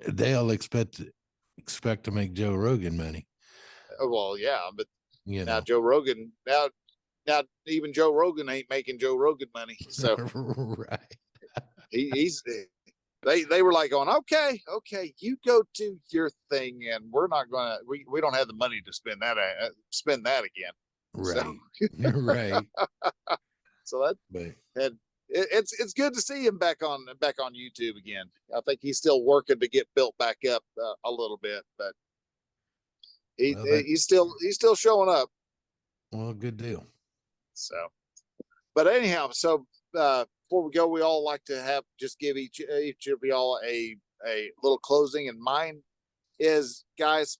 they all expect to make Joe Rogan money. Well, yeah, but you now know. Joe Rogan, now now even Joe Rogan ain't making Joe Rogan money. So right. They were like going, okay, you go do your thing, and we're not gonna we don't have the money to spend that again. Right. So, right. So it's good to see him back on YouTube again. I think he's still working to get built back up a little bit, but he's still showing up. Well, good deal. So, but anyhow, so before we go, we all like to just give each of y'all a little closing. And mine is, guys,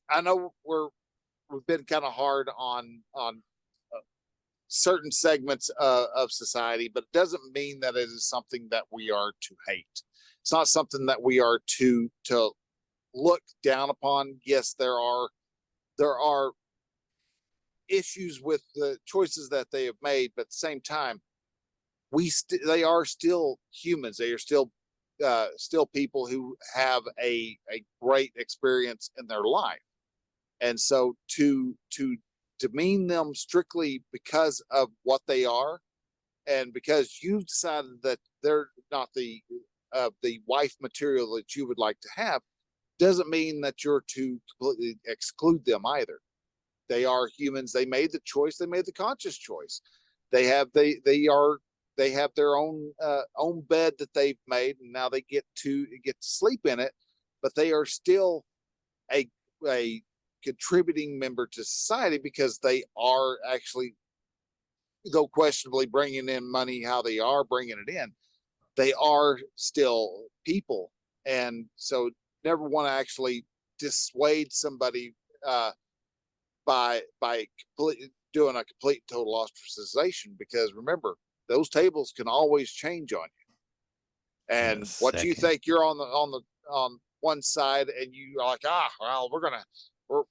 I know we've been kind of hard on certain segments of society, but it doesn't mean that it is something that we are to hate. It's not something that we are to look down upon. Yes, there are issues with the choices that they have made, but at the same time, they are still humans. They are still people who have a great experience in their life, and so to demean them strictly because of what they are, and because you've decided that they're not the wife material that you would like to have, doesn't mean that you're to completely exclude them either. They are humans. They made the choice. They made the conscious choice. They have their own bed that they've made, and now they get to sleep in it. But they are still a contributing member to society, because they are actually, though questionably bringing in money how they are bringing it in, they are still people. And so never want to actually dissuade somebody by doing a complete total ostracization, because remember, those tables can always change on you. And what you think you're on one side, and you are like, well,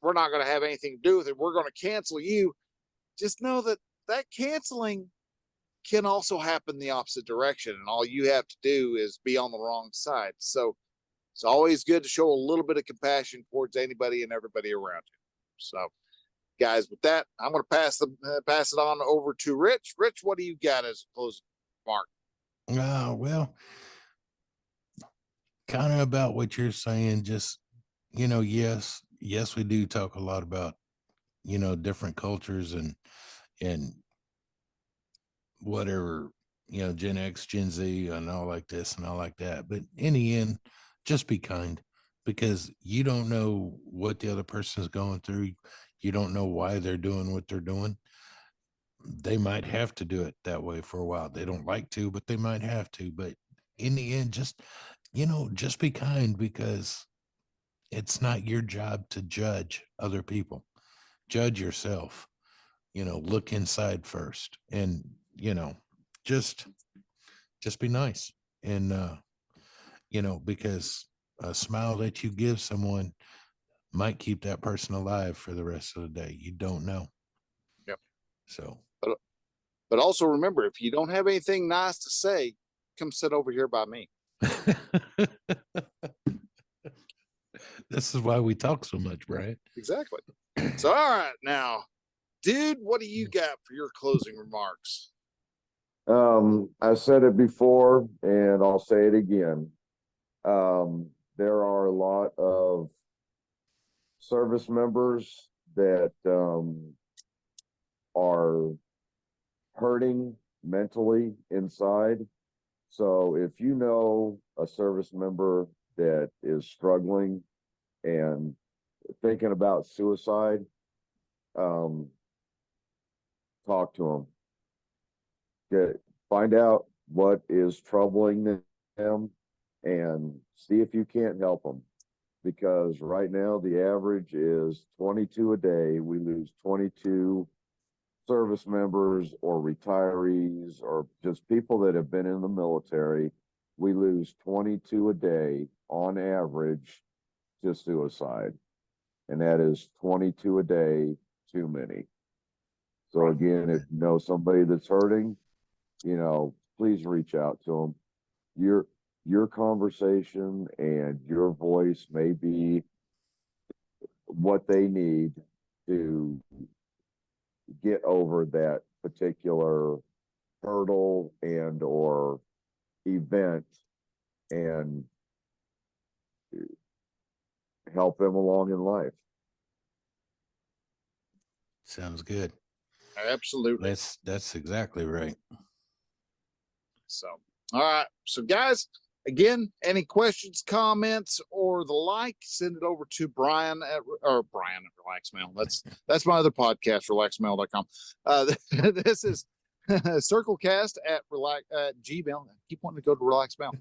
we're not gonna have anything to do with it, we're gonna cancel you. Just know that canceling can also happen the opposite direction, and all you have to do is be on the wrong side. So it's always good to show a little bit of compassion towards anybody and everybody around you. So, guys, with that, I'm going to pass it on over to Rich. Rich, what do you got as a closing remark? Well, kind of about what you're saying. Just, yes, we do talk a lot about, different cultures and whatever, Gen X, Gen Z, and all like this and all like that. But in the end, just be kind, because you don't know what the other person is going through. You don't know why they're doing what they're doing. They might have to do it that way for a while. They don't like to, but they might have to. But in the end, just be kind, because it's not your job to judge other people. Judge yourself. Look inside first, and just be nice. And because a smile that you give someone might keep that person alive for the rest of the day. You don't know. Yep. So, but also remember, if you don't have anything nice to say, come sit over here by me. This is why we talk so much, Brian. Exactly. So, all right, now, dude, what do you got for your closing remarks? I said it before, and I'll say it again. There are a lot of service members that are hurting mentally inside. So if you know a service member that is struggling and thinking about suicide, talk to them. Find out what is troubling them and see if you can't help them. Because right now the average is 22 a day. We lose 22 service members or retirees or just people that have been in the military. We lose 22 a day on average to suicide. And that is 22 a day too many. So again, if you know somebody that's hurting, please reach out to them. Your conversation and your voice may be what they need to get over that particular hurdle and or event and help them along in life. Sounds good. Absolutely. That's exactly right. So, all right. So, guys, again, any questions, comments, or the like, send it over to Bryan at RelaxMail. That's my other podcast, relaxmail.com. This is circlecast at Gmail. I keep wanting to go to RelaxMail.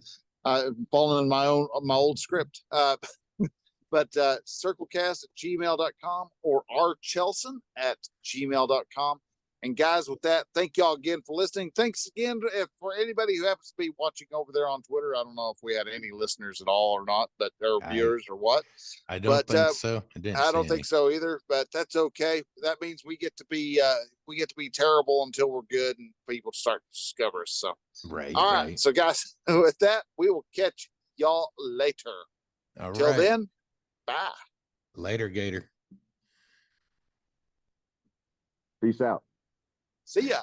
Falling in my old script. But circlecast at gmail.com or rchelson at gmail.com. And guys, with that, thank y'all again for listening. Thanks again for anybody who happens to be watching over there on Twitter. I don't know if we had any listeners at all or not, but or viewers or what. I don't think so. I don't think so either, but that's okay. That means we get to be terrible until we're good and people start to discover us. So right. All right. So guys, with that, we will catch y'all later. All Till right. then, bye. Later, Gator. Peace out. See ya.